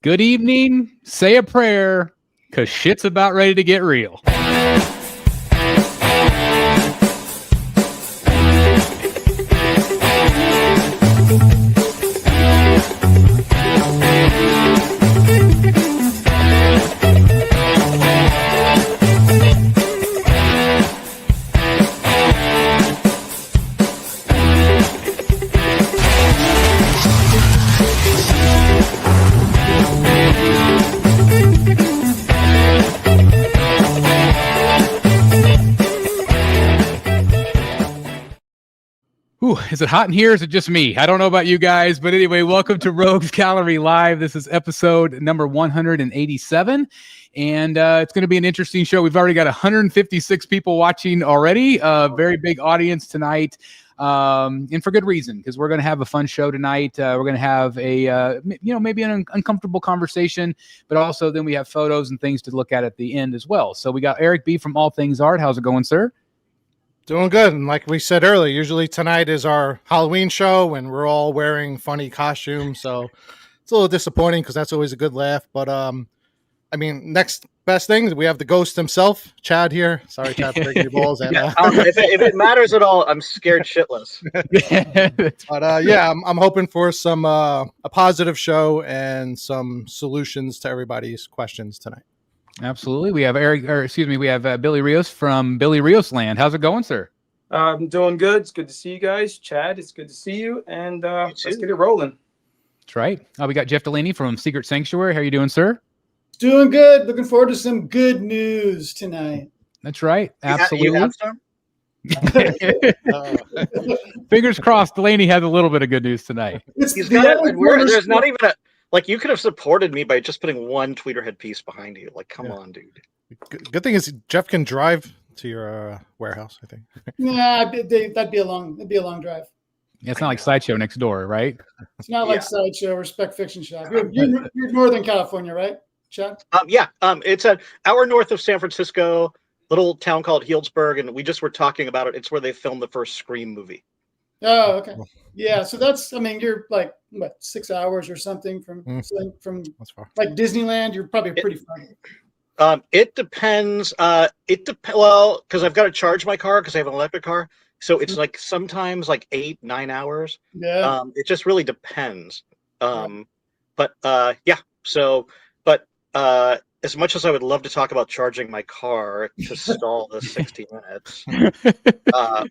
Good evening. Say a prayer, because shit's about ready to get real. Ooh, is it hot in here? Or is it just me? I don't know about you guys, but anyway, welcome to Rogues Gallery Live. This is episode number 187, and it's going to be an interesting show. We've already got 156 people watching already. Very big audience tonight, and for good reason, because we're going to have a fun show tonight. We're going to have a, maybe an uncomfortable conversation, but also then we have photos and things to look at the end as well. So we got Eric B. from All Things Art. How's it going, sir? Doing good. And like we said earlier, usually tonight is our Halloween show and we're all wearing funny costumes. So it's a little disappointing because that's always a good laugh. But next best thing, we have the ghost himself, Chad here. Sorry, Chad, for breaking your balls. And, if it matters at all, I'm scared shitless. But I'm hoping for some a positive show and some solutions to everybody's questions tonight. Absolutely. We have we have Billy Rios from Billy Rios Land. How's it going, sir? I'm doing good. It's good to see you guys. Chad, it's good to see you. And let's get it rolling. That's right. We got Jeff Delaney from Secret Sanctuary. How are you doing, sir? Doing good. Looking forward to some good news tonight. That's right. Absolutely. You have some? Fingers crossed Delaney has a little bit of good news tonight. There's not even a... Like, you could have supported me by just putting one Tweeterhead piece behind you. Like, come on, dude. Good thing is Jeff can drive to your warehouse, I think. Yeah, that'd be a long drive. Yeah, it's not like Sideshow next door, right? It's not like Sideshow or Spec Fiction Shop. You're Northern California, right, Chad? It's an hour north of San Francisco, little town called Healdsburg, and we just were talking about it. It's where they filmed the first Scream movie. Oh, okay. Yeah, so you're like, what, 6 hours or something from That's far. Like Disneyland? You're probably pretty far. It depends. Well, because I've got to charge my car because I have an electric car. So it's like sometimes like 8-9 hours. Yeah. It just really depends. As much as I would love to talk about charging my car to stall the 60 minutes,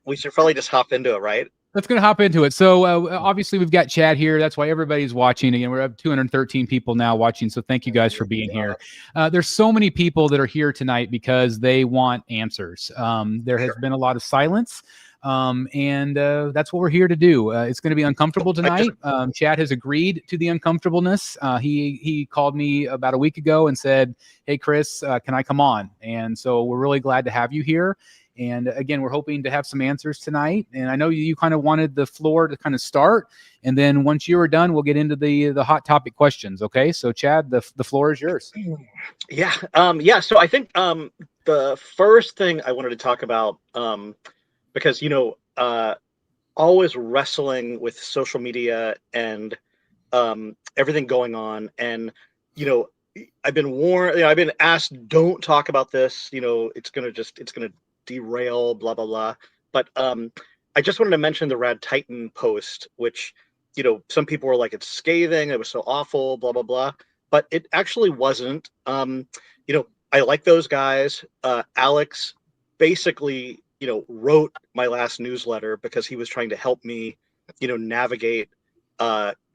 we should probably just hop into it, right? Let's going to hop into it. So obviously we've got Chad here. That's why everybody's watching. Again, we're up 213 people now watching. So thank you guys for being here. There's so many people that are here tonight because they want answers. There has been a lot of silence. And that's what we're here to do. It's going to be uncomfortable tonight. Chad has agreed to the uncomfortableness. He called me about a week ago and said, "Hey, Chris, can I come on?" And so we're really glad to have you here. And again, we're hoping to have some answers tonight. And I know you kind of wanted the floor to kind of start. And then once you are done, we'll get into the hot topic questions. Okay. So Chad, the floor is yours. Yeah. So I think the first thing I wanted to talk about, because, always wrestling with social media and everything going on. And, I've been warned, I've been asked, don't talk about this, it's going to derail, blah, blah, blah. But I just wanted to mention the Rad Titan post, which, some people were like, it's scathing, it was so awful, blah, blah, blah. But it actually wasn't. I like those guys. Alex basically, wrote my last newsletter because he was trying to help me, navigate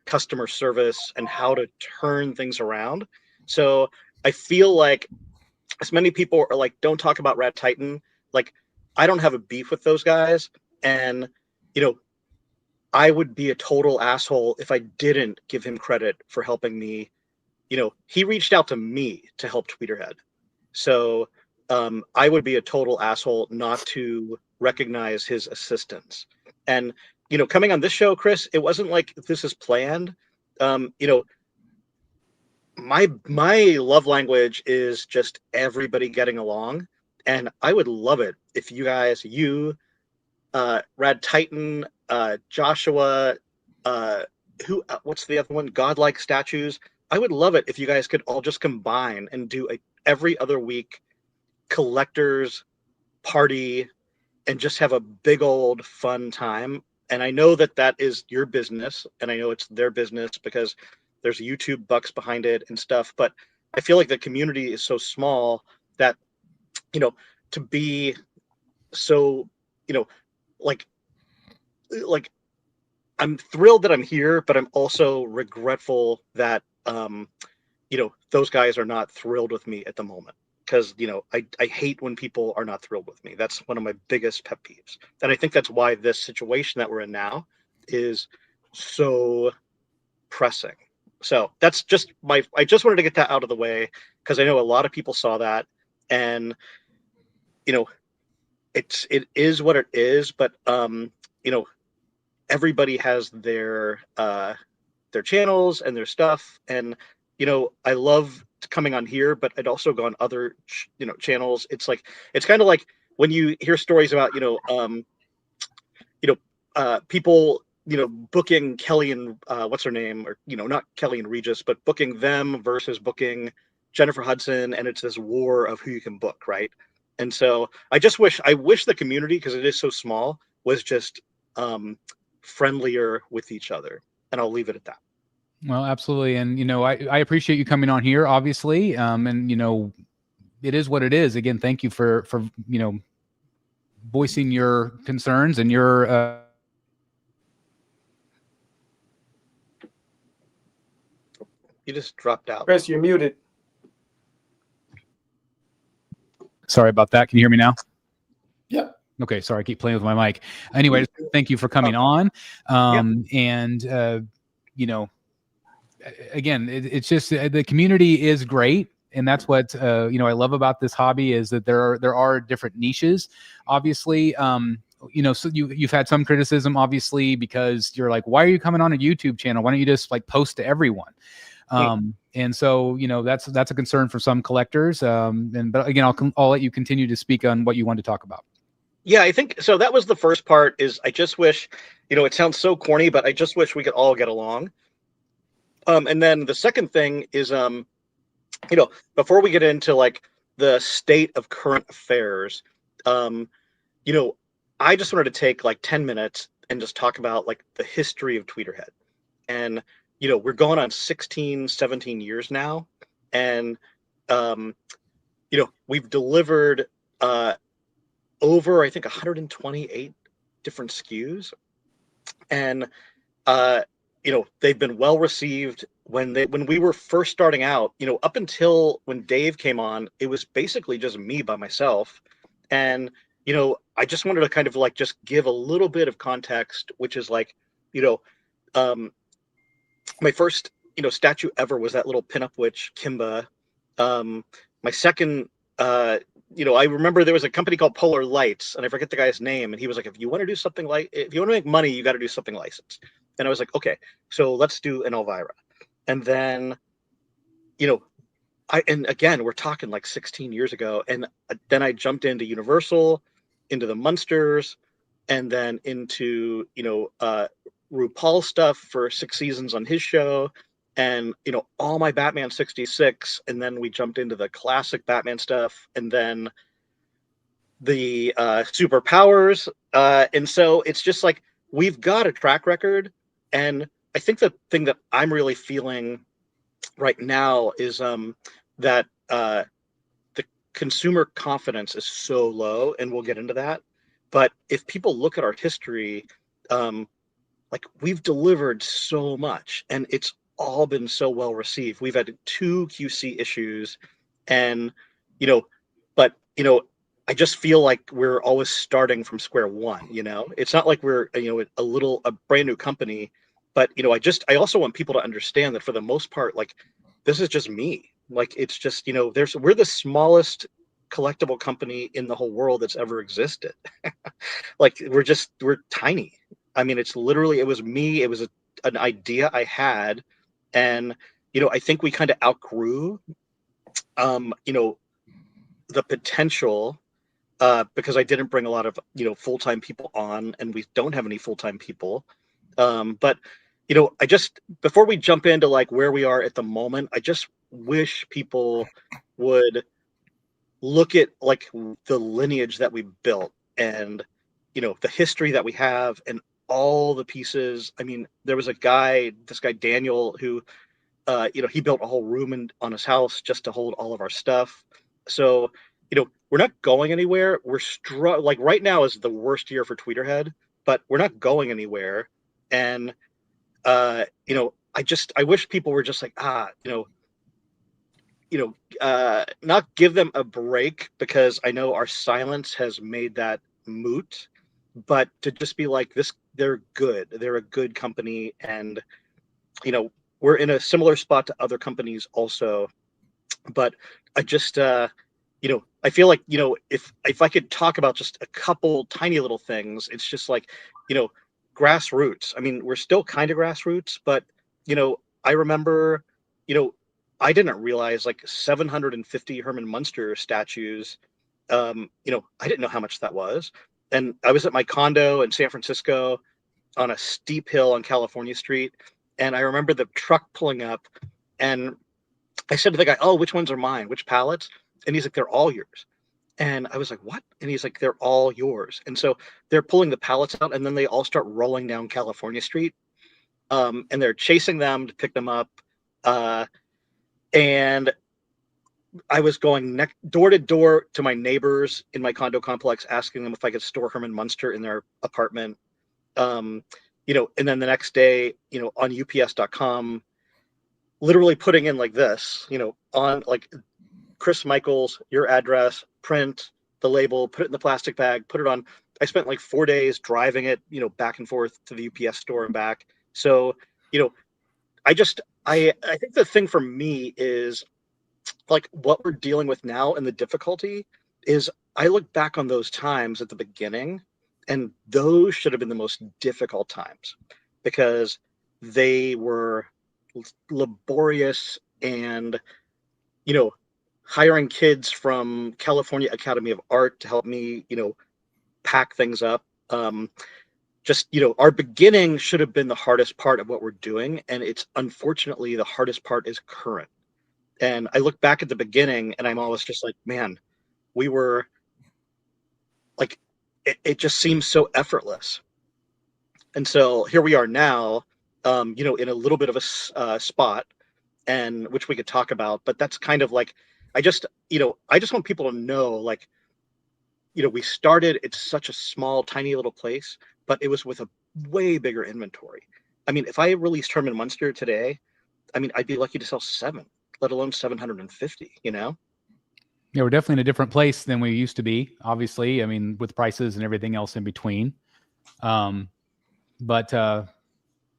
customer service and how to turn things around. So I feel like as many people are like, don't talk about Rad Titan. Like, I don't have a beef with those guys. And, I would be a total asshole if I didn't give him credit for helping me. He reached out to me to help Tweeterhead. So I would be a total asshole not to recognize his assistance. And, coming on this show, Chris, it wasn't like this is planned. My love language is just everybody getting along. And I would love it if you guys, Rad Titan, Joshua, what's the other one? Godlike Statues. I would love it if you guys could all just combine and do a every other week collectors party and just have a big old fun time. And I know that that is your business, and I know it's their business because there's YouTube bucks behind it and stuff. But I feel like the community is so small that, to be so, like I'm thrilled that I'm here, but I'm also regretful that, those guys are not thrilled with me at the moment. Because, I hate when people are not thrilled with me. That's one of my biggest pet peeves. And I think that's why this situation that we're in now is so pressing. So that's just I just wanted to get that out of the way because I know a lot of people saw that. And, it is what it is. But, everybody has their channels and their stuff. And, I love coming on here, but I'd also go on other, channels. It's kind of like when you hear stories about, people, booking Kelly and what's her name, or, not Kelly and Regis, but booking them versus booking Jennifer Hudson. And it's this war of who you can book. Right. And so I wish the community, because it is so small, was just friendlier with each other. And I'll leave it at that. Well, absolutely. And, I appreciate you coming on here, obviously. And, it is what it is. Again, thank you for voicing your concerns and your, You just dropped out. Chris, you're muted. Sorry about that. Can you hear me now? Yep. Okay. Sorry. I keep playing with my mic. Anyway, thank you for coming on. And, again, it's just the community is great. And that's what, I love about this hobby is that there are different niches, obviously. So you've had some criticism, obviously, because you're like, why are you coming on a YouTube channel? Why don't you just post to everyone? And so, that's a concern for some collectors. But again, I'll let you continue to speak on what you want to talk about. Yeah, I think so. That was the first part. Is I just wish, it sounds so corny, but I just wish we could all get along. And then the second thing is, before we get into the state of current affairs, I just wanted to take 10 minutes and just talk about the history of Tweeterhead. And, we're going on 16, 17 years now. And, we've delivered over, I think, 128 different SKUs. And, they've been well received. When we were first starting out, up until when Dave came on, it was basically just me by myself. And, I just wanted to kind of just give a little bit of context, which is my first, statue ever was that little pinup witch, Kimba. My second, I remember there was a company called Polar Lights, and I forget the guy's name. And he was like, if you want to make money, you got to do something licensed. And I was like, okay, so let's do an Elvira. And then, and again, we're talking 16 years ago. And then I jumped into Universal, into the Munsters, and then into, RuPaul stuff for 6 seasons on his show, and, all my Batman 66. And then we jumped into the classic Batman stuff, and then the superpowers. And so it's just we've got a track record. And I think the thing that I'm really feeling right now is that the consumer confidence is so low, and we'll get into that. But if people look at our history, we've delivered so much, and it's all been so well received. We've had 2 QC issues, and but I just feel like we're always starting from square one. It's not like we're a brand new company, but I also want people to understand that for the most part, this is just me. It's just we're the smallest collectible company in the whole world that's ever existed. We're tiny. I mean, it was me. It was an idea I had. And, I think we kind of outgrew, the potential, because I didn't bring a lot of, full-time people on, and we don't have any full-time people. But, I just, before we jump into like where we are at the moment, I just wish people would look at like the lineage that we built and, the history that we have and all the pieces. I mean, there was this guy, Daniel, who, he built a whole room on his house just to hold all of our stuff. So, we're not going anywhere. We're like right now is the worst year for Tweeterhead, but we're not going anywhere. And, I wish people were just like, not give them a break, because I know our silence has made that moot, but to just be like this, they're good. They're a good company. And, we're in a similar spot to other companies also, but I just, I feel like, if I could talk about just a couple tiny little things, it's just like, grassroots. I mean, we're still kind of grassroots, but, I remember, I didn't realize like 750 Herman Munster statues. I didn't know how much that was. And I was at my condo in San Francisco on a steep hill on California Street. And I remember the truck pulling up, and I said to the guy, "Oh, which ones are mine? Which pallets?" And he's like, "They're all yours." And I was like, "What?" And he's like, "They're all yours." And so they're pulling the pallets out, and then they all start rolling down California Street. And they're chasing them to pick them up. And I was going door to door to my neighbors in my condo complex, asking them if I could store Herman Munster in their apartment. And then the next day, on UPS.com, literally putting in like this, on like Chris Michaels, your address, print the label, put it in the plastic bag, put it on. I spent like 4 days driving it, back and forth to the UPS store and back. So, I think the thing for me is like what we're dealing with now, and the difficulty is I look back on those times at the beginning, and those should have been the most difficult times, because they were laborious, and, hiring kids from California Academy of Art to help me, pack things up. Our beginning should have been the hardest part of what we're doing. And it's unfortunately the hardest part is current. And I look back at the beginning, and I'm always just like, man, we were like, it just seems so effortless. And so here we are now, in a little bit of a spot, and which we could talk about, but that's kind of like, I just want people to know, like, we started, it's such a small, tiny little place, but it was with a way bigger inventory. I mean, if I released Herman Munster today, I mean, I'd be lucky to sell 7, let alone 750, Yeah, we're definitely in a different place than we used to be, obviously. I mean, with prices and everything else in between. But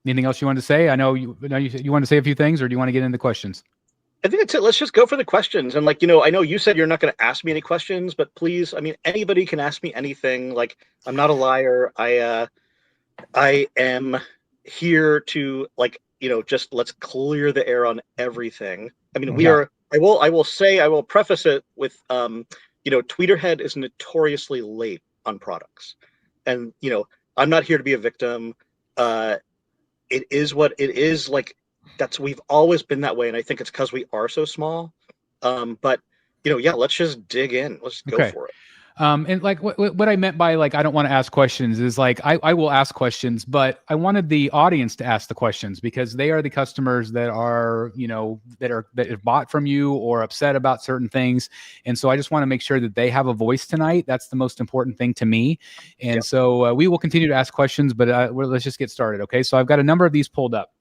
anything else you wanted to say? I know you want to say a few things, or do you want to get into questions? I think that's it. Let's just go for the questions. And like, I know you said you're not going to ask me any questions, but please, I mean, anybody can ask me anything. Like, I'm not a liar. I am here to, like, just let's clear the air on everything. I mean, I will preface it with, Tweeterhead is notoriously late on products, and, I'm not here to be a victim. It is what it is. Like, we've always been that way. And I think it's because we are so small. But, let's just dig in. Let's go for it. And like what I meant by like, I don't want to ask questions is like, I will ask questions, but I wanted the audience to ask the questions, because they are the customers that are, that have bought from you or upset about certain things. And so I just want to make sure that they have a voice tonight. That's the most important thing to me. And so we will continue to ask questions, but let's just get started. Okay. So I've got a number of these pulled up.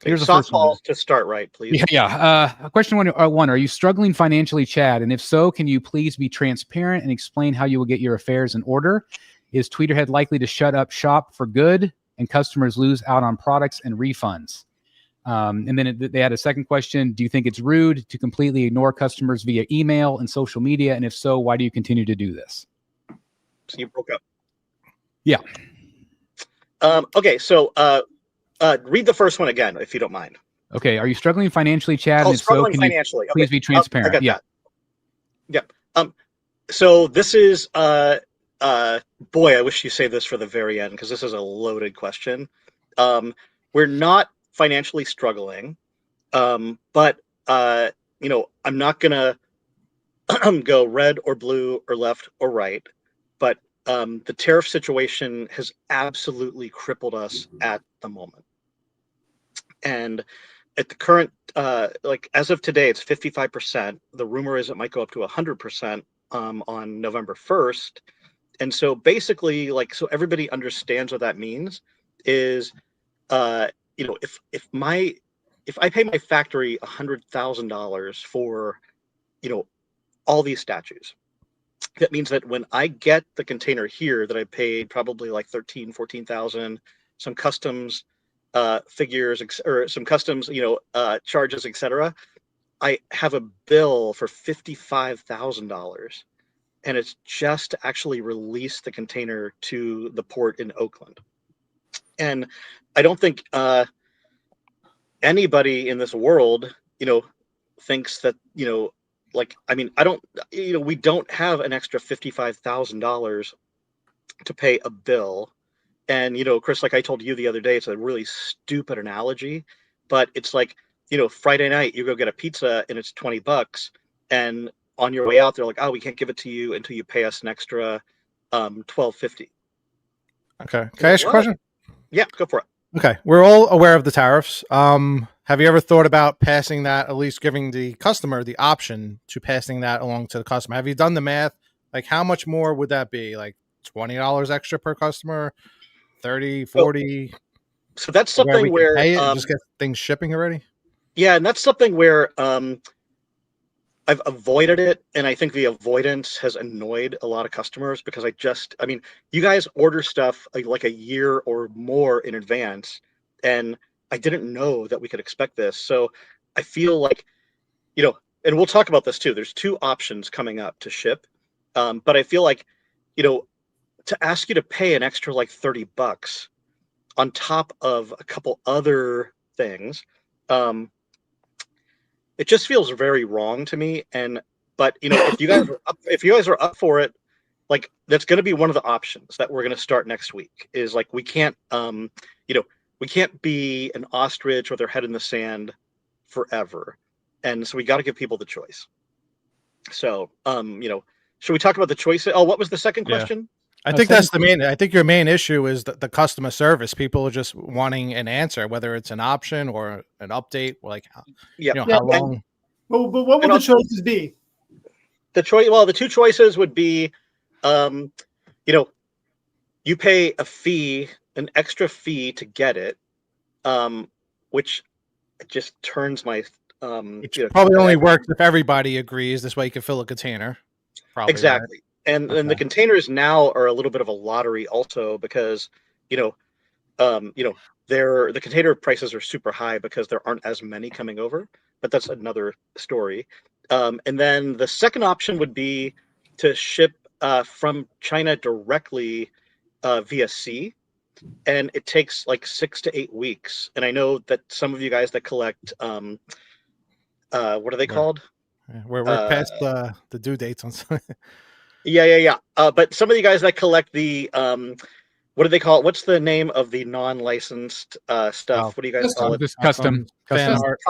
Here's a softball to start, right, please. Yeah. Question one, are you struggling financially, Chad? And if so, can you please be transparent and explain how you will get your affairs in order? Is Tweeterhead likely to shut up shop for good and customers lose out on products and refunds? And then they had a second question. Do you think it's rude to completely ignore customers via email and social media? And if so, why do you continue to do this? So you broke up. Yeah. Okay. So, read the first one again, if you don't mind. Okay. Are you struggling financially, Chad? And if so, can you please be transparent? I got that. Yeah. So this is, boy, I wish you saved this for the very end, because this is a loaded question. We're we're not financially struggling, but you know, I'm not gonna go red or blue or left or right, but the tariff situation has absolutely crippled us at the moment. And at the current, like as of today, it's 55%. The rumor is it might go up to 100% on November 1st. And so basically, like, so everybody understands what that means is, you know, if I pay my factory $100,000 for, you know, all these statues, that means that when I get the container here that I paid probably like 14,000, some customs figures or some customs, you know, charges, etc. I have a bill for $55,000, and it's just to actually release the container to the port in Oakland. And I don't think anybody in this world, you know, thinks that, you know, like, I mean, I don't, you know, we don't have an extra $55,000 to pay a bill. And, you know, Chris, like I told you the other day, it's a really stupid analogy, but it's like, you know, Friday night, you go get a pizza and it's $20. And on your way out, they're like, oh, we can't give it to you until you pay us an extra $12.50. Okay. Can I ask you a question? Yeah, go for it. Okay. We're all aware of the tariffs. Have you ever thought about passing that, at least giving the customer the option to passing that along to the customer? Have you done the math? Like, how much more would that be? Like $20 extra per customer? 30, 40? So that's something where pay it and just get things shipping already? Yeah, and that's something where I've avoided it, and I think the avoidance has annoyed a lot of customers because I mean, you guys order stuff like a year or more in advance, and I didn't know that we could expect this. So I feel like, you know, and we'll talk about this too. There's two options coming up to ship, but I feel like, you know, to ask you to pay an extra like $30 on top of a couple other things, it just feels very wrong to me. But you know, if you guys are up for it, like that's going to be one of the options that we're going to start next week. Is like we can't, you know, we can't be an ostrich with their head in the sand forever, and so we got to give people the choice. So, you know, should we talk about the choice? Oh, what was the second question? I think that's the main. I think your main issue is the customer service. People are just wanting an answer, whether it's an option or an update. Like, you know, how long? But what would the choices be? The two choices would be, you know, you pay a fee, an extra fee to get it, which just turns my. Which probably only works if everybody agrees. This way, you can fill a container. Probably, exactly. Right? And the containers now are a little bit of a lottery also because, you know, the container prices are super high because there aren't as many coming over, but that's another story. And then the second option would be to ship from China directly via sea. And it takes like 6 to 8 weeks. And I know that some of you guys that collect, what are they called? We're past the due dates on something. Yeah. But some of you guys that collect the, what do they call it? What's the name of the non-licensed stuff? What do you guys call it? This custom Fan art.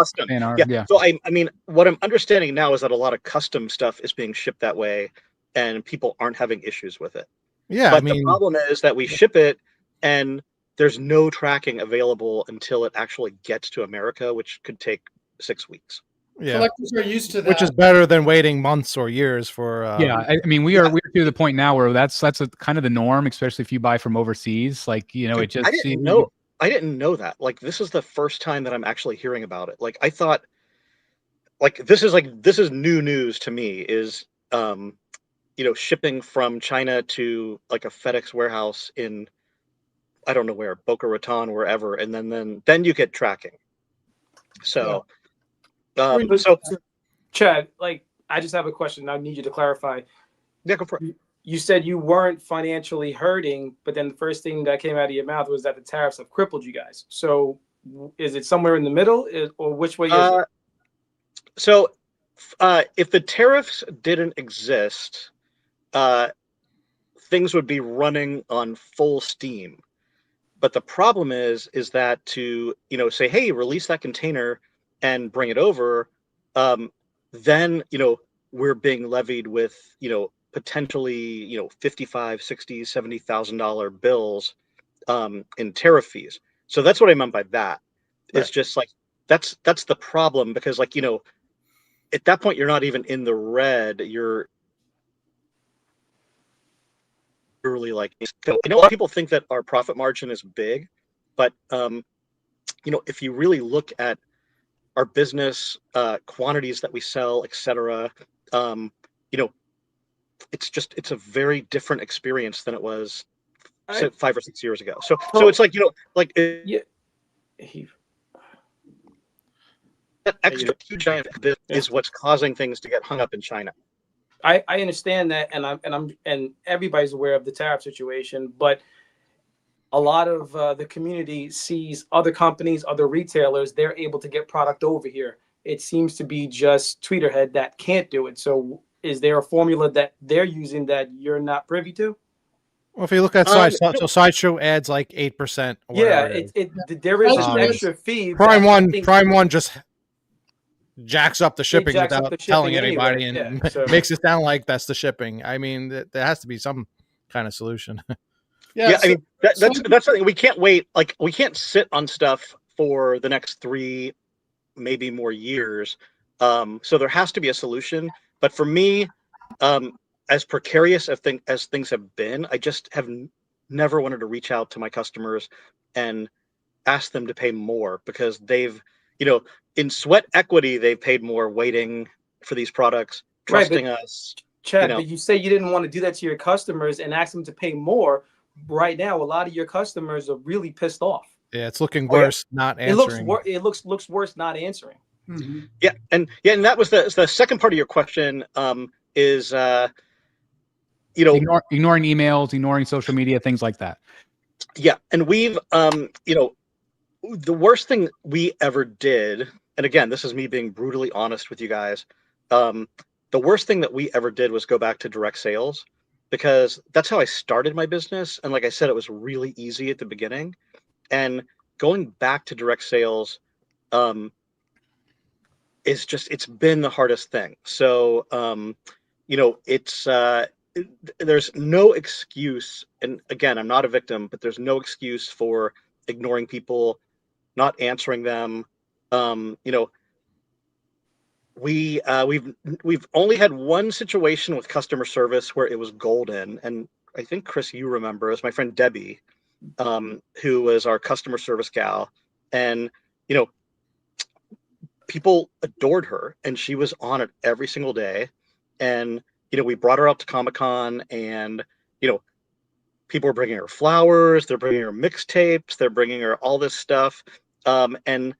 Yeah. So I mean, what I'm understanding now is that a lot of custom stuff is being shipped that way, and people aren't having issues with it. Yeah. But the problem is that we ship it, and there's no tracking available until it actually gets to America, which could take 6 weeks. Yeah, collectors are used to that, which is better than waiting months or years for. Yeah, I mean, we're to the point now where that's kind of the norm, especially if you buy from overseas. Like, you know, it just. I didn't know that. Like, this is the first time that I'm actually hearing about it. Like, I thought, this is new news to me. Is you know, shipping from China to like a FedEx warehouse in, I don't know where, Boca Raton, wherever, and then you get tracking. So. So, Chad, like, I just have a question. I need you to clarify. Yeah, go for it. You said you weren't financially hurting, but then the first thing that came out of your mouth was that the tariffs have crippled you guys. So, is it somewhere in the middle, or which way is it? So, if the tariffs didn't exist, things would be running on full steam. But the problem is that to, say, hey, release that container and bring it over, then, we're being levied with, potentially, $55, $60, $70,000 bills in tariff fees. So that's what I meant by that. Right. It's just like, that's the problem, because like, at that point, you're not even in the red. You're really like, I know a lot of people think that our profit margin is big, but if you really look at our business quantities that we sell, etc., it's a very different experience than it was 5 or 6 years ago. So it's like, Yeah. that extra huge giant bit is what's causing things to get hung up in China. I understand that, and everybody's aware of the tariff situation, but a lot of the community sees other companies, other retailers, they're able to get product over here. It seems to be just Tweeterhead that can't do it. So is there a formula that they're using that you're not privy to? Well, if you look at Sideshow adds like 8%. Yeah, there is an extra fee. Prime One just jacks up the shipping without telling anybody, anyway. and makes it sound like that's the shipping. I mean, there has to be some kind of solution. Yeah, I mean that's something we can't wait. Like, we can't sit on stuff for the next 3, maybe more years. So there has to be a solution. But for me, as precarious as things have been, I just have never wanted to reach out to my customers and ask them to pay more, because they've, in sweat equity, they've paid more waiting for these products, trusting us. Chad, but you say you didn't want to do that to your customers and ask them to pay more. Right now, a lot of your customers are really pissed off. Yeah, it's looking worse not answering. It looks worse not answering. Mm-hmm. Yeah, and that was the second part of your question. Is ignoring emails, ignoring social media, things like that. Yeah, and we've the worst thing we ever did, and again, this is me being brutally honest with you guys. The worst thing that we ever did was go back to direct sales, because that's how I started my business. And like I said, it was really easy at the beginning. And going back to direct sales it's been the hardest thing. So, there's no excuse. And again, I'm not a victim, but there's no excuse for ignoring people, not answering them. We've only had one situation with customer service where it was golden, and I think, Chris, you remember, it was my friend Debbie, who was our customer service gal, and people adored her, and she was on it every single day. And we brought her out to Comic-Con, and people were bringing her flowers, they're bringing her mixtapes, they're bringing her all this stuff, and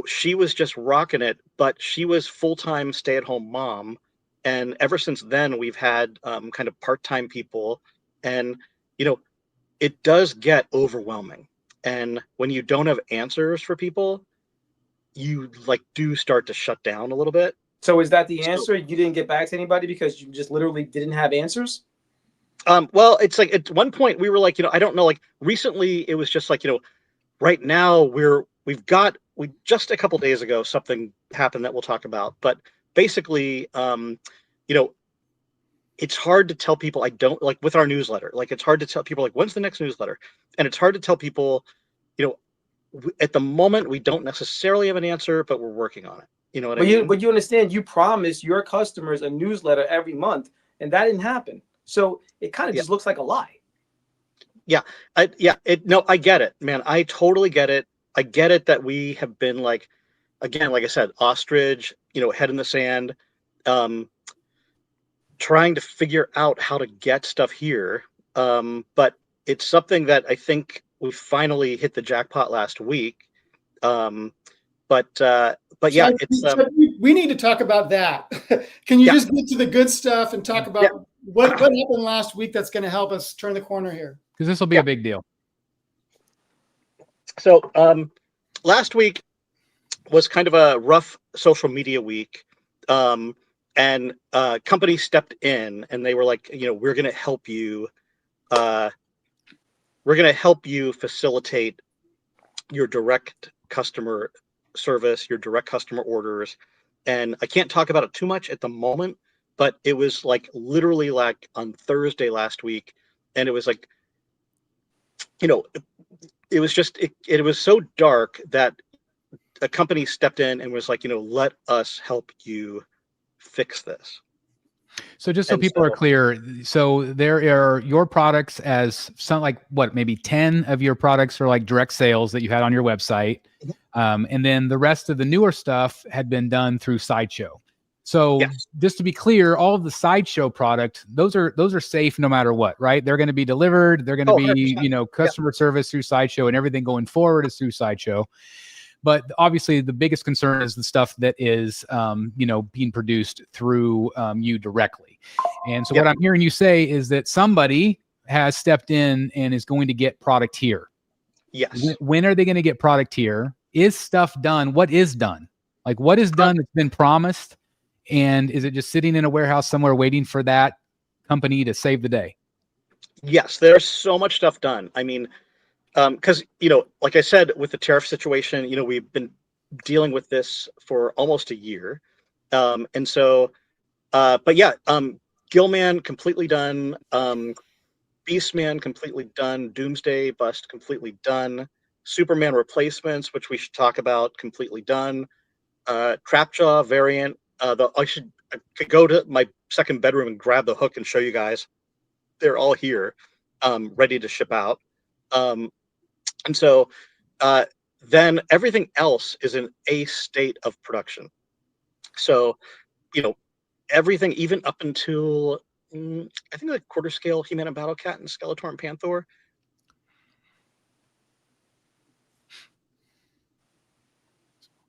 she was just rocking it. But she was full-time stay-at-home mom, and ever since then we've had kind of part-time people, and it does get overwhelming. And when you don't have answers for people, you do start to shut down a little bit. So is that the answer? You didn't get back to anybody because you just literally didn't have answers? Well, it's like at one point we were like, I don't know, like recently it was just like, right now we just a couple days ago, something happened that we'll talk about. But basically, it's hard to tell people, I don't like with our newsletter, it's hard to tell people when's the next newsletter? And it's hard to tell people, at the moment we don't necessarily have an answer, but we're working on it. You know what I mean? But you understand, you promised your customers a newsletter every month, and that didn't happen. So it kind of just looks like a lie. Yeah. I get it, man. I totally get it. I get it that we have been again, like I said, ostrich, head in the sand, trying to figure out how to get stuff here. But it's something that I think we finally hit the jackpot last week. But yeah, we need to talk about that. Can you just get to the good stuff and talk about what happened last week that's going to help us turn the corner here? Because this will be a big deal. So last week was kind of a rough social media week, and companies stepped in and they were like, we're going to help you we're going to help you facilitate your direct customer service, your direct customer orders. And I can't talk about it too much at the moment, but it was like literally like on Thursday last week. And it was like, it was just, it was so dark that a company stepped in and was like, let us help you fix this. So just so people are clear, so there are your products as some like what, maybe 10 of your products are like direct sales that you had on your website. And then the rest of the newer stuff had been done through Sideshow. So yes. Just to be clear, all of the Sideshow product, those are safe no matter what, right? They're going to be delivered. They're going to be, 100%. Customer service through Sideshow, and everything going forward is through Sideshow. But obviously, the biggest concern is the stuff that is, being produced through you directly. And so what I'm hearing you say is that somebody has stepped in and is going to get product here. Yes. When are they going to get product here? Is stuff done? What is done? Like what is done that's been promised? And is it just sitting in a warehouse somewhere waiting for that company to save the day? Yes, there's so much stuff done. I mean, because, like I said, with the tariff situation, we've been dealing with this for almost a year. And so, but yeah, Gillman completely done. Beastman completely done. Doomsday Bust completely done. Superman replacements, which we should talk about, completely done. Trapjaw variant. I could go to my second bedroom and grab the hook and show you guys. They're all here, ready to ship out. And so then everything else is in a state of production. So, everything even up until, I think like quarter scale He-Man and Battle Cat and Skeletor and Panther.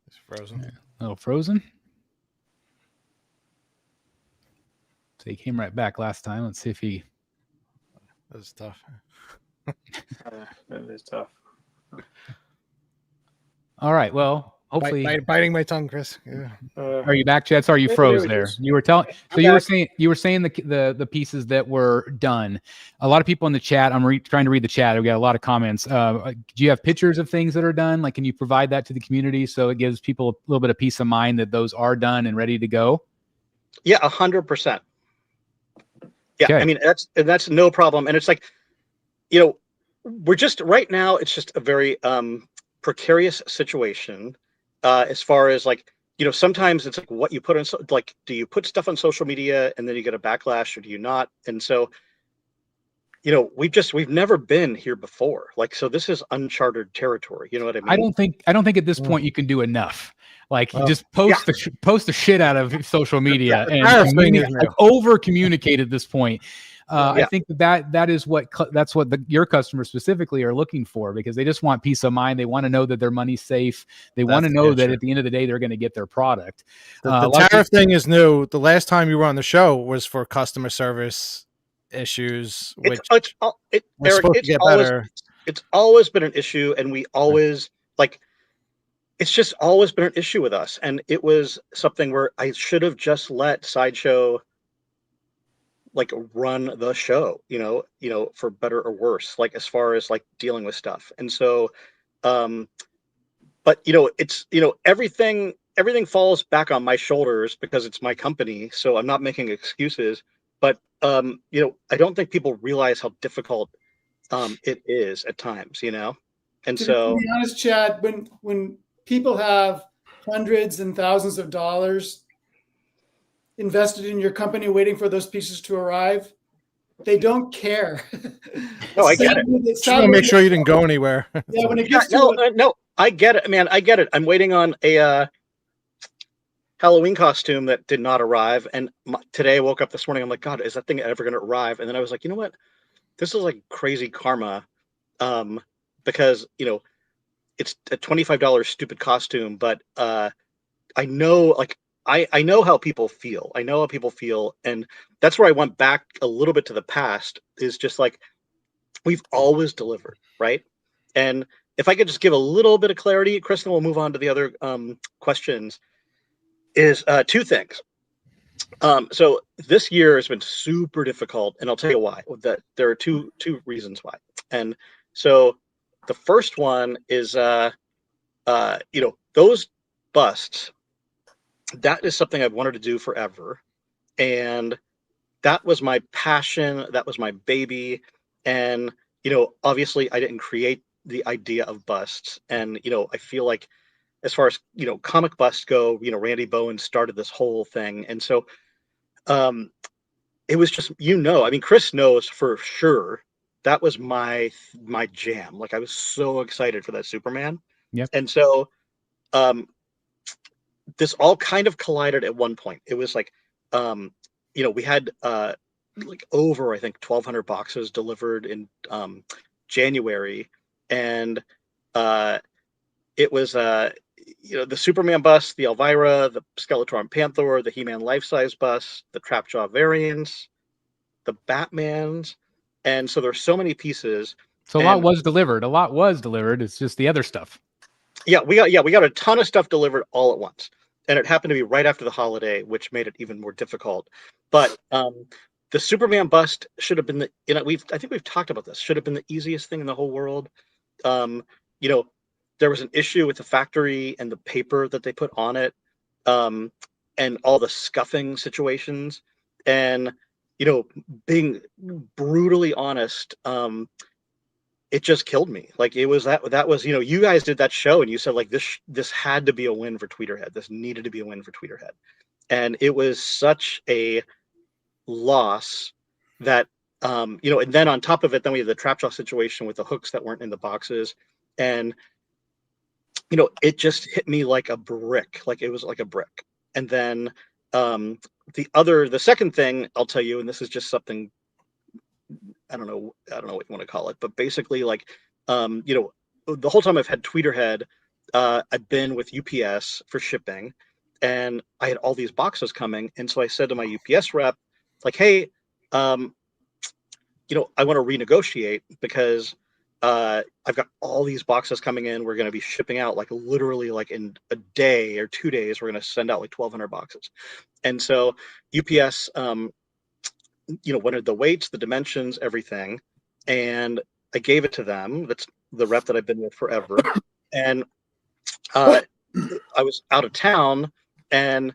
It's frozen. A little frozen. So he came right back last time. Let's see if he... That was tough. That is tough. All right. Well, hopefully biting my tongue, Chris. Yeah. Are you back, Chad? Sorry, you froze there. You were telling. So you were saying the pieces that were done. A lot of people in the chat. I'm trying to read the chat. We got a lot of comments. Do you have pictures of things that are done? Like, can you provide that to the community so it gives people a little bit of peace of mind that those are done and ready to go? Yeah, 100%. Yeah, okay. I mean that's no problem. And it's like, we're just right now. It's just a very precarious situation as far as like, sometimes it's like what you put on, like, do you put stuff on social media and then you get a backlash, or do you not? And so, we've never been here before. Like, so this is uncharted territory. You know what I mean? I don't think at this point you can do enough. Like, you just post the shit out of social media and like over communicate at this point. I think that is what your customers specifically are looking for, because they just want peace of mind. They want to know that their money's safe. They want to know that at the end of the day, they're going to get their product. The tariff thing is new. The last time you were on the show was for customer service issues. Which it's always been an issue, and we always it's just always been an issue with us. And it was something where I should have just let Sideshow run the show, for better or worse, as far as dealing with stuff. And so, but it's, everything falls back on my shoulders because it's my company. So I'm not making excuses, but, I don't think people realize how difficult it is at times, and so. To be honest, Chad, when people have hundreds and thousands of dollars invested in your company waiting for those pieces to arrive, they don't care. No, I get it. Just want to make sure you didn't go anywhere. Yeah, when it gets no, I get it, man. I get it. I'm waiting on a Halloween costume that did not arrive, and today I woke up this morning. I'm like, God, is that thing ever going to arrive? And then I was like, you know what? This is crazy karma, because it's a $25 stupid costume, but I know I know how people feel. I know how people feel. And that's where I went back a little bit to the past, is just we've always delivered, right? And if I could just give a little bit of clarity, Kristen, we'll move on to the other questions, is two things. So this year has been super difficult, and I'll tell you why. That there are two reasons why. And So the first one is, those busts, that is something I've wanted to do forever. And that was my passion. That was my baby. And, obviously I didn't create the idea of busts. And, I feel like as far as, comic busts go, Randy Bowen started this whole thing. And so it was just, I mean, Chris knows for sure that was my jam. Like I was so excited for that Superman. Yep. And so this all kind of collided at one point. It was like, we had like over, I think, 1,200 boxes delivered in January. And it was, the Superman bust, the Elvira, the Skeletor Panther, the He-Man life-size bust, the Trapjaw variants, the Batmans. And so there's so many pieces. So a lot was delivered. It's just the other stuff. Yeah, we got a ton of stuff delivered all at once. And it happened to be right after the holiday, which made it even more difficult. But the Superman bust should have been I think we've talked about this, should have been the easiest thing in the whole world. There was an issue with the factory and the paper that they put on it, and all the scuffing situations. And, being brutally honest, it just killed me. Like it was that was, you guys did that show and you said like this had to be a win for Tweeterhead. This needed to be a win for Tweeterhead. And it was such a loss that, and then on top of it, then we had the Trapjaw situation with the hooks that weren't in the boxes. And, it just hit me like a brick. Like it was like a brick. And then the second thing I'll tell you, and this is just something, I don't know what you want to call it, but basically like, the whole time I've had Tweeterhead, I've been with UPS for shipping, and I had all these boxes coming. And so I said to my UPS rep, like, hey, I want to renegotiate because I've got all these boxes coming in. We're going to be shipping out like literally like in a day or 2 days, we're going to send out like 1,200 boxes. And so UPS, wanted the weights, the dimensions, everything. And I gave it to them. That's the rep that I've been with forever. And I was out of town. And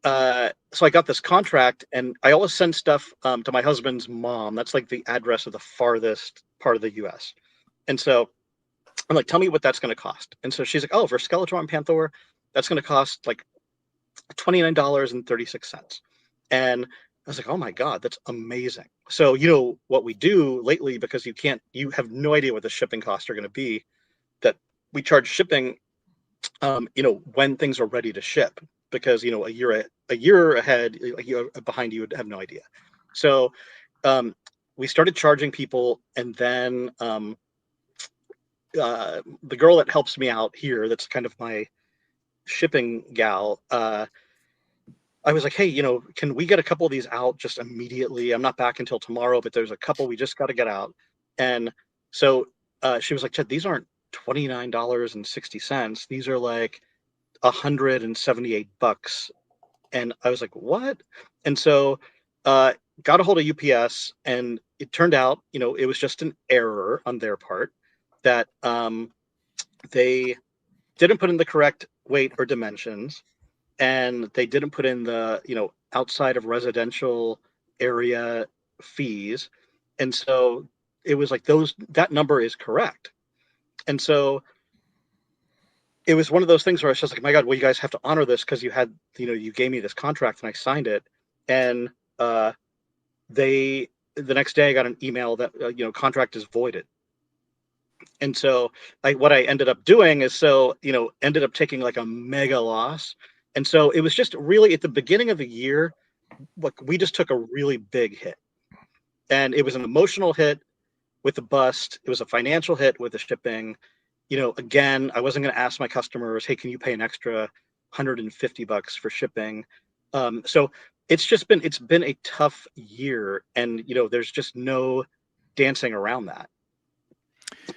so I got this contract, and I always send stuff to my husband's mom. That's like the address of the farthest part of the US. And so I'm like, tell me what that's going to cost. And so she's like, oh, for Skeletor and Panther, that's going to cost like $29.36. And I was like, oh my God, that's amazing. So, what we do lately, because you have no idea what the shipping costs are going to be, that we charge shipping, when things are ready to ship, because, a year ahead, behind you would have no idea. So we started charging people, and then the girl that helps me out here, that's kind of my shipping gal, I was like, hey, can we get a couple of these out just immediately? I'm not back until tomorrow, but there's a couple we just got to get out. And so she was like, Chad, these aren't $29.60. These are like $178. And I was like, what? And so got a hold of UPS, and it turned out, it was just an error on their part that they didn't put in the correct weight or dimensions. And they didn't put in the, outside of residential area fees. And so it was like that number is correct. And so it was one of those things where I was just like, my God, well, you guys have to honor this because you had, you gave me this contract and I signed it. And the next day I got an email that, contract is voided. And so what I ended up doing is ended up taking like a mega loss. And so it was just really at the beginning of the year, we just took a really big hit. And it was an emotional hit with the bust. It was a financial hit with the shipping. Again, I wasn't going to ask my customers, hey, can you pay an extra $150 for shipping? So it's been a tough year, and, there's just no dancing around that.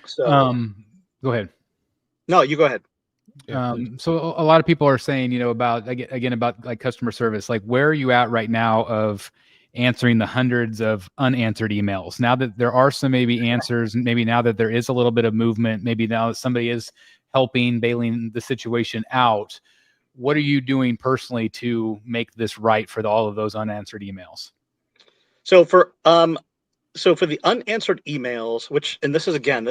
So go ahead. No, you go ahead. So a lot of people are saying, about like customer service, like where are you at right now of, answering the hundreds of unanswered emails. Now that there are some maybe answers, maybe now that there is a little bit of movement, maybe now that somebody is helping, bailing the situation out, what are you doing personally to make this right for all of those unanswered emails? So for the unanswered emails, and this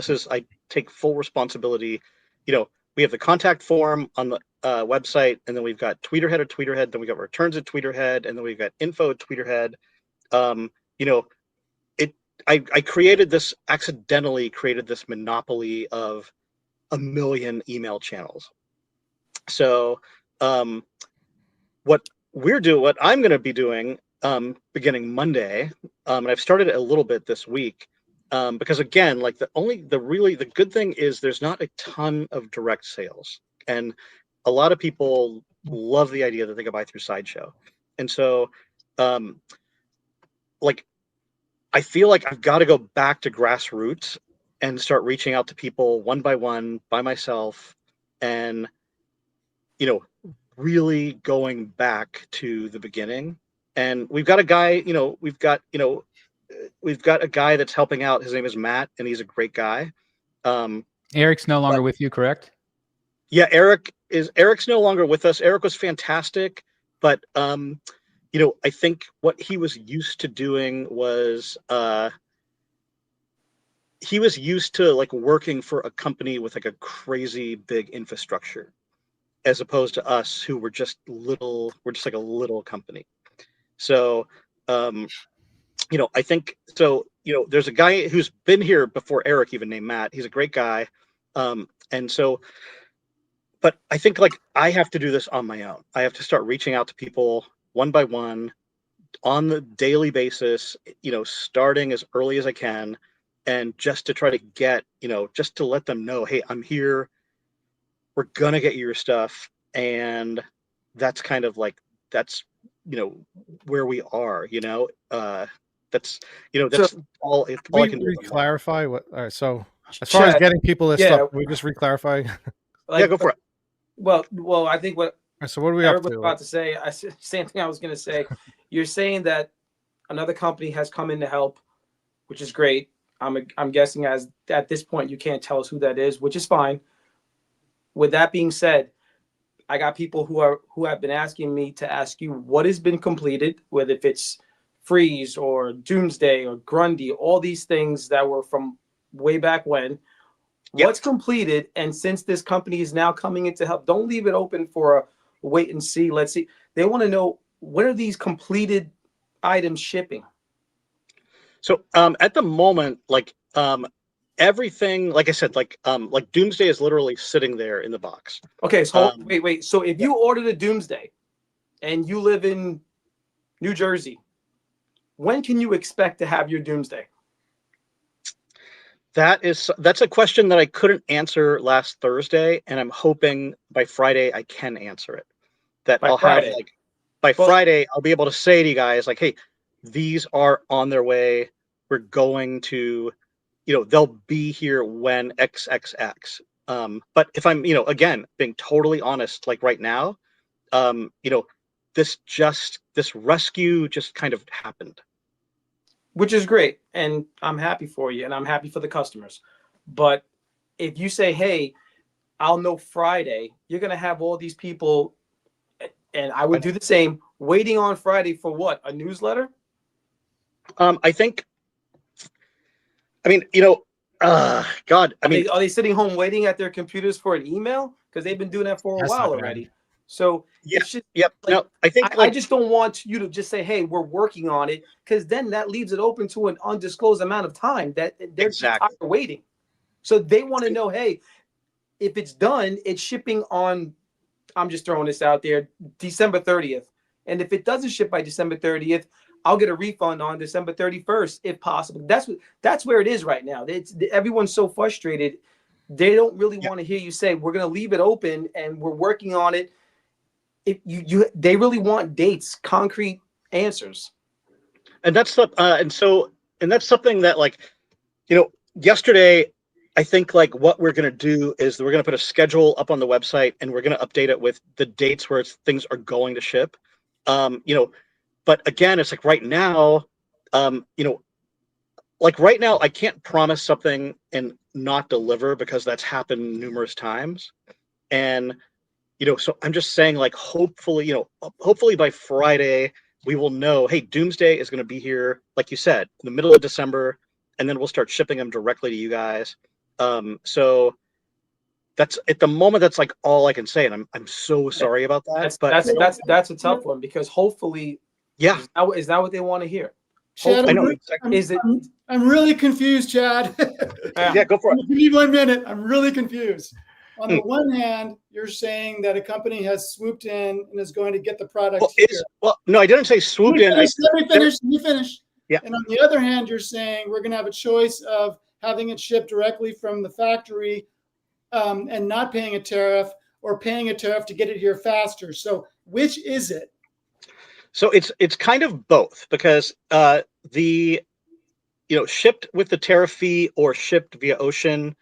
is I take full responsibility. We have the contact form on the website, and then we've got Tweeterhead at Tweeterhead, then we got returns at Tweeterhead, and then we've got info at Tweeterhead. I accidentally created this monopoly of a million email channels. So what I'm going to be doing beginning Monday, and I've started it a little bit this week, because again, like the good thing is there's not a ton of direct sales, and a lot of people love the idea that they can buy through Sideshow. And so I feel like I've got to go back to grassroots and start reaching out to people one by one by myself, and really going back to the beginning. And we've got a guy, we've got a guy that's helping out. His name is Matt, and he's a great guy. Eric's no longer with you, correct? Yeah, Eric's no longer with us. Eric was fantastic, but I think what he was used to doing was he was used to like working for a company with like a crazy big infrastructure, as opposed to us who were just like a little company. So, I think so. There's a guy who's been here before Eric even named Matt. He's a great guy, and so. But I think like I have to do this on my own. I have to start reaching out to people one by one on the daily basis, starting as early as I can, and just to try to get, just to let them know, hey, I'm here. We're going to get you your stuff. And that's kind of like, that's, where we are, that's all I can do. Clarify what, all right. So as far as getting people this stuff, we just re-clarify. Go for it. Well, I think so what are we Eric up to? was about to say, same thing I was going to say. You're saying that another company has come in to help, which is great. I'm guessing as at this point you can't tell us who that is, which is fine. With that being said, I got people who have been asking me to ask you what has been completed, whether if it's Freeze or Doomsday or Grundy, all these things that were from way back when. Yep. What's completed, and since this company is now coming in to help, don't leave it open for a wait and see. Let's see. They want to know, when are these completed items shipping? So at the moment, like everything, like I said, like Doomsday is literally sitting there in the box. Okay, so wait. So if you ordered a Doomsday and you live in New Jersey, when can you expect to have your Doomsday? That's a question that I couldn't answer last Thursday, and I'm hoping by Friday I can answer it. By Friday I'll be able to say to you guys like, hey, these are on their way. We're going to, they'll be here when XXX. But if I'm, again, being totally honest, like right now, this rescue just kind of happened. Which is great, and I'm happy for you, and I'm happy for the customers. But if you say, hey, I'll know Friday, you're going to have all these people, and I would do the same, waiting on Friday for what? A newsletter? I think, God, are they sitting home waiting at their computers for an email? Because they've been doing that for a while already. So I just don't want you to just say, hey, we're working on it, because then that leaves it open to an undisclosed amount of time that they're tired of waiting. So they want to know, hey, if it's done, it's shipping on, I'm just throwing this out there, December 30th. And if it doesn't ship by December 30th, I'll get a refund on December 31st if possible. That's where it is right now. Everyone's so frustrated. They don't really want to hear you say, we're going to leave it open and we're working on it. They really want dates, concrete answers. And that's that's something that, like, yesterday, I think like what we're going to do is we're going to put a schedule up on the website, and we're going to update it with the dates where things are going to ship. but again, it's like right now, like right now, I can't promise something and not deliver because that's happened numerous times. And, so I'm just saying, like, hopefully, hopefully by Friday, we will know, hey, Doomsday is going to be here, like you said, in the middle of December, and then we'll start shipping them directly to you guys. So that's at the moment, that's like all I can say. And I'm so sorry about that. That's a tough one because hopefully, yeah, is that what they want to hear? Chad, I know exactly. Is it? I'm really confused, Chad. Yeah, go for it. Give me 1 minute. I'm really confused. On the one hand, you're saying that a company has swooped in and is going to get the product here. No, I didn't say swooped in. Let me finish. Yeah. And on the other hand, you're saying we're going to have a choice of having it shipped directly from the factory and not paying a tariff, or paying a tariff to get it here faster. So which is it? So it's kind of both, because the shipped with the tariff fee or shipped via ocean,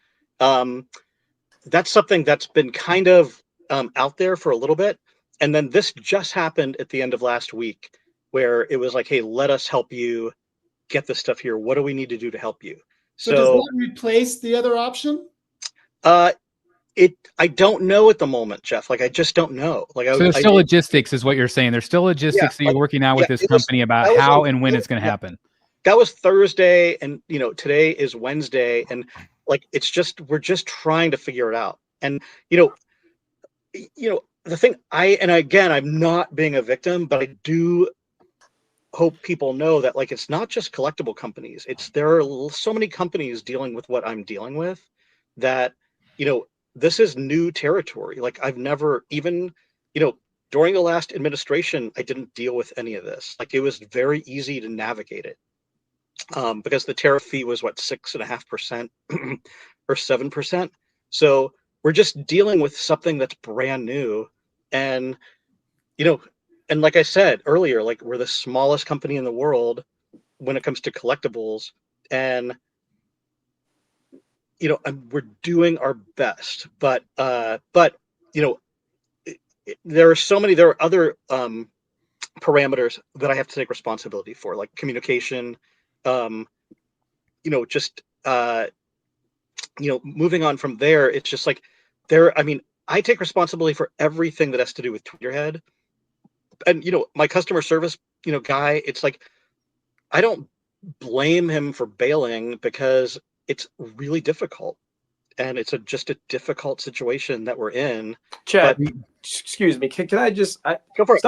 that's something that's been kind of out there for a little bit. And then this just happened at the end of last week, where it was like, hey, let us help you get this stuff here. What do we need to do to help you? So does that replace the other option? I don't know at the moment, Jeff. Like, I just don't know. Like, so there's still logistics, is what you're saying. There's still logistics that you're working out with this company about how and when it's going to happen. That was Thursday, and today is Wednesday, and like it's just we're just trying to figure it out. And the thing again, I'm not being a victim, but I do hope people know that, like, it's not just collectible companies. There are so many companies dealing with what I'm dealing with that this is new territory. Like, I've never even during the last administration, I didn't deal with any of this. Like, it was very easy to navigate it. Because the tariff fee was 6.5% or 7%. So we're just dealing with something that's brand new. And, and like I said earlier, like, we're the smallest company in the world when it comes to collectibles. And, we're doing our best, but there are other parameters that I have to take responsibility for, like communication, moving on from there. It's just like I take responsibility for everything that has to do with Tweeterhead, and my customer service guy. It's like I don't blame him for bailing, because it's really difficult, and it's just a difficult situation that we're in. Chad, excuse me, can I just go for it?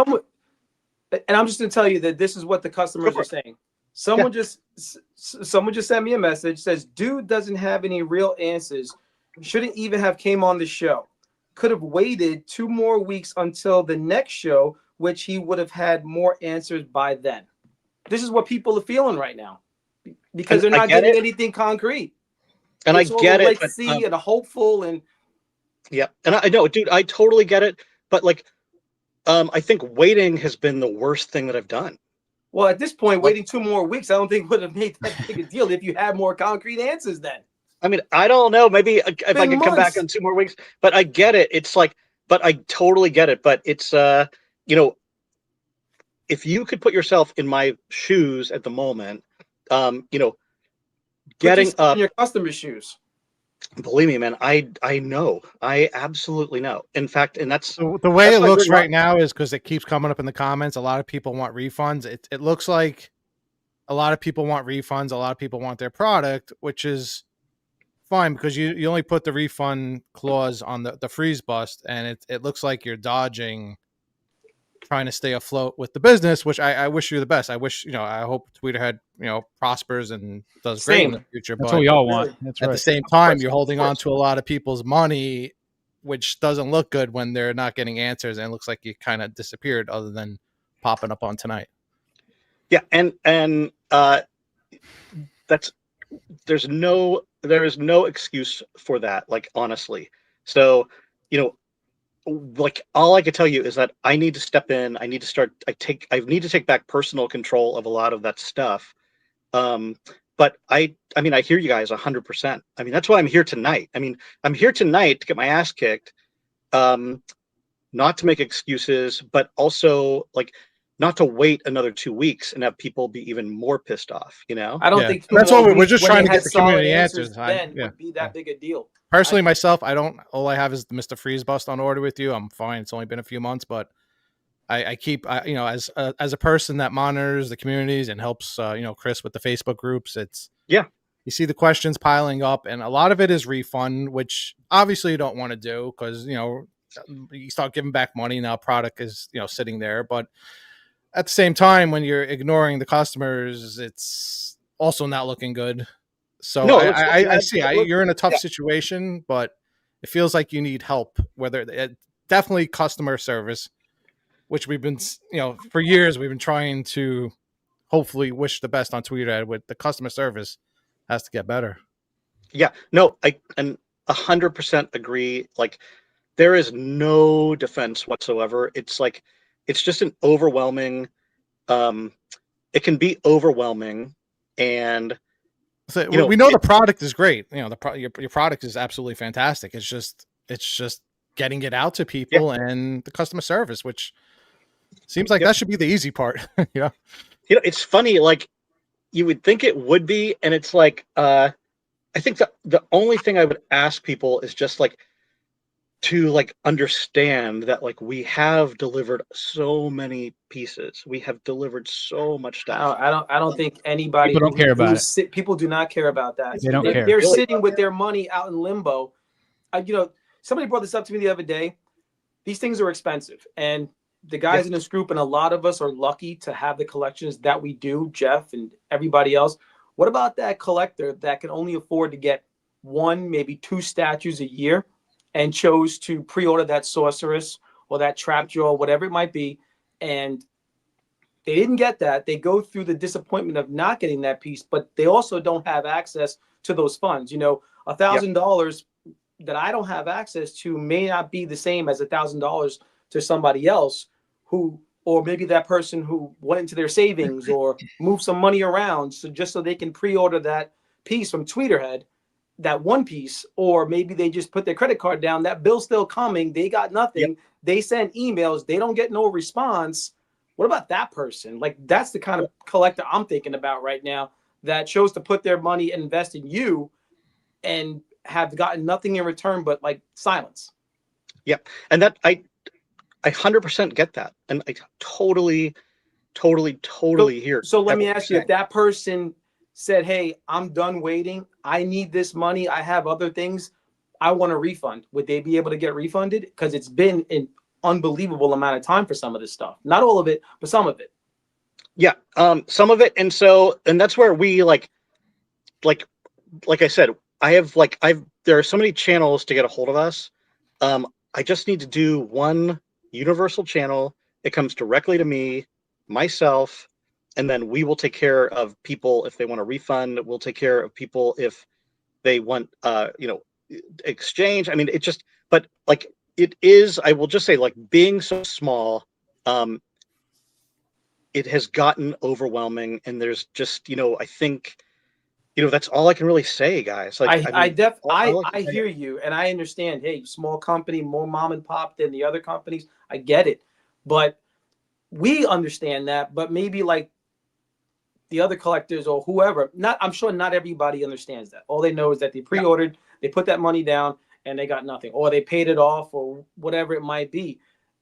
And I'm just going to tell you that this is what the customers are saying. Someone just sent me a message, says, dude doesn't have any real answers. Shouldn't even have came on the show. Could have waited 2 more weeks until the next show, which he would have had more answers by then. This is what people are feeling right now, because they're not getting anything concrete. And I get it. Let's see, and a hopeful, and yeah, and I know, dude, I totally get it. But like, I think waiting has been the worst thing that I've done. Well, at this point, waiting 2 more weeks, I don't think would have made that big a deal if you had more concrete answers then. I mean, I don't know. Maybe if I could come back in 2 more weeks, but I get it. It's like, but I totally get it. But it's, if you could put yourself in my shoes at the moment, getting up in your customer's shoes. Believe me, man, I know. I absolutely know. In fact, and that's the way it looks right now, is because it keeps coming up in the comments. A lot of people want refunds. It looks like a lot of people want refunds. A lot of people want their product, which is fine, because you only put the refund clause on the freeze bust, and it looks like you're dodging trying to stay afloat with the business, which I wish you the best. I wish, I hope Tweeterhead, prospers and does great in the future. That's what we all want. That's at the same time, you're holding on to a lot of people's money, which doesn't look good when they're not getting answers. And it looks like you kind of disappeared, other than popping up on tonight. Yeah. And there is no excuse for that. Like, honestly. So, like, all I could tell you is that I need to step in. I need to need to take back personal control of a lot of that stuff. But I hear you guys 100%. I mean, that's why I'm here tonight. I mean, I'm here tonight to get my ass kicked, not to make excuses, but also, like, not to wait another 2 weeks and have people be even more pissed off, you know? I don't Yeah. think That's what we're just when trying they to had get the solid community answers. then Yeah. would be that big a deal. Personally, myself, all I have is the Mr. Freeze bust on order with you. I'm fine. It's only been a few months, but I keep, you know, as a person that monitors the communities and helps, you know, Chris with the Facebook groups, you see the questions piling up, and a lot of it is refund, which obviously you don't want to do because, you know, you start giving back money. Now product is, you know, sitting there, but at the same time, when you're ignoring the customers, it's also not looking good. So No, I see you're in a tough yeah. situation, but it feels like you need help, whether definitely customer service, which we've been, you know, for years, we've been trying to hopefully wish the best on Tweeterhead. With the customer service has to get better. Yeah, no, I 100% agree. Like, there is no defense whatsoever. It's like, it's just an overwhelming, it can be overwhelming. And, So you know, we know the product is great. You know, your product is absolutely fantastic. It's just getting it out to people and the customer service, which seems like that should be the easy part. You know, it's funny, like, you would think it would be, and it's like, I think that the only thing I would ask people is just like to like understand that like we have delivered so many pieces. We have delivered so much stuff. I don't think anybody People don't care about it. People do not care about that. They don't care. They're Really? sitting with their money out in limbo. You know, somebody brought this up to me the other day. These things are expensive, and the guys in this group and a lot of us are lucky to have the collections that we do, Jeff and everybody else. What about that collector that can only afford to get 1, maybe 2 statues a year and chose to pre-order that sorceress or that trap jaw, whatever it might be, and they didn't get that? They go through the disappointment of not getting that piece, but they also don't have access to those funds. You know, $1,000 that I don't have access to may not be the same as $1,000 to somebody else who, or maybe that person who went into their savings or moved some money around so they can pre-order that piece from Tweeterhead, that one piece, or maybe they just put their credit card down. That bill's still coming. They got nothing. They send emails. They don't get no response. What about that person? Like, that's the kind of collector I'm thinking about right now that chose to put their money and invest in you and have gotten nothing in return but like silence. Yeah, and that I 100% get that, and I totally hear. So let me ask you, if that person said, "Hey, I'm done waiting. I need this money. I have other things. I want a refund," would they be able to get refunded? Because it's been an unbelievable amount of time for some of this stuff. Not all of it, but some of it. Yeah, some of it, and that's where we like I said, there are so many channels to get a hold of us. I just need to do one universal channel. It comes directly to me, myself, and then we will take care of people if they want a refund. We'll take care of people if they want, exchange. I mean, it just, but like it is, I will just say, like, being so small, it has gotten overwhelming, and there's just, I think, that's all I can really say, guys. Like, I hear you, and I understand. Hey, small company, more mom and pop than the other companies. I get it, but we understand that. But maybe like the other collectors or whoever, I'm sure not everybody understands that. All they know is that they pre-ordered, they put that money down, and they got nothing, or they paid it off, or whatever it might be,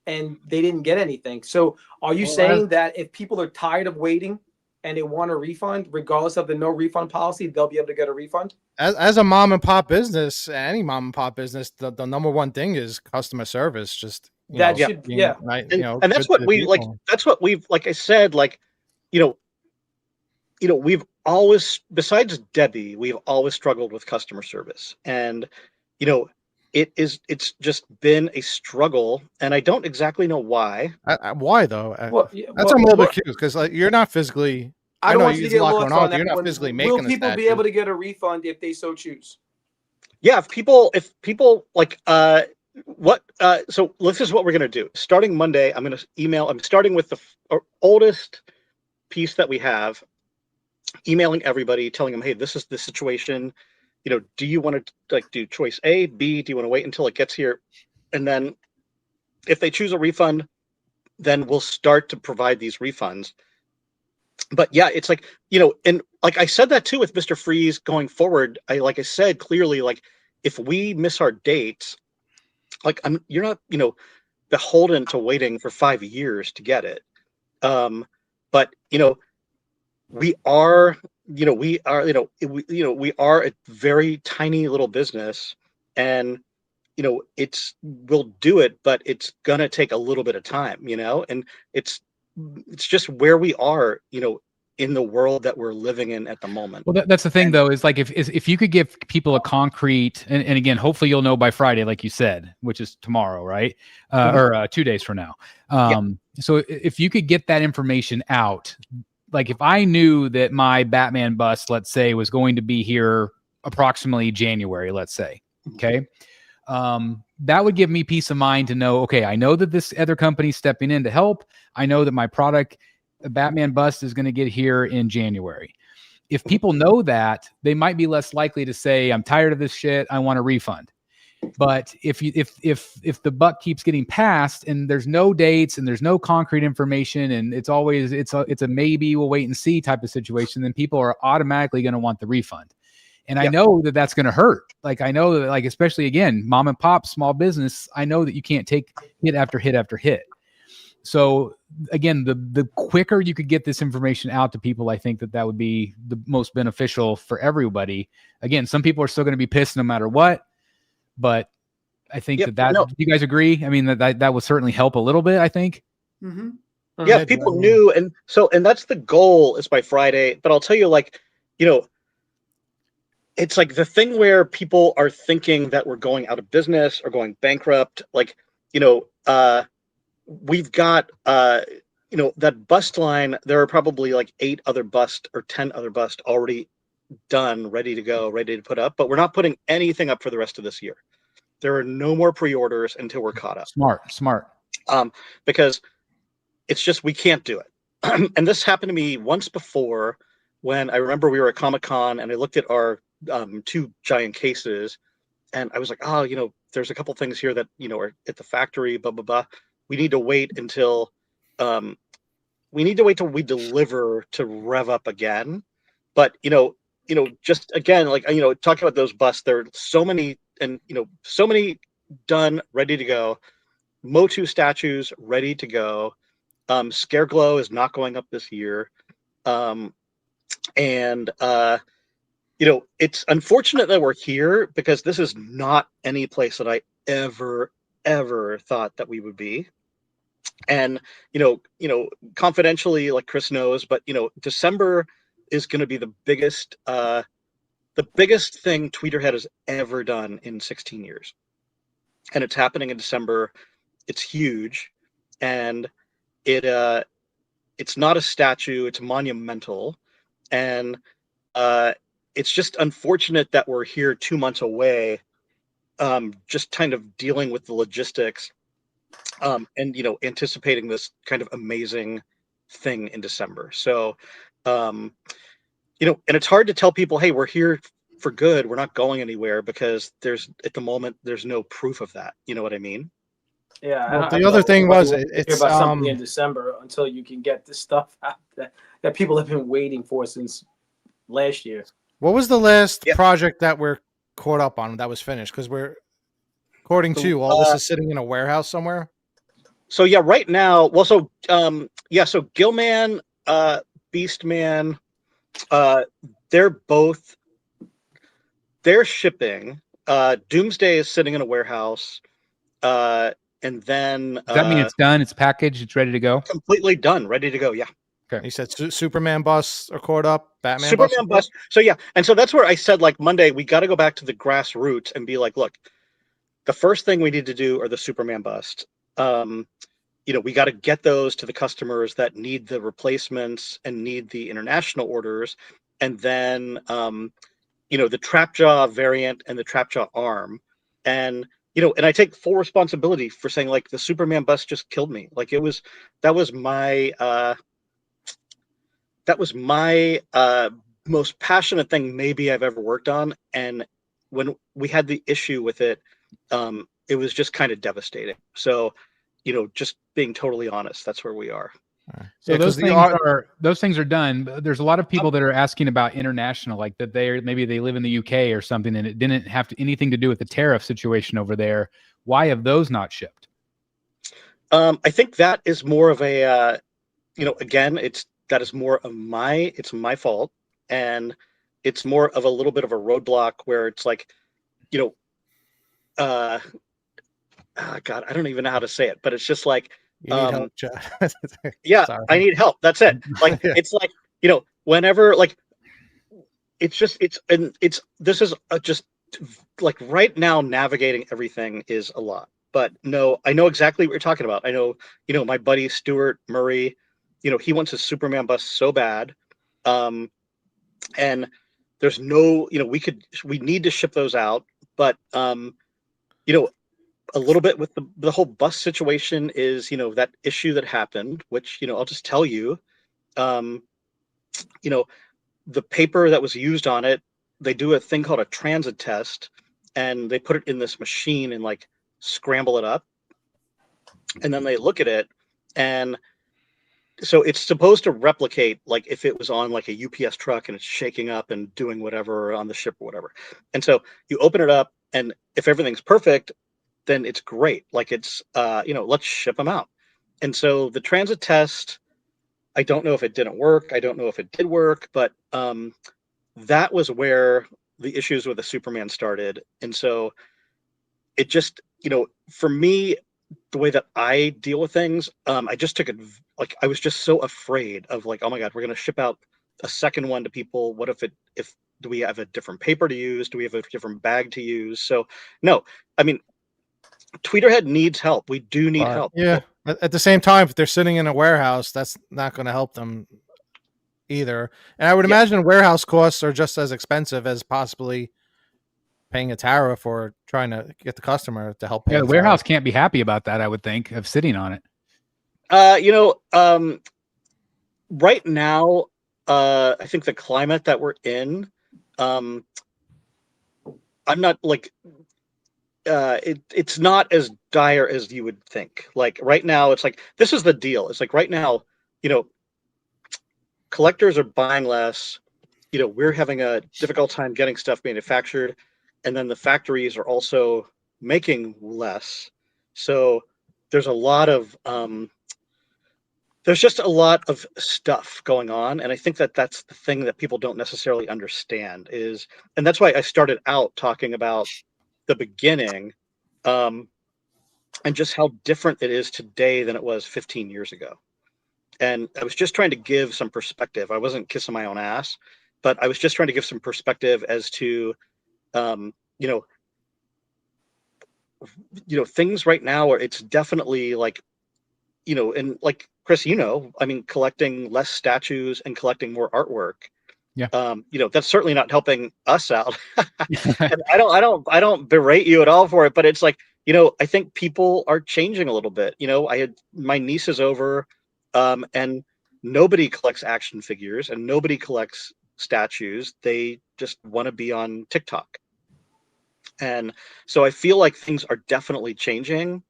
and they didn't get anything. So, are you saying that if people are tired of waiting and they want a refund, regardless of the no refund policy, they'll be able to get a refund? As a mom and pop business, any mom and pop business, the number one thing is customer service. Just and that's what we like. That's what we've, like I said, like, we've always, besides Debbie, we've always struggled with customer service, and it's just been a struggle, and I don't exactly know why. Why though? That's a little bit confused because you're not physically. I don't want you to get lost on that. You're not physically making. Will people be able to get a refund if they so choose? Yeah, if people like, so this is what we're gonna do. Starting Monday, I'm gonna email. I'm starting with the oldest piece that we have, emailing everybody, telling them, hey, this is the situation. Do you want to like do choice A, B? Do you want to wait until it gets here? And then if they choose a refund, then we'll start to provide these refunds. But yeah, it's like, and like I said that too with Mr. Freeze going forward. Like I said clearly, like if we miss our dates, like you're not, beholden to waiting for 5 years to get it. But we are, we are a very tiny little business, and we'll do it, but it's gonna take a little bit of time, and it's just where we are, in the world that we're living in at the moment. Well, that's the thing, though, is like if you could give people a concrete, and again, hopefully you'll know by Friday, like you said, which is tomorrow, right? Or 2 days from now. So if you could get that information out, like if I knew that my Batman bust, let's say, was going to be here approximately January, let's say, okay, that would give me peace of mind to know, okay, I know that this other company's stepping in to help. I know that my product, the Batman bust, is going to get here in January. If people know that, they might be less likely to say, I'm tired of this shit, I want a refund. But if the buck keeps getting passed and there's no dates and there's no concrete information, and it's always it's a maybe, we'll wait and see type of situation, then people are automatically going to want the refund. And I know that that's going to hurt. Like, I know that, like, especially again, mom and pop, small business, I know that you can't take hit after hit after hit. So again, the quicker you could get this information out to people, I think that would be the most beneficial for everybody. Again, some people are still going to be pissed no matter what, but I think do you guys agree? I mean, that would certainly help a little bit, I think. Mm-hmm. Yeah, people knew. And that's the goal, is by Friday. But I'll tell you, like, it's like the thing where people are thinking that we're going out of business or going bankrupt. Like, we've got, that bust line. There are probably like 8 other bust or 10 other bust already done, ready to go, ready to put up. But we're not putting anything up for the rest of this year. There are no more pre-orders until we're caught up. Smart. Because it's just, we can't do it. And this happened to me once before, when I remember we were at Comic-Con and I looked at our 2 giant cases, and I was like, there's a couple things here that, are at the factory, blah, blah, blah. We need to wait until we deliver to rev up again. But, just again, like, talking about those busts, there are so many, and, so many done, ready to go. Motu statues ready to go. Scareglow is not going up this year. It's unfortunate that we're here, because this is not any place that I ever thought that we would be. And, confidentially, like Chris knows, but, December is going to be the biggest thing Tweeterhead has ever done in 16 years. And it's happening in December. It's huge. And it's not a statue, it's monumental. And it's just unfortunate that we're here 2 months away, just kind of dealing with the logistics, and anticipating this kind of amazing thing in December. So, and it's hard to tell people, hey, we're here for good, we're not going anywhere, because at the moment there's no proof of that. You know what I mean? Yeah. Well, the other thing was, it's about something in December until you can get this stuff out that people have been waiting for since last year. What was the last project that we're caught up on that was finished? Because according to all this is sitting in a warehouse somewhere. So yeah, right now, well, so Gilman, Beastman, they're shipping. Doomsday is sitting in a warehouse, and then Does that mean it's done? It's packaged. It's ready to go. Completely done, ready to go. Yeah. Okay. He said Superman busts are caught up. Batman Superman bust. So yeah, and so that's where I said, like, Monday we got to go back to the grassroots and be like, look, the first thing we need to do are the Superman bust. We got to get those to the customers that need the replacements and need the international orders, and then the Trapjaw variant and the Trapjaw arm, and and I take full responsibility for saying, like, the Superman bust just killed me. Like, that was my most passionate thing maybe I've ever worked on, and when we had the issue with it, it was just kind of devastating. So, just being totally honest, that's where we are. So Yeah, 'cause those things are done. But there's a lot of people that are asking about international, like that maybe they live in the UK or something, and it didn't have anything to do with the tariff situation over there. Why have those not shipped? I think that is more of a, again, that is more of it's my fault, and it's more of a little bit of a roadblock where it's like, God, I don't even know how to say it, but it's just like, You need help, Chad. yeah, Sorry. I need help. That's it. Like, Yeah. it's like, whenever, like, this is just like right now navigating everything is a lot, but no, I know exactly what you're talking about. I know, my buddy Stuart Murray, he wants his Superman bus so bad. And there's no, we need to ship those out, but, a little bit with the whole bus situation is, that issue that happened, which, I'll just tell you, the paper that was used on it, they do a thing called a transit test, and they put it in this machine and like scramble it up. And then they look at it, and so it's supposed to replicate like if it was on like a UPS truck and it's shaking up and doing whatever on the ship or whatever. And so you open it up, and if everything's perfect, then it's great. Like it's, let's ship them out. And so the transit test, I don't know if it didn't work. I don't know if it did work, but that was where the issues with the Superman started. And so it just, for me, the way that I deal with things, I just took it, like, I was just so afraid of like, oh my God, we're going to ship out a second one to people. What if do we have a different paper to use? Do we have a different bag to use? So no, I mean, Tweeterhead needs help. We do need help. Yeah. At the same time, if they're sitting in a warehouse, that's not going to help them either. And I would imagine warehouse costs are just as expensive as possibly paying a tariff or trying to get the customer to help pay. Yeah, the warehouse can't be happy about that, I would think, of sitting on it. Right now, I think the climate that we're in, I'm not like, it's not as dire as you would think. Like right now, it's like, this is the deal. It's like right now, collectors are buying less. We're having a difficult time getting stuff manufactured, and then the factories are also making less. So there's a lot of there's just a lot of stuff going on, and I think that that's the thing that people don't necessarily understand is, and that's why I started out talking about the beginning, and just how different it is today than it was 15 years ago. And I was just trying to give some perspective. I wasn't kissing my own ass, but I was just trying to give some perspective as to, things right now where it's definitely like, and like Chris, I mean, collecting less statues and collecting more artwork. Yeah. That's certainly not helping us out. And I don't berate you at all for it, but it's like, I think people are changing a little bit. I had my nieces over, and nobody collects action figures and nobody collects statues. They just want to be on TikTok. And so I feel like things are definitely changing.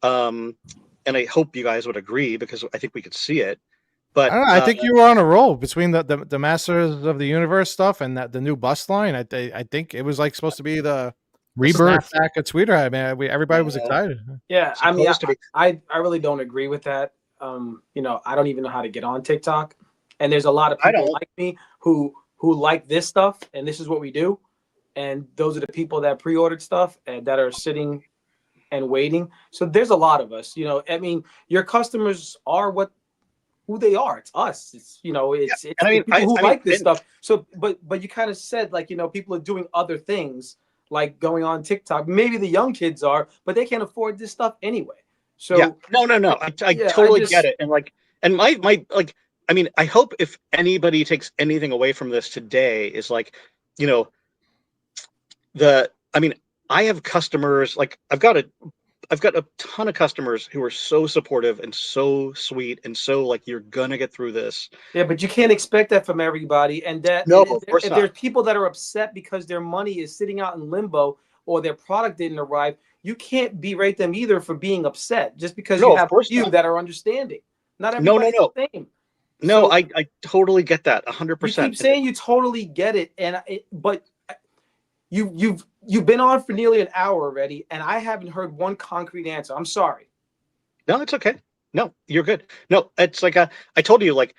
And I hope you guys would agree because I think we could see it. But I don't know, I think you were on a roll between the Masters of the Universe stuff and the new bus line. I think it was like supposed to be the rebirth back at Tweeterhead, man. Everybody was excited. Yeah, I mean, I really don't agree with that. I don't even know how to get on TikTok, and there's a lot of people like me who like this stuff, and this is what we do, and those are the people that pre-ordered stuff and that are sitting and waiting. So there's a lot of us. I mean, your customers are who they are. It's us. It's people who like this stuff. So, but you kind of said like, people are doing other things like going on TikTok. Maybe the young kids are, but they can't afford this stuff anyway. So yeah, no. I totally get it. And like, and my like, I mean, I hope if anybody takes anything away from this today is like, I have customers, like I've got a ton of customers who are so supportive and so sweet and so like, you're gonna get through this. Yeah, but you can't expect that from everybody. And that no, of course if not. There's people that are upset because their money is sitting out in limbo or their product didn't arrive, you can't berate them either for being upset just because No, you of have a course few not. that are understanding. Not No, everybody's no. the same. No, So I totally get that, you 100%. keep saying you totally get it, but you've been on for nearly an hour already, and I haven't heard one concrete answer. I'm sorry. No, it's okay. No, you're good. No, it's like I told you, like,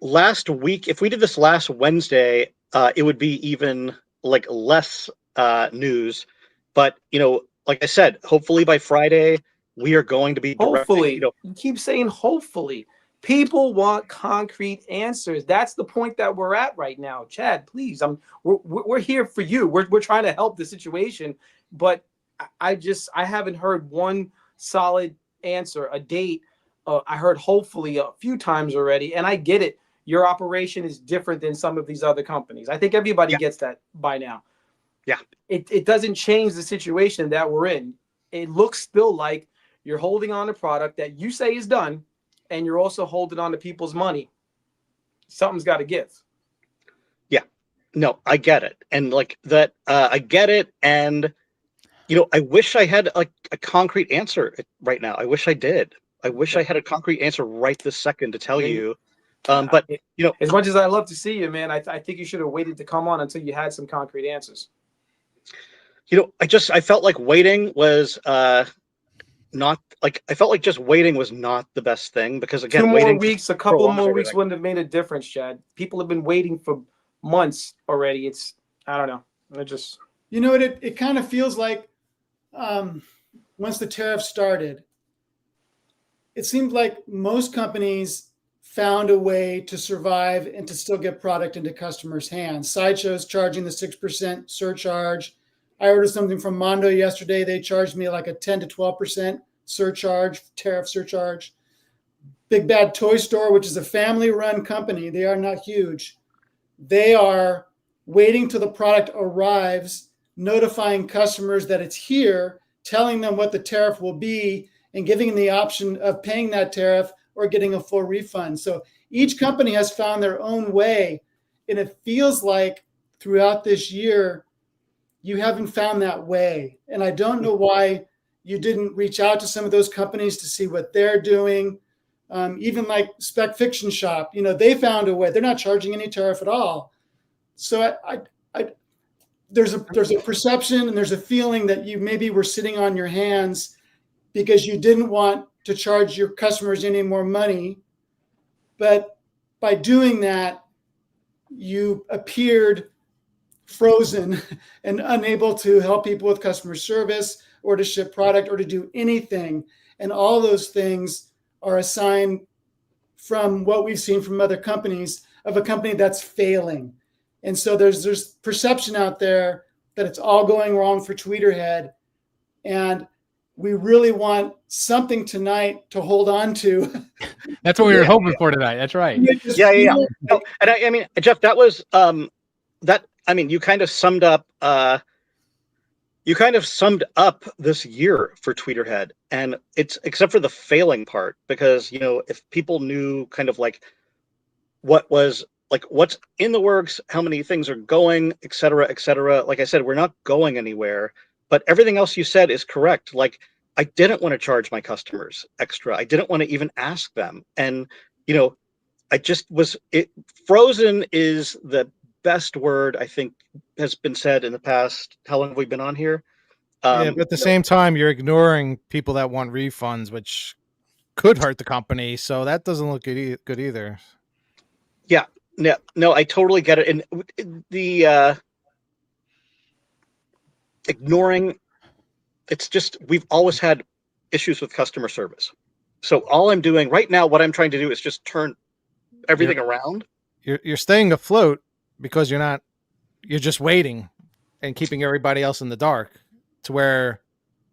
last week, if we did this last Wednesday, it would be even like less news. But like I said, hopefully by Friday we are going to be directing. Hopefully, you keep saying hopefully. People want concrete answers. That's the point that we're at right now. Chad, please, we're here for you. We're trying to help the situation, but I haven't heard one solid answer, a date. I heard hopefully a few times already, and I get it. Your operation is different than some of these other companies. I think everybody gets that by now. Yeah. It doesn't change the situation that we're in. It looks still like you're holding on to product that you say is done, and you're also holding on to people's money. Something's got to give. Yeah. No, I get it. And like that, I get it. And, I wish I had a concrete answer right now. I wish I did. I wish I had a concrete answer right this second to tell you. But, as much as I love to see you, man, I think you should have waited to come on until you had some concrete answers. I felt like waiting was not like I felt like just waiting was not the best thing because again, 2 more waiting weeks, a couple of more prolongs weeks everything. wouldn't have made a difference, Chad. People have been waiting for months already. I don't know. It kind of feels like once the tariff started, it seemed like most companies found a way to survive and to still get product into customers' hands. Sideshow's charging the 6% surcharge. I ordered something from Mondo yesterday. They charged me like a 10 to 12% surcharge, tariff surcharge. Big Bad Toy Store, which is a family-run company, they are not huge. They are waiting till the product arrives, notifying customers that it's here, telling them what the tariff will be, and giving them the option of paying that tariff or getting a full refund. So each company has found their own way. And it feels like throughout this year, you haven't found that way. And I don't know why you didn't reach out to some of those companies to see what they're doing. Even like Spec Fiction Shop, they found a way. They're not charging any tariff at all. So there's a perception and there's a feeling that you maybe were sitting on your hands because you didn't want to charge your customers any more money. But by doing that, you appeared frozen and unable to help people with customer service or to ship product or to do anything. And all those things are a sign from what we've seen from other companies of a company that's failing. And so there's perception out there that it's all going wrong for Tweeterhead. And we really want something tonight to hold on to. That's what we were hoping for tonight. That's right. Yeah. No, and I mean, Jeff, that was you kind of summed up this year for Tweeterhead, and it's except for the failing part, because if people knew kind of like what was like what's in the works, how many things are going, et cetera, like I said, we're not going anywhere, but everything else you said is correct. Like, I didn't want to charge my customers extra. I didn't want to even ask them. And, I just frozen is the best word I think has been said in the past. How long have we been on here? Yeah, but at the same time, you're ignoring people that want refunds, which could hurt the company. So that doesn't look good either. Yeah, no, I totally get it. And the ignoring, it's just, we've always had issues with customer service. So all I'm doing right now, what I'm trying to do is just turn everything around. You're staying afloat because you're just waiting and keeping everybody else in the dark, to where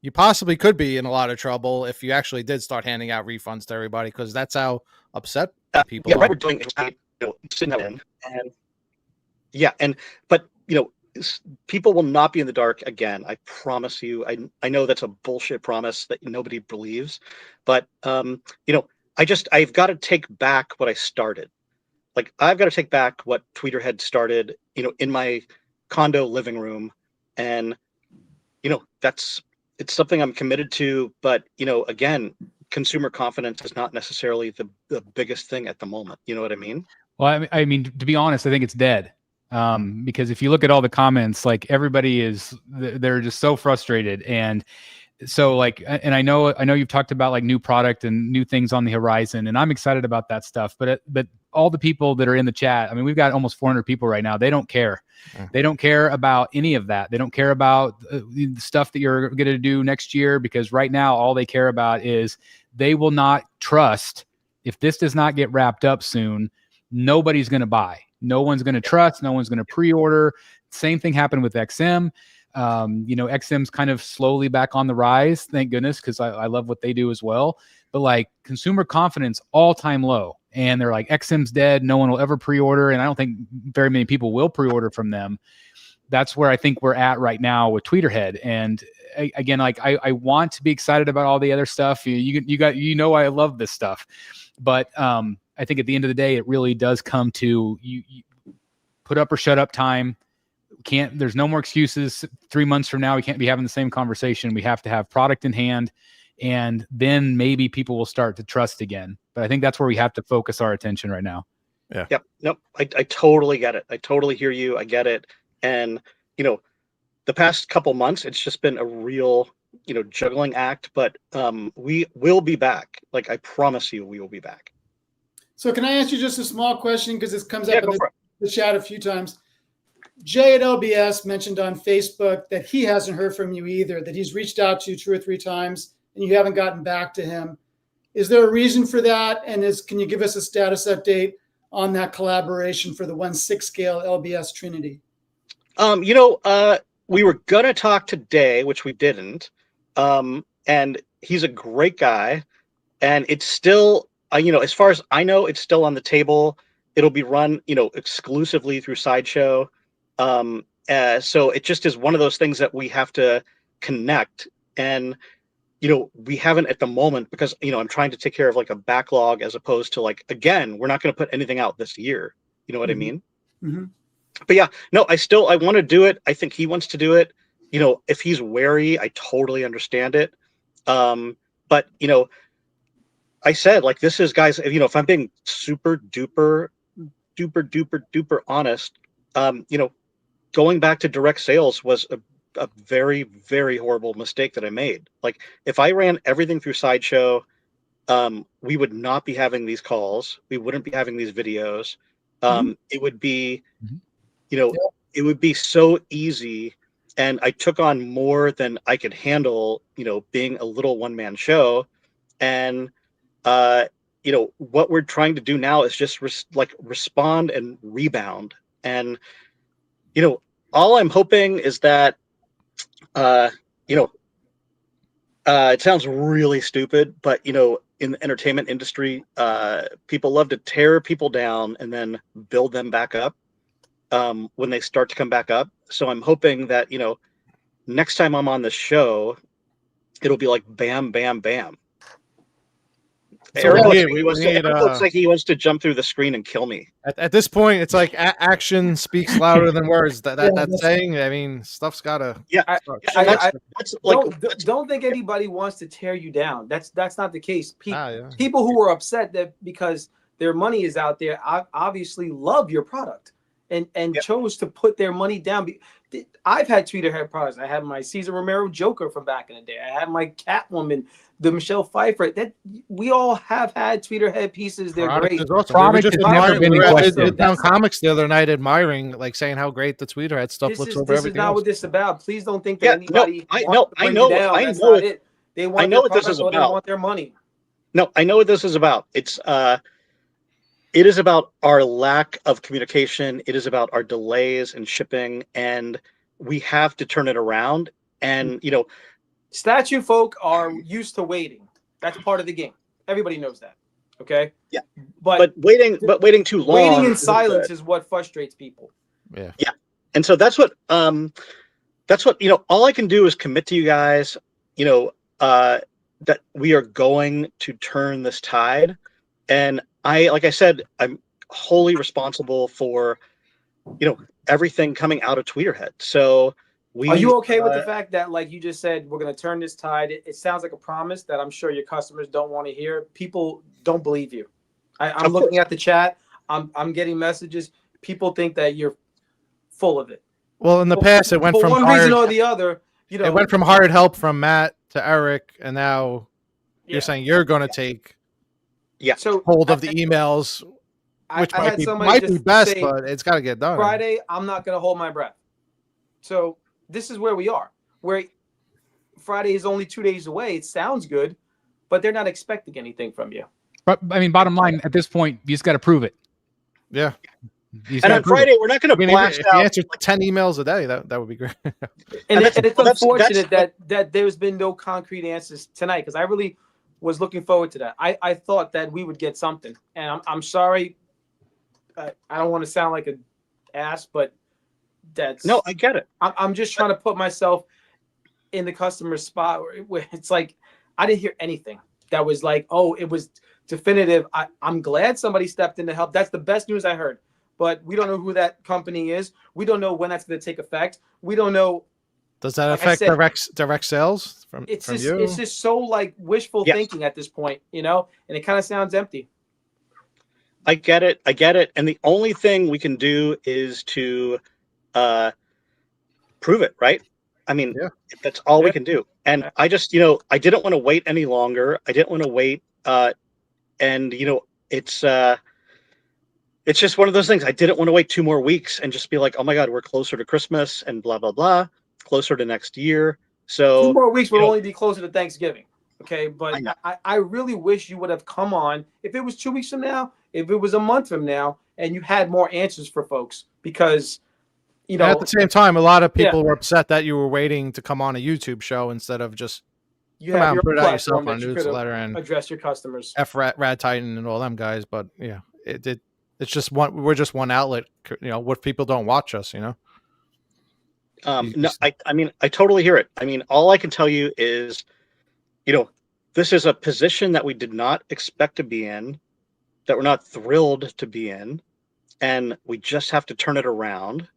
you possibly could be in a lot of trouble if you actually did start handing out refunds to everybody, because that's how upset people are. Right, we're doing but people will not be in the dark again. I promise you. I know that's a bullshit promise that nobody believes, but I've got to take back what I started. Like, I've got to take back what Tweeterhead started, in my condo living room, and it's something I'm committed to, but again, consumer confidence is not necessarily the biggest thing at the moment. You know what I mean? Well, I mean, to be honest, I think it's dead. Because if you look at all the comments, like they're just so frustrated. And so and I know you've talked about like new product and new things on the horizon, and I'm excited about that stuff. But all the people that are in the chat, I mean, we've got almost 400 people right now. They don't care. They don't care about any of that. They don't care about the stuff that you're going to do next year, because right now all they care about is they will not trust, if this does not get wrapped up soon, nobody's going to buy. No one's going to trust. No one's going to pre-order. Same thing happened with XM. XM's kind of slowly back on the rise, thank goodness, because I love what they do as well. But like consumer confidence, all-time low. And they're like, XM's dead. No one will ever pre-order. And I don't think very many people will pre-order from them. That's where I think we're at right now with Tweeterhead. And again, like I want to be excited about all the other stuff. I love this stuff. But I think at the end of the day, it really does come to you put up or shut up time. There's no more excuses. 3 months from now, we can't be having the same conversation. We have to have product in hand, and then maybe people will start to trust again. But I think that's where we have to focus our attention right now. Yeah. Yep. Nope. I totally get it. I totally hear you. I get it. And, the past couple months, it's just been a real, juggling act, but we will be back. Like, I promise you, we will be back. So can I ask you just a small question? Because this comes up in the chat a few times. Jay at LBS mentioned on Facebook that he hasn't heard from you either, that he's reached out to you 2 or 3 times and you haven't gotten back to him. Is there a reason for that? And can you give us a status update on that collaboration for the 1/6 scale LBS Trinity? We were going to talk today, which we didn't. And he's a great guy. And it's still, as far as I know, it's still on the table. It'll be run, exclusively through Sideshow. So it just is one of those things that we have to connect. And, we haven't at the moment because, I'm trying to take care of like a backlog as opposed to like, again, we're not going to put anything out this year. You know what I mean? Mm-hmm. But yeah, no, I want to do it. I think he wants to do it. If he's wary, I totally understand it. But, I said, like, this is, guys, if I'm being super duper honest, going back to direct sales was a very, very horrible mistake that I made. Like, if I ran everything through Sideshow, we would not be having these calls. We wouldn't be having these videos. It would be, it would be so easy. And I took on more than I could handle, being a little one-man show. And, what we're trying to do now is just respond and rebound. And, all I'm hoping is that, it sounds really stupid, but, in the entertainment industry, people love to tear people down and then build them back up when they start to come back up. So I'm hoping that, next time I'm on the show, it'll be like bam, bam, bam. So Eric looks like he wants to jump through the screen and kill me. At this point, it's like action speaks louder than words. That's saying. I mean, stuff's gotta. Yeah, don't think anybody wants to tear you down. That's not the case. People who are upset that because their money is out there, obviously love your product and chose to put their money down. I've had Tweeterhead products. I had my Cesar Romero Joker from back in the day. I had my Catwoman, the Michelle Pfeiffer. That we all have had Tweeterhead pieces. They're great. Product is never been in question. Down comics the other night, admiring, like saying how great the Tweeterhead stuff looks over everything. This is not what this is about. Please don't think that anybody. I know it. They want. I know what this is about. They want their money. No, I know what this is about. It is about our lack of communication. It is about our delays in shipping, and we have to turn it around. And statue folk are used to waiting. That's part of the game. Everybody knows that. Okay. Yeah. But waiting too long. Waiting in silence is what frustrates people. Yeah. Yeah. And so that's what all I can do is commit to you guys, that we are going to turn this tide. And like I said, I'm wholly responsible for, everything coming out of Tweeterhead. So, Are you okay with the fact that, like you just said, we're going to turn this tide? It sounds like a promise that I'm sure your customers don't want to hear. People don't believe you. I'm looking at the chat. I'm getting messages. People think that you're full of it. Well, in the past, it went for from one reason or the other. You know, it went from hired help from Matt to Eric, and now you're saying you're going to take hold of the emails, which might be best, but it's got to get done. Friday, I'm not going to hold my breath. So this is where we are. Where Friday is only 2 days away. It sounds good, but they're not expecting anything from you. But I mean, bottom line, at this point, you just got to prove it. Yeah. And on Friday, we're not going to blast if out. you answer 10 emails a day, that would be great. and it's unfortunate that there's been no concrete answers tonight, because I really was looking forward to that. I thought that we would get something, and I'm sorry. I don't want to sound like an ass, but no, I get it. I'm just trying to put myself in the customer's spot where it's like I didn't hear anything that was like, oh, it was definitive. I'm glad somebody stepped in to help. That's the best news I heard. But we don't know who that company is. We don't know when that's going to take effect. We don't know. Does that affect direct sales from you? It's just so like wishful thinking at this point, you know, and it kind of sounds empty. I get it. And the only thing we can do is to prove it, right? I mean, that's all we can do. And I just, I didn't want to wait any longer. I didn't want to wait. And, it's just one of those things. I didn't want to wait 2 more weeks and just be like, oh my God, we're closer to Christmas and blah, blah, blah, closer to next year. So 2 more weeks will only be closer to Thanksgiving. Okay. But I really wish you would have come on if it was 2 weeks from now, if it was a month from now, and you had more answers for folks, because, and at the same time, a lot of people were upset that you were waiting to come on a YouTube show instead of just come out and put it out yourself on a newsletter and address your customers. Rad Titan and all them guys. But yeah, it's just we're just one outlet, what people don't watch us, No, I mean, I totally hear it. I mean, all I can tell you is, this is a position that we did not expect to be in, that we're not thrilled to be in, and we just have to turn it around.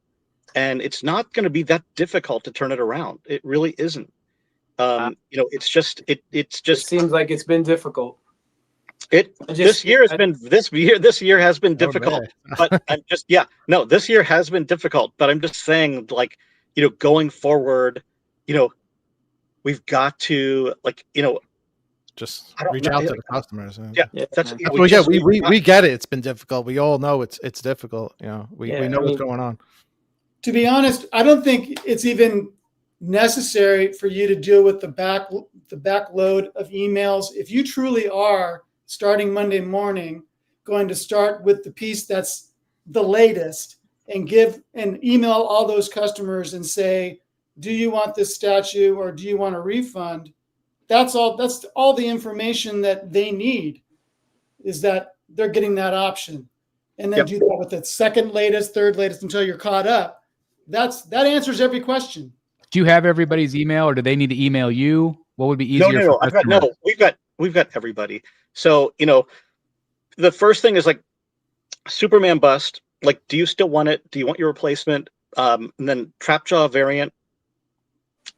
And it's not going to be that difficult to turn it around. It really isn't. It's just it seems like it's been difficult. This year has been difficult, but I'm just this year has been difficult, but I'm just saying, like, going forward, we've got to, like, just reach out to the customers. We get it. It's been difficult. We all know it's difficult. We know what's going on. To be honest, I don't think it's even necessary for you to deal with the backload of emails. If you truly are starting Monday morning going to start with the piece that's the latest and email all those customers and say, do you want this statue or do you want a refund? That's all the information that they need, is that they're getting that option. And then do that with the second latest, third latest until you're caught up. That answers every question. Do you have everybody's email, or do they need to email you? What would be easier? No. We've got everybody. So, the first thing is, like, Superman bust. Like, do you still want it? Do you want your replacement? And then Trapjaw variant.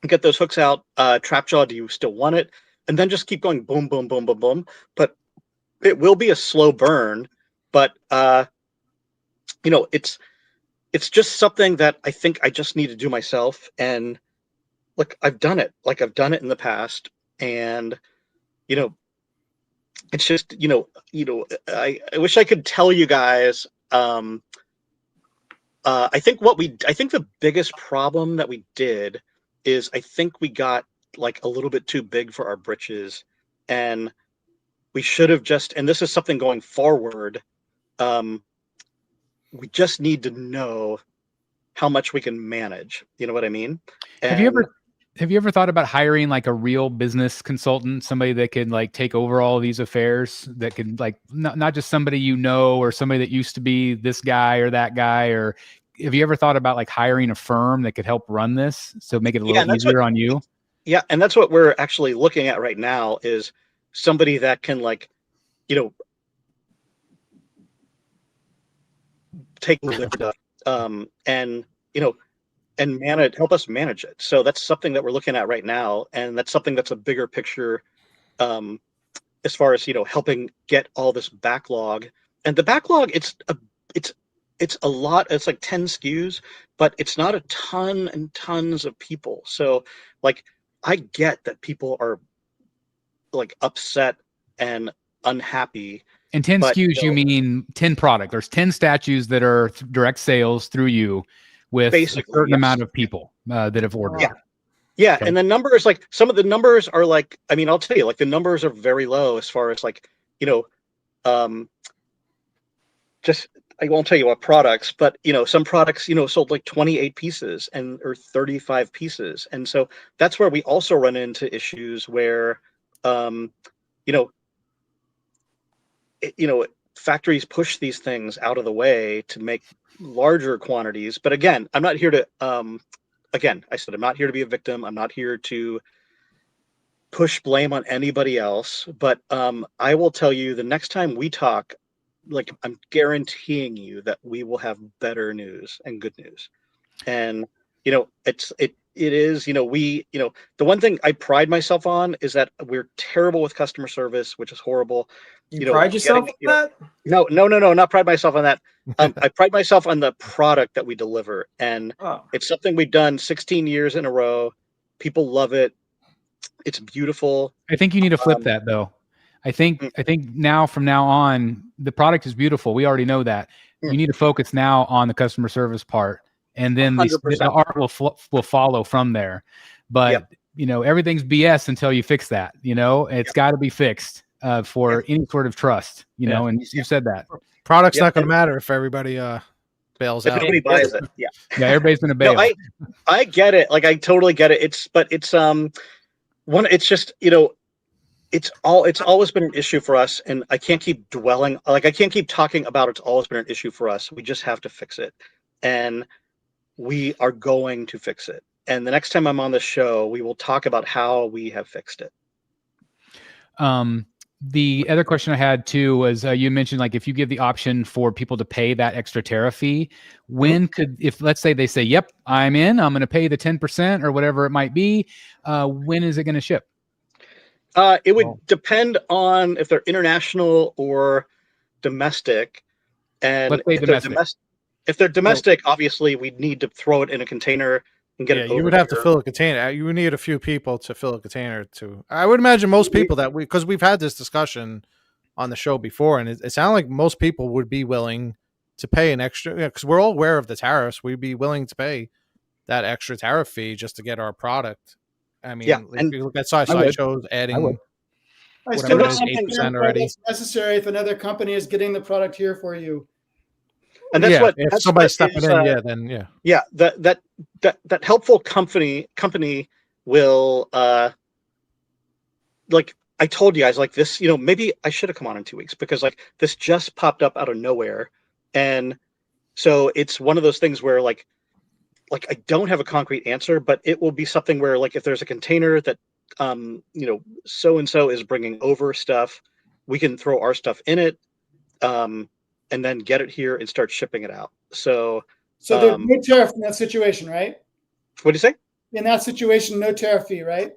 Get those hooks out. Trapjaw, do you still want it? And then just keep going, boom, boom, boom, boom, boom. But it will be a slow burn. But it's just something that I think I just need to do myself. And look, I've done it. Like, I've done it in the past, and it's just, I wish I could tell you guys. I think the biggest problem that we did is, I think we got, like, a little bit too big for our britches, and we should have just, and this is something going forward. We just need to know how much we can manage. You know what I mean? And Have you ever thought about hiring, like, a real business consultant, somebody that can, like, take over all of these affairs, that can, like, not just somebody or somebody that used to be this guy or that guy? Or have you ever thought about, like, hiring a firm that could help run this, so make it a little easier on you? Yeah, and that's what we're actually looking at right now, is somebody that can, like, take the stuff, and and help us manage it. So that's something that we're looking at right now, and that's something that's a bigger picture, as far as helping get all this backlog. And the backlog, it's a lot. It's like 10 SKUs, but it's not a ton and tons of people. So like I get that people are like upset and unhappy. And 10 but, SKUs, you mean 10 product. There's 10 statues that are direct sales through you with a certain amount of people that have ordered. Yeah. Okay. And the numbers, like some of the numbers are like, I mean, I'll tell you, like the numbers are very low as far as like, just, I won't tell you what products, but some products, sold like 28 pieces or 35 pieces. And so that's where we also run into issues where, factories push these things out of the way to make larger quantities. But again, I'm not here to, I said, I'm not here to be a victim. I'm not here to push blame on anybody else. But I will tell you, the next time we talk, like I'm guaranteeing you that we will have better news and good news. And it is, the one thing I pride myself on is that we're terrible with customer service, which is horrible. You pride yourself on that? No, not pride myself on that. I pride myself on the product that we deliver. And it's something we've done 16 years in a row. People love it. It's beautiful. I think you need to flip that though. I think now from now on, the product is beautiful. We already know that. You need to focus now on the customer service part, and then the art will follow from there. But everything's BS until you fix that. It's got to be fixed for any sort of trust. And you said that product's not going to matter if everybody bails out. Everybody buys it. Yeah, everybody's going to bail. No, I get it. Like I totally get it. It's just it's always been an issue for us, and I can't keep talking about it's always been an issue for us. We just have to fix it, and we are going to fix it. And the next time I'm on the show, we will talk about how we have fixed it. The other question I had too was you mentioned like if you give the option for people to pay that extra tariff fee, if let's say they say, "Yep, I'm in. I'm going to pay the 10% or whatever it might be," when is it going to ship? It would depend on if they're international or domestic. And let's say if they're domestic, obviously we'd need to throw it in a container and get it over. You would have to fill a container. You would need a few people to fill a container to. I would imagine most people because we've had this discussion on the show before, and it sounded like most people would be willing to pay an extra, because we're all aware of the tariffs. We'd be willing to pay that extra tariff fee just to get our product. I mean, if you look at sideshows adding I still whatever don't it is, think 8% already. it's necessary if another company is getting the product here for you. And that's if somebody's stepping in, that helpful company will like I told you guys, like this, maybe I should have come on in 2 weeks, because like this just popped up out of nowhere. And so it's one of those things where like I don't have a concrete answer, but it will be something where like if there's a container that so and so is bringing over stuff, we can throw our stuff in it, and then get it here and start shipping it out. So there's no tariff in that situation, right? What do you say? In that situation, no tariff fee, right?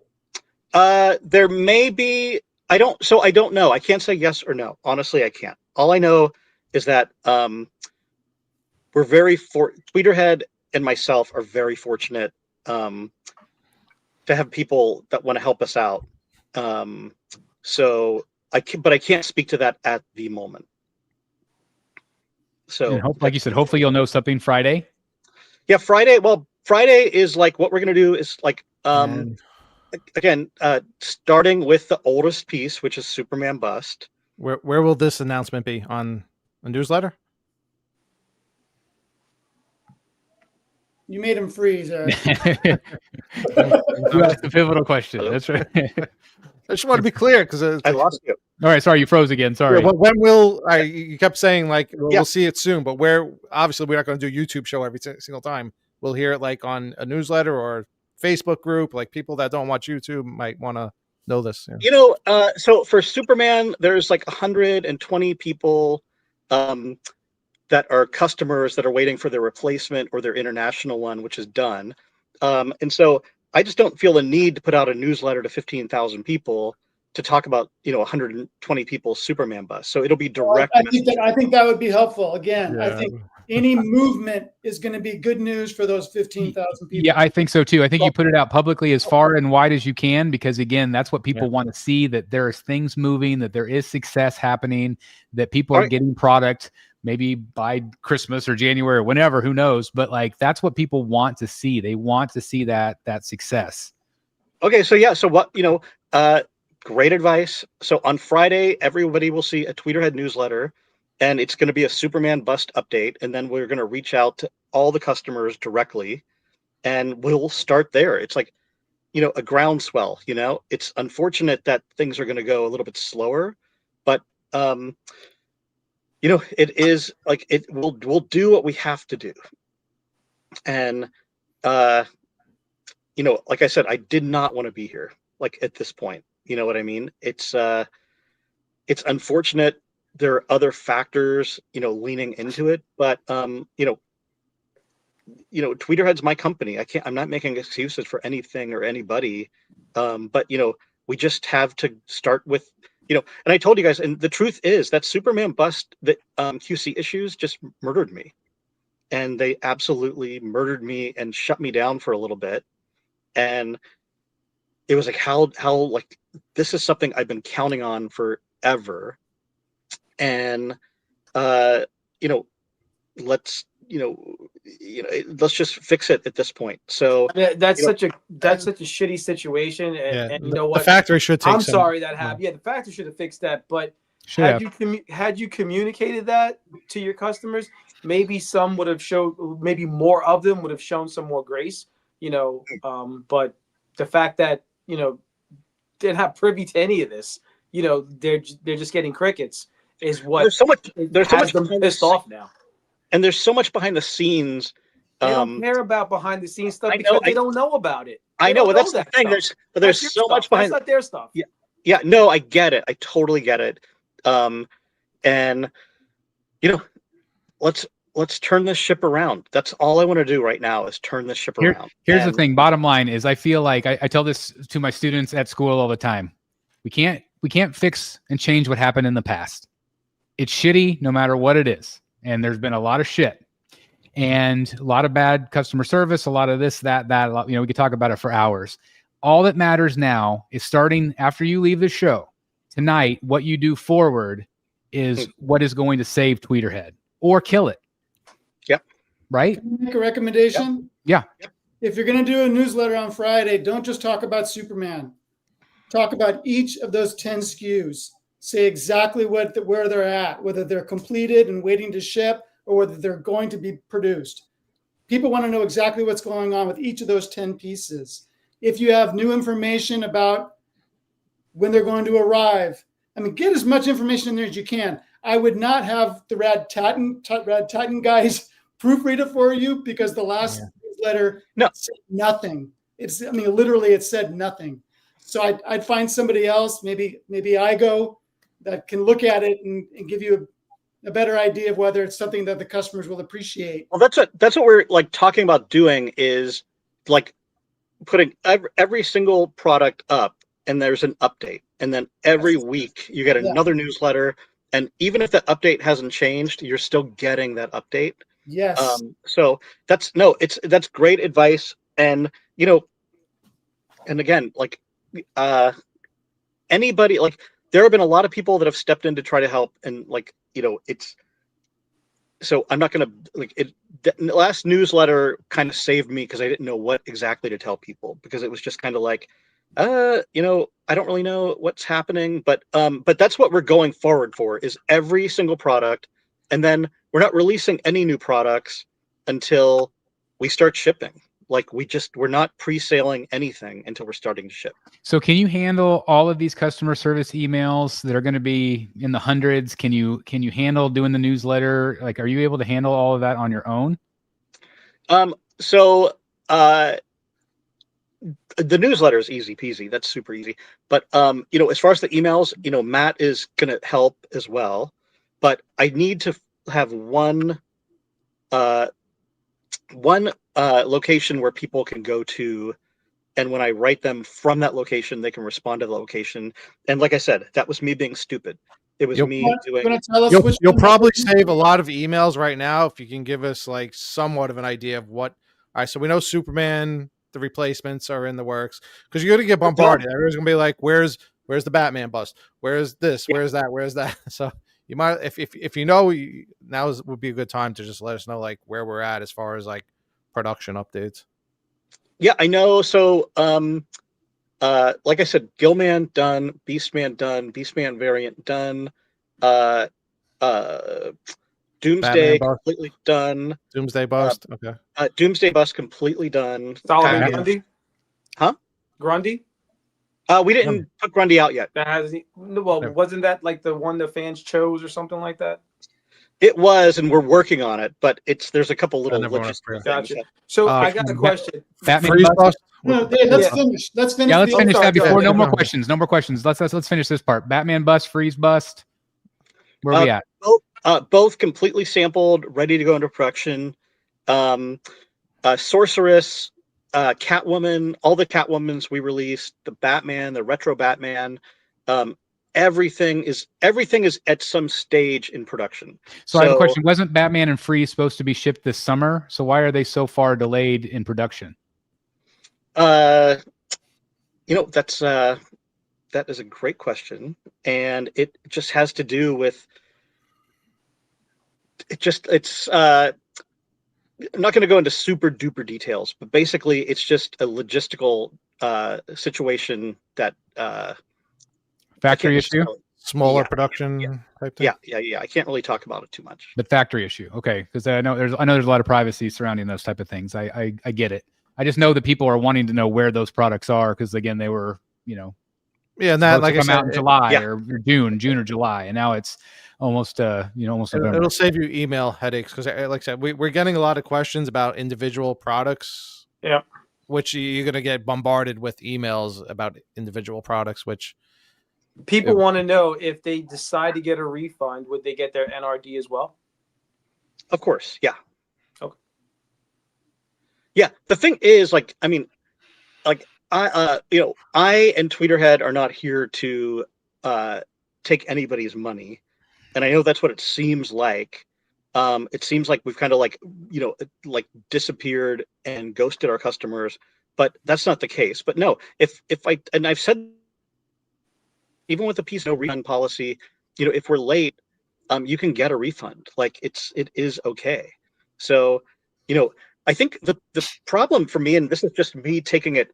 There may be. I don't know. I can't say yes or no. Honestly, I can't. All I know is that we're Tweeterhead and myself are very fortunate to have people that want to help us out. So I can't speak to that at the moment. So like you said, hopefully you'll know something Friday. Yeah, Friday. Well, Friday is like what we're going to do is like, again, starting with the oldest piece, which is Superman Bust. Where will this announcement be? On a newsletter? You made him freeze. That's the pivotal question. That's right. I just want to be clear because I lost you. All right, sorry, you froze again. Sorry. Yeah, when will you kept saying like we'll see it soon, but obviously we're not going to do a YouTube show every single time. We'll hear it like on a newsletter or Facebook group. Like people that don't watch YouTube might want to know this. So for Superman, there's like 120 people that that are customers that are waiting for their replacement or their international one, which is done. And so I just don't feel the need to put out a newsletter to 15,000 people to talk about, 120 people's Superman bus. So it'll be direct. I think that would be helpful. Again, Yeah. I think any movement is going to be good news for those 15,000 people. Yeah, I think so too. I think you put it out publicly as far and wide as you can, because again, that's what people want to see, that there is things moving, that there is success happening, that people are getting product maybe by Christmas or January or whenever, who knows, but like, that's what people want to see. They want to see that success. Okay. So yeah. So what, great advice. So on Friday, everybody will see a Tweeterhead newsletter, and it's going to be a Superman bust update. And then we're going to reach out to all the customers directly, and we'll start there. It's like, a groundswell, it's unfortunate that things are going to go a little bit slower, but, it is like, we'll do what we have to do. And, like I said, I did not want to be here, like at this point, you know what I mean? It's unfortunate. There are other factors, leaning into it, but, Tweeterhead's my company. I'm not making excuses for anything or anybody. But, we just have to start with, and I told you guys, and the truth is that Superman bust, the QC issues just murdered me, and they absolutely murdered me and shut me down for a little bit. And it was like, how like, this is something I've been counting on forever. And, let's just fix it at this point. So that's such a shitty situation. And you know what? The factory should take. I'm sorry that happened. Yeah, the factory should have fixed that. But had you communicated that to your customers, maybe some would have showed. Maybe more of them would have shown some more grace. But the fact that they're not privy to any of this, they're just getting crickets. Is what there's so much them pissed off now. And there's so much behind the scenes. They don't care about behind the scenes stuff because they don't know about it. I know, but that's the thing. There's so much behind. That's not their stuff. Yeah. No, I get it. I totally get it. And let's turn this ship around. That's all I want to do right now is turn this ship around. Here's the thing. Bottom line is, I feel like I tell this to my students at school all the time. We can't fix and change what happened in the past. It's shitty no matter what it is. And there's been a lot of shit and a lot of bad customer service, a lot of this, that, we could talk about it for hours. All that matters now is, starting after you leave the show tonight, what you do forward is what is going to save Tweeterhead or kill it. Yep. Right? Can I make a recommendation? Yeah. If you're going to do a newsletter on Friday, don't just talk about Superman. Talk about each of those 10 SKUs. Say exactly where they're at, whether they're completed and waiting to ship or whether they're going to be produced. People want to know exactly what's going on with each of those 10 pieces. If you have new information about when they're going to arrive, get as much information in there as you can. I would not have the Rad Titan guys proofread it for you, because the last newsletter said nothing. Literally it said nothing. So I'd find somebody else, maybe IGO, that can look at it and give you a better idea of whether it's something that the customers will appreciate. Well, that's what we're like talking about doing, is like putting every single product up, and there's an update, and then every week you get another newsletter, and even if that update hasn't changed, you're still getting that update. Yes. So that's great advice, and and again, like anybody, like, there have been a lot of people that have stepped in to try to help, and it's, so I'm not going to the last newsletter kind of saved me, because I didn't know what exactly to tell people, because it was just kind of like, I don't really know what's happening, but that's what we're going forward for, is every single product. And then we're not releasing any new products until we start shipping. Like, we're not pre-saling anything until we're starting to ship. So can you handle all of these customer service emails that are going to be in the hundreds? Can you handle doing the newsletter? Like, are you able to handle all of that on your own? So the newsletter is easy peasy. That's super easy. But, as far as the emails, Matt is going to help as well. But I need to have one location where people can go to, and when I write them from that location, they can respond to the location. And like I said, that was me being stupid. It was me You doing. want to tell us which You'll one probably that is? save a lot of emails right now if you can give us like somewhat of an idea of what. All right, so we know Superman, the replacements are in the works because you're gonna get bombarded. Everyone's gonna be like, "Where's the Batman bust? Where's this? Yeah. Where's that? Where's that?" So you might, if you know, now would be a good time to just let us know like where we're at as far as like production updates. Yeah, I know. So, like I said, Gillman done, Beastman variant done, uh, Doomsday Batman bust. completely done, Doomsday bust. Okay. Doomsday bust completely done. Solomon Package. Grundy? Huh? Grundy? We didn't put Grundy out yet. That has wasn't that like the one the fans chose or something like that? It was, and we're working on it, but there's a couple little never logistical went things. Gotcha. So I got a question. Batman Freeze bust? bust. No, hey, let's Yeah. finish. Let's finish. Yeah, let's the- finish sorry, that before. Joe. No more Yeah. questions. No more questions. Let's finish this part. Batman bust, freeze bust. Where we at? Both completely sampled, ready to go into production. Sorceress, Catwoman, all the Catwomans we released, the Batman, the retro Batman, everything is at some stage in production. So I have a question. Wasn't Batman and Freeze supposed to be shipped this summer? So why are they so far delayed in production? That is a great question, and it just has to do with I'm not going to go into super duper details, but basically it's just a logistical situation that Factory issue? Smaller Yeah. production type thing. Yeah. I can't really talk about it too much. The factory issue. Okay. Because I know there's a lot of privacy surrounding those type of things. I get it. I just know that people are wanting to know where those products are because again, they were, Yeah, and that like I come said, out in July yeah. or June or July, and now it's almost almost November. it'll save you email headaches because, like I said, we're getting a lot of questions about individual products. Yeah. Which you're gonna get bombarded with emails about individual products, which People want to know if they decide to get a refund, would they get their NRD as well? Of course, yeah. Okay. Yeah, the thing is, I and Tweeterhead are not here to take anybody's money, and I know that's what it seems like. It seems like we've kind of disappeared and ghosted our customers, but that's not the case. But no, if I've said, even with the piece no refund policy, if we're late, you can get a refund. It is okay. So, I think the problem for me, and this is just me taking it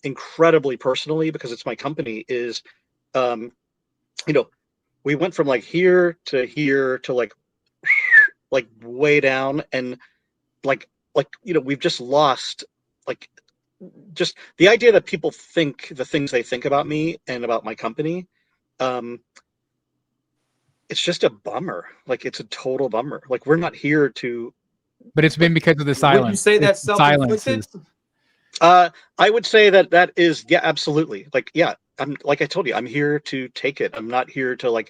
incredibly personally because it's my company, is we went from here to way down, and we've just lost just the idea that people think the things they think about me and about my company. It's just a bummer. It's a total bummer. We're not here to. But it's been because of the silence. Would you say that's self-inflicted? I would say that is, yeah, absolutely. I'm like I told you, I'm here to take it. I'm not here to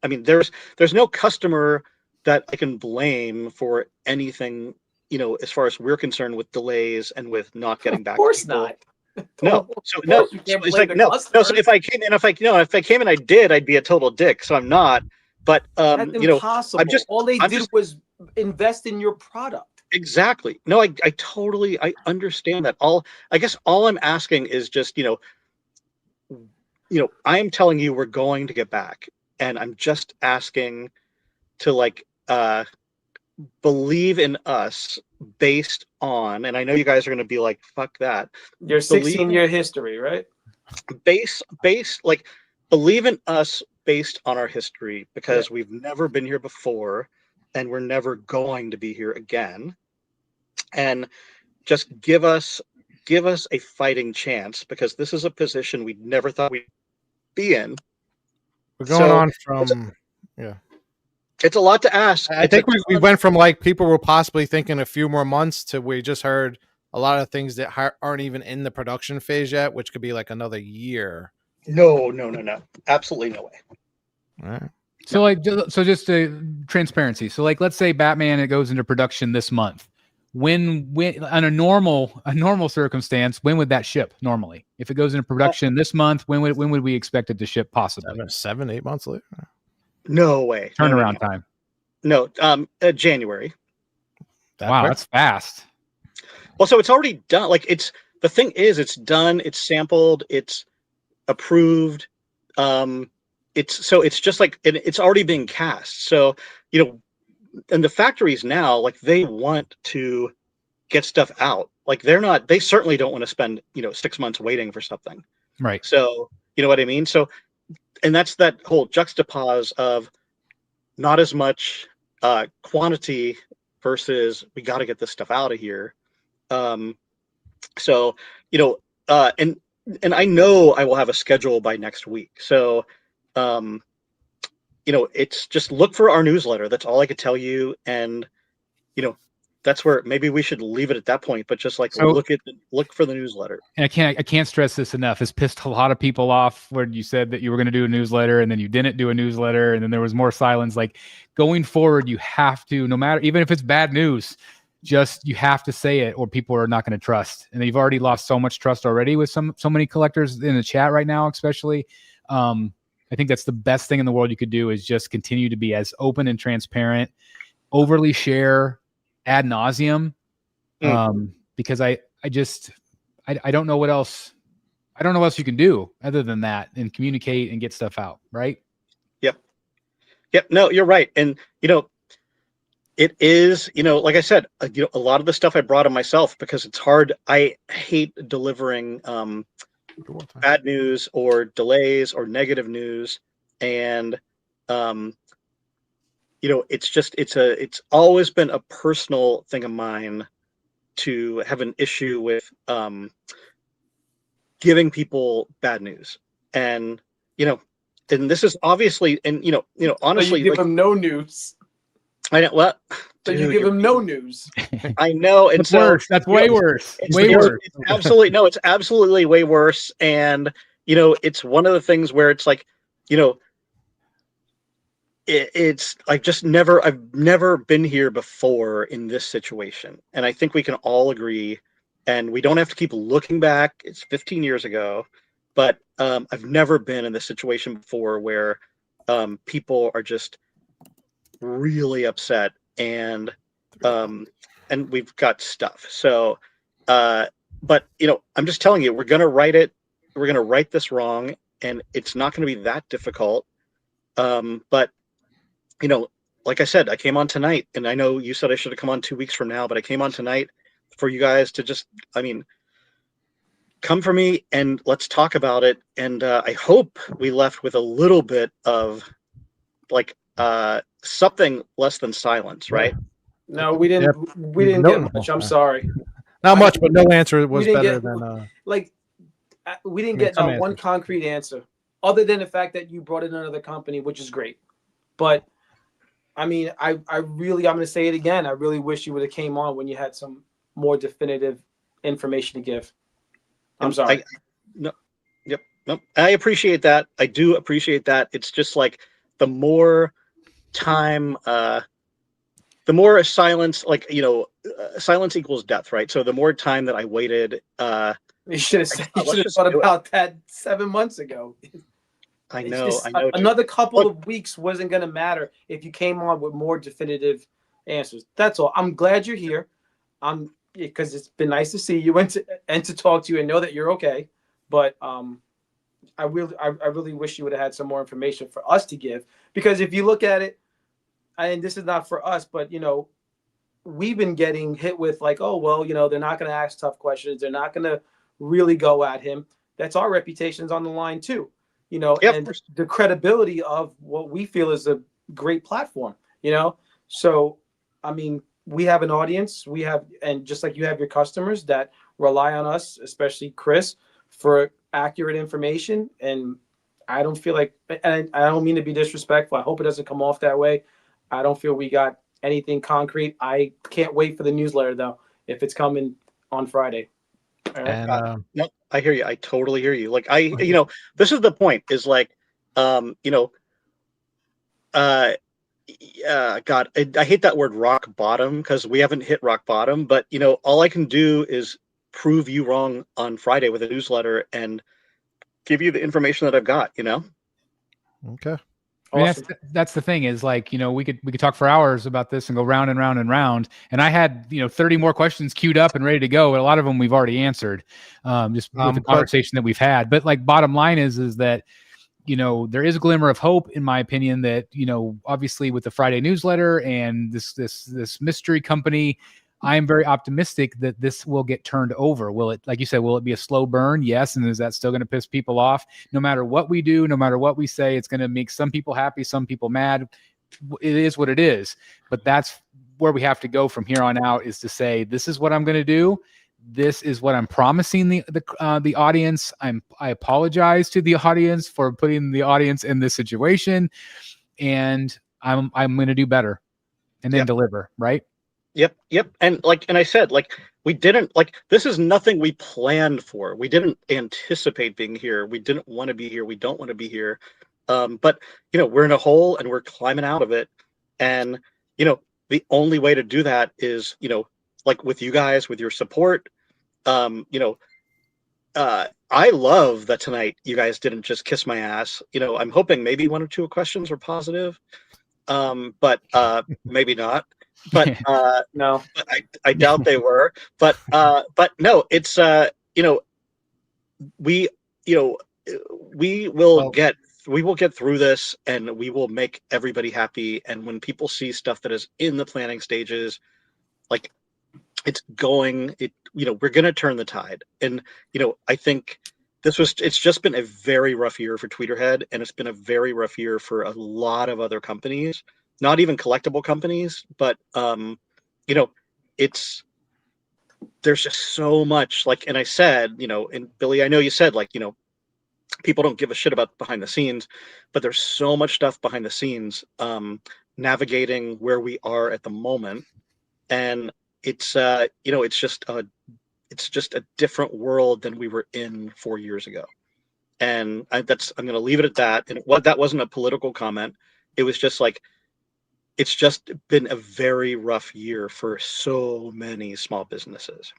there's no customer that I can blame for anything, as far as we're concerned, with delays and with not getting back. Of course to people. not. No. So no. You can't So it's blame the no. customers. So if I came in, if I came in, I'd be a total dick. So I'm not. But That's impossible. All they did was invest in your product. Exactly. No, I totally understand that. I guess all I'm asking is just, I am telling you we're going to get back, and I'm just asking to believe in us based on, and I know you guys are going to be like, fuck that. Your 16-year history, right? Believe in us based on our history, because we've never been here before and we're never going to be here again. And just give us a fighting chance, because this is a position we never thought we'd be in. we're going on from It's a lot to ask. I think we went from people were possibly thinking a few more months to we just heard a lot of things that aren't even in the production phase yet, which could be another year. No. Absolutely no way. All right. So just transparency. So like, let's say Batman, it goes into production this month. When on a normal circumstance, when would that ship normally? If it goes into production this month, when would we expect it to ship possibly? 7-8 months later. No way. Turnaround time. No, January. Wow, that's fast. Well, so it's already done. Like the thing is, it's done, it's sampled, it's approved. It's just like it's already being cast. So, and the factories now, like they want to get stuff out. Like they certainly don't want to spend, 6 months waiting for something. Right. So, you know what I mean? So, and that's that whole juxtapose of not as much quantity versus we got to get this stuff out of here. So, and I know I will have a schedule by next week. So, it's just look for our newsletter. That's all I could tell you. And, that's where maybe we should leave it at that point, but just like look for the newsletter. And I can't stress this enough. It's pissed a lot of people off when you said that you were going to do a newsletter and then you didn't do a newsletter. And then there was more silence. Like going forward, you have to, no matter, even if it's bad news, you have to say it or people are not going to trust. And you've already lost so much trust already with so many collectors in the chat right now, especially. I think that's the best thing in the world you could do is just continue to be as open and transparent, overly share ad nauseum. Because I don't know what else. I don't know what else you can do other than that and communicate and get stuff out. Right. Yep. No, you're right. And, it is, like I said, a lot of the stuff I brought on myself because it's hard. I hate delivering bad news or delays or negative news. And, it's always been a personal thing of mine to have an issue with giving people bad news. And, and this is obviously, and, honestly, you give them no news. I know what. So you give them no news. I know. And it's worse. That's way worse. Way worse. It's absolutely way worse. And, it's one of the things where it's like, it's like I've never been here before in this situation. And I think we can all agree, and we don't have to keep looking back. It's 15 years ago, but I've never been in this situation before where people are just really upset and we've got stuff. So, but I'm just telling you, we're going to write this wrong, and it's not going to be that difficult. But like I said, I came on tonight, and I know you said I should have come on 2 weeks from now, but I came on tonight for you guys to just, come for me and let's talk about it. And I hope we left with a little bit of like something less than silence, right? No, we didn't. Yep. We didn't get much. I'm sorry. Not much, but no answer was better than. We didn't get one concrete answer, other than the fact that you brought in another company, which is great. But I mean, I'm going to say it again. I really wish you would have came on when you had some more definitive information to give. I'm sorry. No. I appreciate that. I do appreciate that. It's just like the more time, the more silence, silence equals death, right? So the more time that I waited, you should have thought about that 7 months ago. I know. Another couple of weeks wasn't going to matter if you came on with more definitive answers. That's all. I'm glad you're here. Because it's been nice to see you and to talk to you and know that you're okay. But I really wish you would have had some more information for us to give, because if you look at it, and this is not for us, but we've been getting hit with like, oh well, they're not going to ask tough questions. They're not going to really go at him. That's our reputations on the line too. And the credibility of what we feel is a great platform, So, I mean, we have an audience, and just like you have your customers that rely on us, especially Chris, for accurate information. And I don't feel like, and I don't mean to be disrespectful. I hope it doesn't come off that way. I don't feel we got anything concrete. I can't wait for the newsletter though, if it's coming on Friday. Right. And, no, I hear you. I totally hear you. Like this is the point is like, God, I hate that word rock bottom because we haven't hit rock bottom, but all I can do is prove you wrong on Friday with a newsletter and give you the information that I've got, Okay. I mean, Awesome. that's the thing is like, we could talk for hours about this and go round and round and round. And I had, 30 more questions queued up and ready to go. And a lot of them we've already answered, just with the conversation that we've had. But like bottom line is that, there is a glimmer of hope, in my opinion, that, obviously with the Friday newsletter and this mystery company, I am very optimistic that this will get turned over. Will it, like you said, will it be a slow burn? Yes. And is that still going to piss people off? No matter what we do, no matter what we say, it's going to make some people happy, some people mad. It is what it is. But that's where we have to go from here on out, is to say, this is what I'm going to do. This is what I'm promising the audience. I apologize to the audience for putting the audience in this situation, and I'm going to do better and then deliver, right? Yep. And I said, we didn't this is nothing we planned for. We didn't anticipate being here. We didn't want to be here. We don't want to be here. But we're in a hole and we're climbing out of it. And the only way to do that is with you guys, with your support. I love that tonight you guys didn't just kiss my ass. I'm hoping maybe one or two questions were positive, but maybe not. But No, but I doubt they were. But no, it's we will get through this, and we will make everybody happy. And when people see stuff that is in the planning stages, we're going to turn the tide. And I think it's just been a very rough year for Tweeterhead, and it's been a very rough year for a lot of other companies. Not even collectible companies, but there's just so much, and I said, and Billy, I know you said, people don't give a shit about behind the scenes, but there's so much stuff behind the scenes, navigating where we are at the moment. And it's just a different world than we were in 4 years ago. And I'm going to leave it at that. And that wasn't a political comment. It was just it's just been a very rough year for so many small businesses.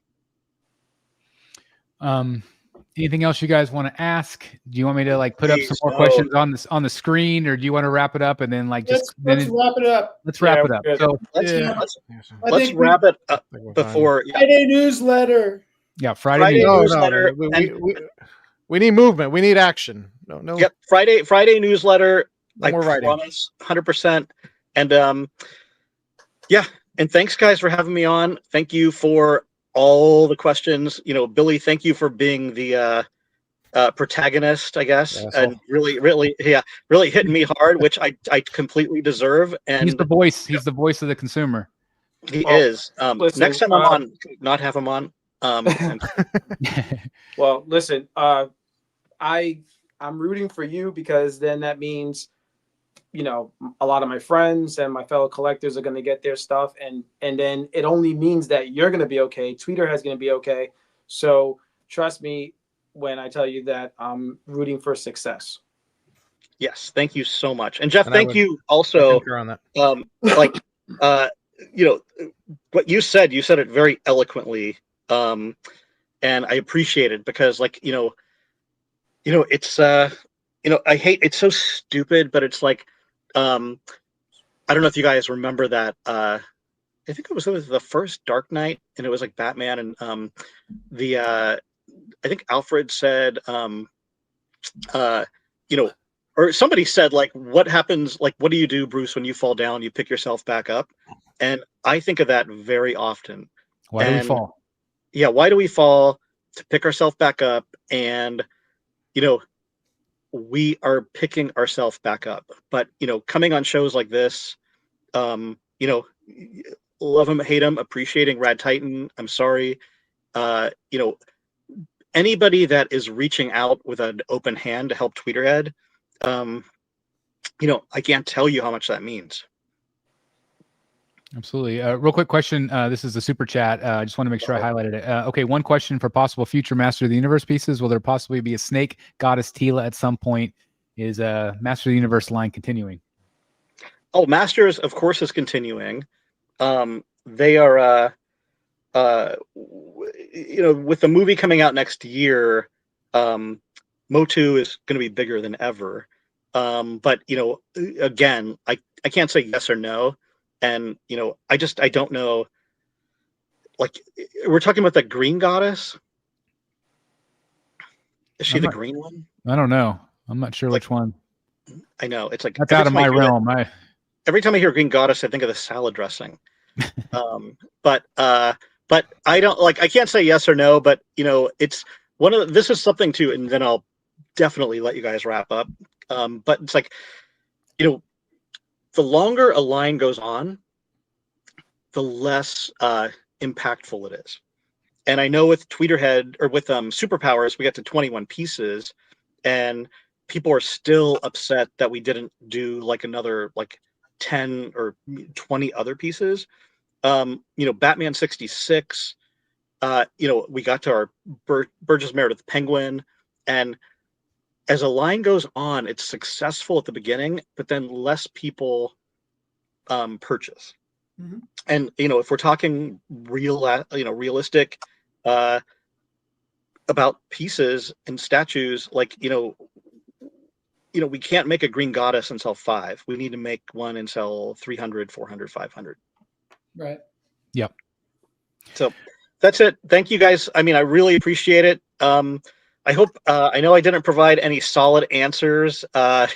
Anything else you guys want to ask? Do you want me to put up some more no. questions on the screen, or do you want to wrap it up and then Let's wrap it up. Let's wrap it up. good. So Let's wrap it up before Friday newsletter. yeah, Friday. newsletter. We need movement. We need action. No. Yep, Friday newsletter. No more writing. Promise, 100%. And and thanks guys for having me on. Thank you for all the questions. Billy, thank you for being the protagonist, I guess, and really hitting me hard, which I completely deserve. And he's the voice. He's the voice of the consumer. He is. Listen, next time I'm on, not have him on. Well, listen, I'm rooting for you, because then that means, a lot of my friends and my fellow collectors are going to get their stuff. And then it only means that you're going to be okay. Tweeterhead's going to be okay. So trust me when I tell you that I'm rooting for success. Yes. Thank you so much. And Jeff, thank you also. On that. What you said it very eloquently. And I appreciate it, because it's, I hate, it's so stupid, but it's I don't know if you guys remember that. I think it was the first Dark Knight, and it was Batman, and I think Alfred said, or somebody said, what happens, what do you do, Bruce, when you fall down? You pick yourself back up. And I think of that very often. Why do we fall? Yeah, why do we fall? To pick ourselves back up. And we are picking ourselves back up. But coming on shows like this, love them, hate them, appreciating Rad Titan, I'm sorry, anybody that is reaching out with an open hand to help Tweeterhead, I can't tell you how much that means. Absolutely. Real quick question. This is a super chat. I just want to make sure I highlighted it. Okay, one question for possible future Master of the Universe pieces. Will there possibly be a snake goddess Tila at some point? Is Master of the Universe line continuing? Masters, of course, is continuing. They are, with the movie coming out next year, Motu is going to be bigger than ever. But again, I can't say yes or no, and I don't know. Like, we're talking about the green goddess. Is she the green one? I don't know. I'm not sure which one. I know it's like that's out of my realm. Every time I hear green goddess, I think of the salad dressing. But I don't I can't say yes or no. But it's this is something too, and then I'll definitely let you guys wrap up. But it's like, the longer a line goes on, the less impactful it is. And I know with Tweeterhead or with Superpowers, we got to 21 pieces, and people are still upset that we didn't do another 10 or 20 other pieces. Batman 66, we got to our Burgess Meredith Penguin, and as a line goes on, it's successful at the beginning, but then less people purchase. Mm-hmm. And if we're talking realistic about pieces and statues, we can't make a green goddess and sell 5. We need to make one and sell 300, 400, 500. Right. Yep. So that's it. Thank you guys. I mean, I really appreciate it. I hope, I know I didn't provide any solid answers to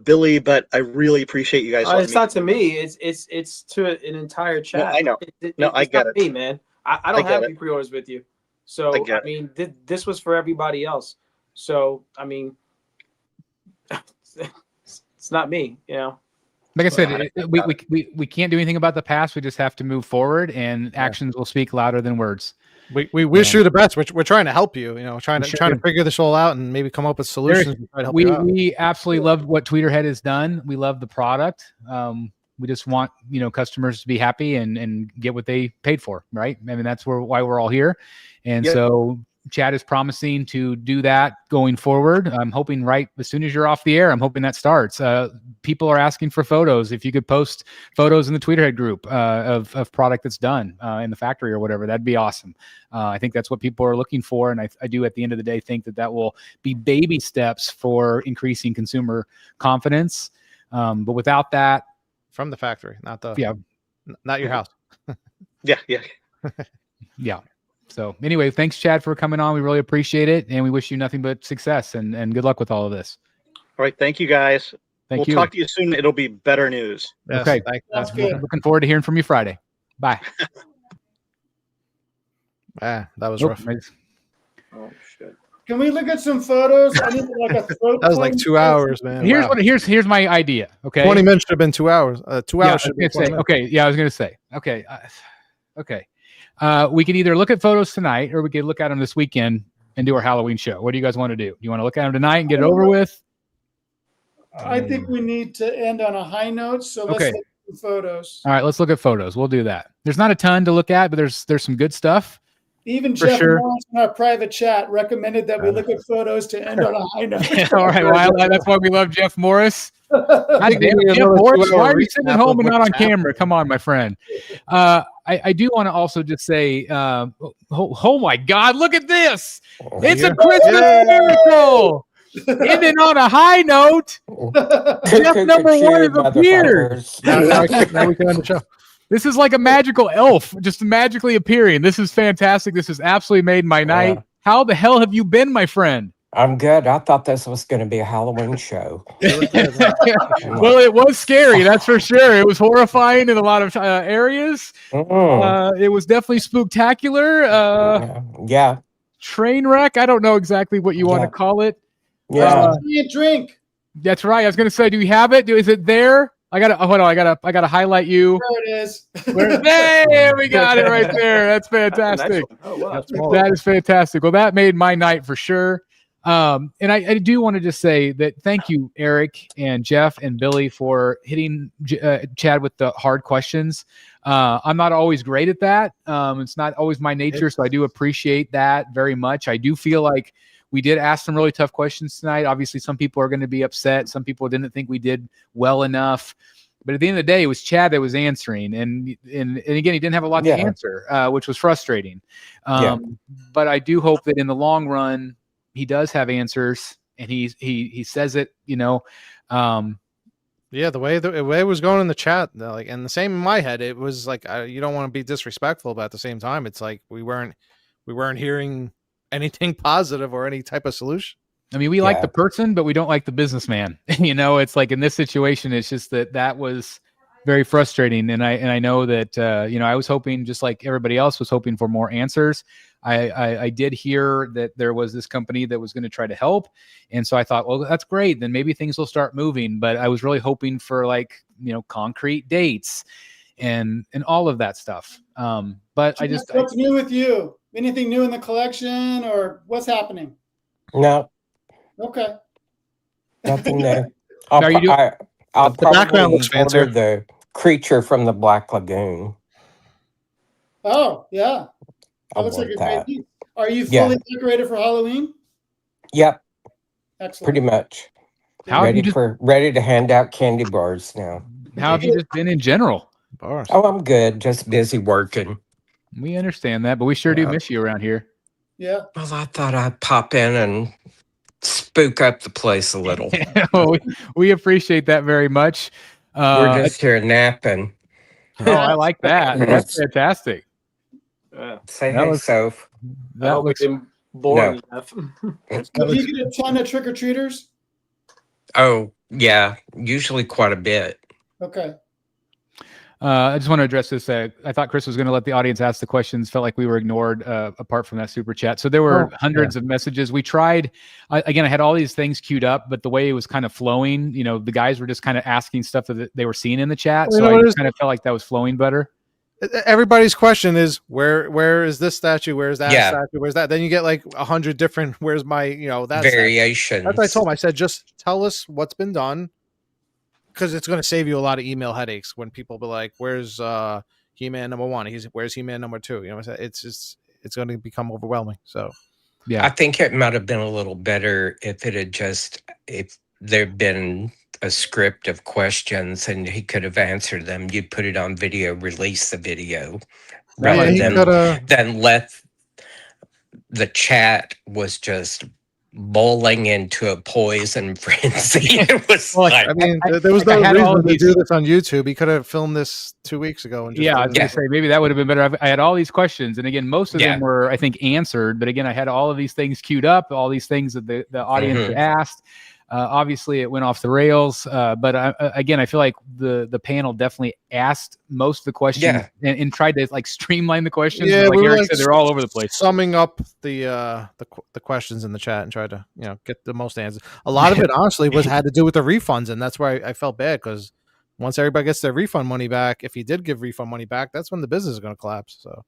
Billy, but I really appreciate you guys. It's not to me. It's to an entire chat. No, I know. I get it. Me, man. I don't have any pre-orders with you. So, I mean, this was for everybody else. So, I mean, it's not me, Like I said, we can't do anything about the past. We just have to move forward, and actions will speak louder than words. We wish you the best. We're trying to help you. Trying to figure this all out and maybe come up with solutions. We absolutely love what Tweeterhead has done. We love the product. We just want customers to be happy and get what they paid for, right? I mean, that's why we're all here, and so Chad is promising to do that going forward. I'm hoping right as soon as you're off the air, I'm hoping that starts. People are asking for photos. If you could post photos in the Tweeterhead group of product that's done in the factory or whatever, that'd be awesome. I think that's what people are looking for. And I do at the end of the day think that will be baby steps for increasing consumer confidence. But without that, from the factory, not your house. Yeah. So anyway, thanks, Chad, for coming on. We really appreciate it, and we wish you nothing but success and good luck with all of this. All right, thank you, guys. We'll talk to you soon. It'll be better news. Yes, okay, that's good. Looking forward to hearing from you Friday. Bye. That was rough. Oh shit. Can we look at some photos? I need a throat. That was like 2 hours, man. Here's my idea. Okay, 20 minutes should have been 2 hours. 2 hours should be 20 minutes. Okay, yeah, I was gonna say. Okay, okay. We could either look at photos tonight, or we could look at them this weekend and do our Halloween show. What do you guys want to do? Do you want to look at them tonight and get it over with? I think we need to end on a high note, so let's look at photos. All right, let's look at photos. We'll do that. There's not a ton to look at, but there's some good stuff. Even Jeff Morris in our private chat recommended that we look at photos to end on a high note. All right, well, that's why we love Jeff Morris. Jeff Morris, why are you sitting at home and not on camera? Come on, my friend. I do want to also just say, oh my God, look at this! It's a Christmas miracle. Ending on a high note. Jeff number one is appeared. Now we can end the show. This is like a magical elf just magically appearing. This is fantastic. This has absolutely made my night. How the hell have you been, my friend? I'm good. I thought this was going to be a Halloween show. Well, it was scary, that's for sure. It was horrifying in a lot of areas. It was definitely spooktacular. Yeah. Train wreck. I don't know exactly what you want to call it. Yeah. Drink. That's right. I was going to say, do we have it? Is it there? I gotta hold on. I gotta highlight you. There it is. There we got it right there. That's fantastic. That is fantastic. Well, that made my night for sure. And I do want to just say that thank you, Eric and Jeff and Billy, for hitting Chad with the hard questions. I'm not always great at that. It's not always my nature, so I do appreciate that very much. I do feel like we did ask some really tough questions tonight. Obviously, some people are going to be upset. Some people didn't think we did well enough. But at the end of the day, it was Chad that was answering, and again, he didn't have a lot to answer, which was frustrating. But I do hope that in the long run, he does have answers, and he says it. Yeah, the way it was going in the chat, like, and the same in my head, it was like you don't want to be disrespectful, but at the same time, it's like we weren't hearing anything positive or any type of solution. I mean, we like the person, but we don't like the businessman. It's like in this situation, it's just that was very frustrating. And I know that, I was hoping, just like everybody else was hoping, for more answers. I did hear that there was this company that was going to try to help. And so I thought, well, that's great. Then maybe things will start moving. But I was really hoping for concrete dates and all of that stuff. But what's new with you? Anything new in the collection, or what's happening? No. Okay. Nothing there. I'll the background looks fancier. The creature from the Black Lagoon. Oh, yeah. That looks like a great piece. Are you fully decorated for Halloween? Yep. Excellent. Pretty much. Ready to hand out candy bars now. How have you just been in general? Bars. Oh, I'm good. Just busy working. We understand that, but we sure do miss you around here. Yeah. Well, I thought I'd pop in and spook up the place a little. we appreciate that very much. We're just here napping. Oh, I like that. That's fantastic. Say hey, Soph. That looks boring enough. Do you get a ton of trick-or-treaters? Oh, yeah. Usually quite a bit. Okay. I just want to address this. I thought Chris was going to let the audience ask the questions. Felt like we were ignored apart from that super chat. So there were hundreds of messages. We tried. I had all these things queued up, but the way it was kind of flowing, the guys were just kind of asking stuff that they were seeing in the chat. So I just kind of felt like that was flowing better. Everybody's question is where is this statue? Where's that statue? Where's that? Then you get like 100 different. Where's my that variations? That's what I told him. I said, just tell us what's been done, because it's going to save you a lot of email headaches when people be like, "Where's He-Man number 1? Where's He-Man number 2?" It's going to become overwhelming. So yeah, I think it might have been a little better if there'd been a script of questions and he could have answered them. You put it on video, release the video, rather than let the chat was just bowling into a poison frenzy. It was there was no reason to do this on YouTube. He could have filmed this 2 weeks ago. And I was going to say, maybe that would have been better. I had all these questions, and again, most of them were, I think, answered. But again, I had all of these things queued up, all these things that the audience had asked. Obviously, it went off the rails. But I feel like the panel definitely asked most of the questions and tried to streamline the questions. Yeah, like Eric said, they're all over the place. Summing up the questions in the chat and try to get the most answers. A lot of it honestly had to do with the refunds, and that's why I felt bad, because once everybody gets their refund money back, if he did give refund money back, that's when the business is going to collapse. So.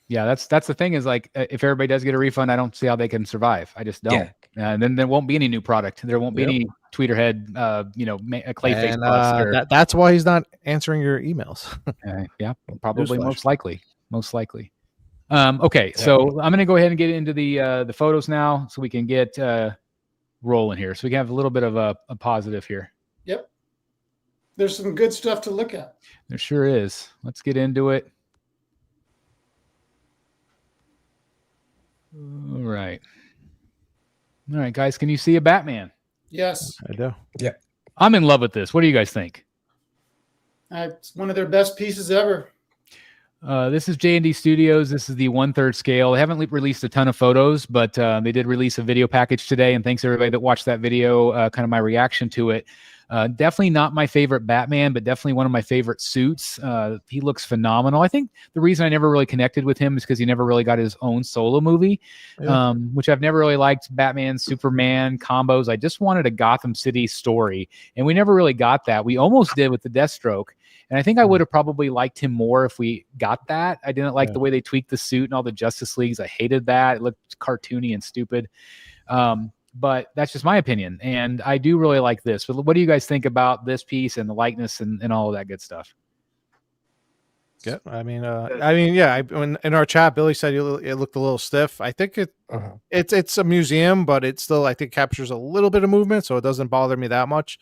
Yeah, that's the thing is, if everybody does get a refund, I don't see how they can survive. I just don't. And then there won't be any new product. There won't be any Tweeterhead, a Clayface bust. That's why he's not answering your emails. Probably most likely. Okay, so I'm going to go ahead and get into the photos now, so we can get rolling here. So we can have a little bit of a positive here. Yep. There's some good stuff to look at. There sure is. Let's get into it. All right, guys. Can you see a Batman? Yes, I do. Yeah, I'm in love with this. What do you guys think? It's one of their best pieces ever. This is J&D Studios. This is the 1/3 scale. They haven't released a ton of photos, but they did release a video package today. And thanks everybody that watched that video. Kind of my reaction to it. Definitely not my favorite Batman, but definitely one of my favorite suits. He looks phenomenal. I think the reason I never really connected with him is because he never really got his own solo movie, which I've never really liked. Batman, Superman combos. I just wanted a Gotham City story, and we never really got that. We almost did with the Deathstroke, and I think I would have probably liked him more if we got that. I didn't like the way they tweaked the suit and all the Justice Leagues. I hated that. It looked cartoony and stupid. But that's just my opinion, and I do really like this. But what do you guys think about this piece and the likeness and all of that good stuff? Yeah, in our chat, Billy said it looked a little stiff. I think it's a museum, but it still, I think, captures a little bit of movement, so it doesn't bother me that much.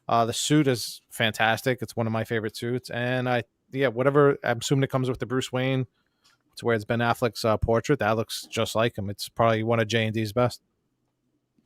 The suit is fantastic. It's one of my favorite suits, and whatever. I'm assuming it comes with the Bruce Wayne. It's where it's Ben Affleck's portrait. That looks just like him. It's probably one of J&D's best.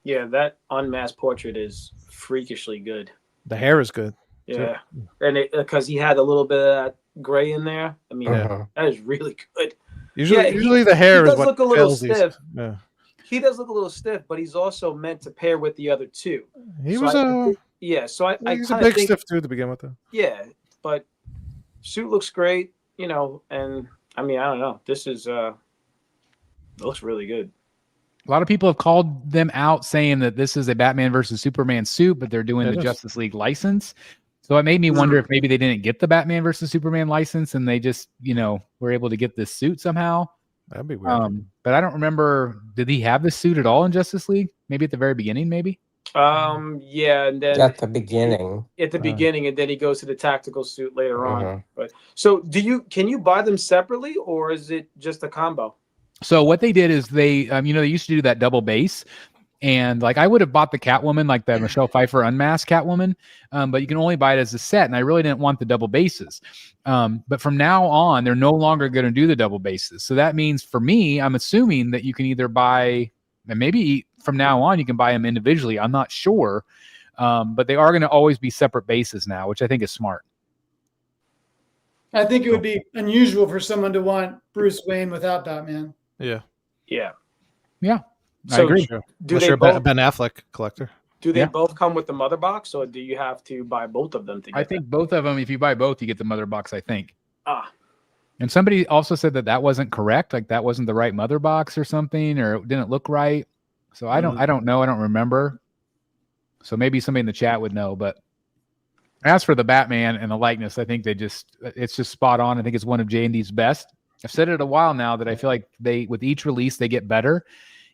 Yeah, that unmasked portrait is freakishly good. The hair is good. Yeah, and because he had a little bit of that gray in there. I mean, that is really good. Usually the hair he is does what look a little kills stiff. Yeah. He does look a little stiff, but he's also meant to pair with the other two. He's a big stiff dude to begin with. Though. Yeah, but suit looks great, and I mean, I don't know. This is it looks really good. A lot of people have called them out saying that this is a Batman versus Superman suit, but they're doing the Justice League license. So it made me wonder if maybe they didn't get the Batman versus Superman license and they just, were able to get this suit somehow. That'd be weird. But I don't remember. Did he have this suit at all in Justice League? Maybe at the very beginning, maybe? Yeah, and then at the beginning. At the beginning, and then he goes to the tactical suit later on. But so can you buy them separately, or is it just a combo? So what they did is they used to do that double base, and like I would have bought the Catwoman, like the Michelle Pfeiffer unmasked Catwoman, but you can only buy it as a set, and I really didn't want the double bases. But from now on, they're no longer going to do the double bases. So that means for me, I'm assuming that you can either buy, and maybe from now on you can buy them individually. I'm not sure, but they are going to always be separate bases now, which I think is smart. I think it would be unusual for someone to want Bruce Wayne without Batman. Yeah. I agree. Do they both, Ben Affleck collector? Do they both come with the mother box, or do you have to buy both of them together? I think both of them. If you buy both, you get the mother box. I think. And somebody also said that wasn't correct. Like that wasn't the right mother box or something, or it didn't look right. So I don't know. I don't remember. So maybe somebody in the chat would know. But as for the Batman and the likeness, I think it's just spot on. I think it's one of J&D's best. I've said it a while now that I feel like with each release they get better.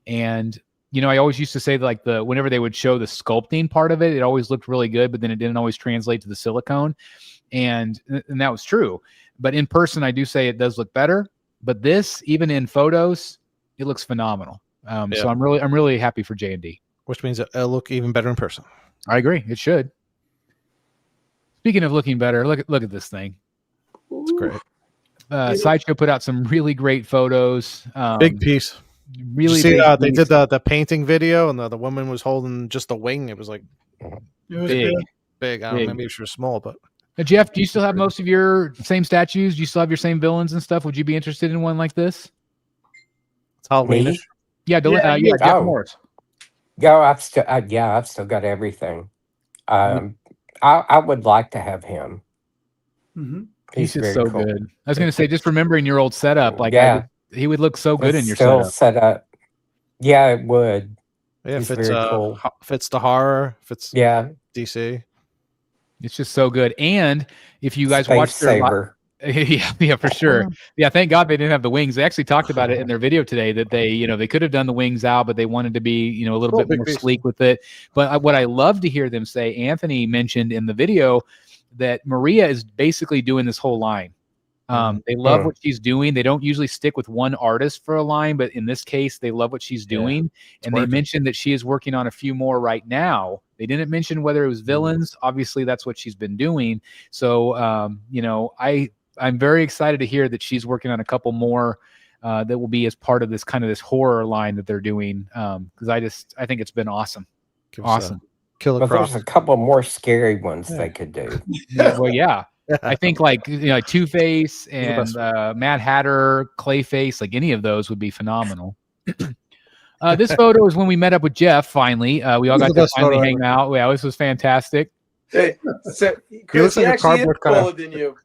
And I always used to say that, like whenever they would show the sculpting part of it, it always looked really good, but then it didn't always translate to the silicone. And that was true. But in person, I do say it does look better. But this, even in photos, it looks phenomenal. So I'm really happy for J&D. Which means it'll look even better in person. I agree. It should. Speaking of looking better, look at this thing. It's great. Sideshow put out some really great photos. Big piece. Really see, big they piece. did the painting video, and the woman was holding just the wing. It was like big. I don't know, maybe she was small, but. Jeff, do you still have most of your same statues? Do you still have your same villains and stuff? Would you be interested in one like this? It's Halloween. Yeah, Jeff Morris. Yeah, I've still got everything. I would like to have him. Mm-hmm. He's just so cool. Good. I was going to say, just remembering your old setup, like he would look so good in your setup. Yeah, it would. Yeah, He's fits very cool. Fits the horror. Fits DC. It's just so good. And if you guys watched their yeah, for sure. Yeah, thank God they didn't have the wings. They actually talked about it in their video today that they could have done the wings out, but they wanted to be, a little bit more sleek with it. But what I love to hear them say, Anthony mentioned in the video that Maria is basically doing this whole line. They love what she's doing. They don't usually stick with one artist for a line, but in this case, they love what she's doing. And they mentioned that she is working on a few more right now. They didn't mention whether it was villains. Obviously, that's what she's been doing. So, I'm very excited to hear that she's working on a couple more that will be as part of this kind of this horror line that they're doing. Because I think it's been awesome. Awesome. But there's a couple more scary ones they could do. I think like Two-Face and Mad Hatter, Clayface, like any of those would be phenomenal. This photo is when we met up with Jeff. Finally, we all got to finally hang out. Yeah, this was fantastic. Hey, so Chris, he actually is taller than you.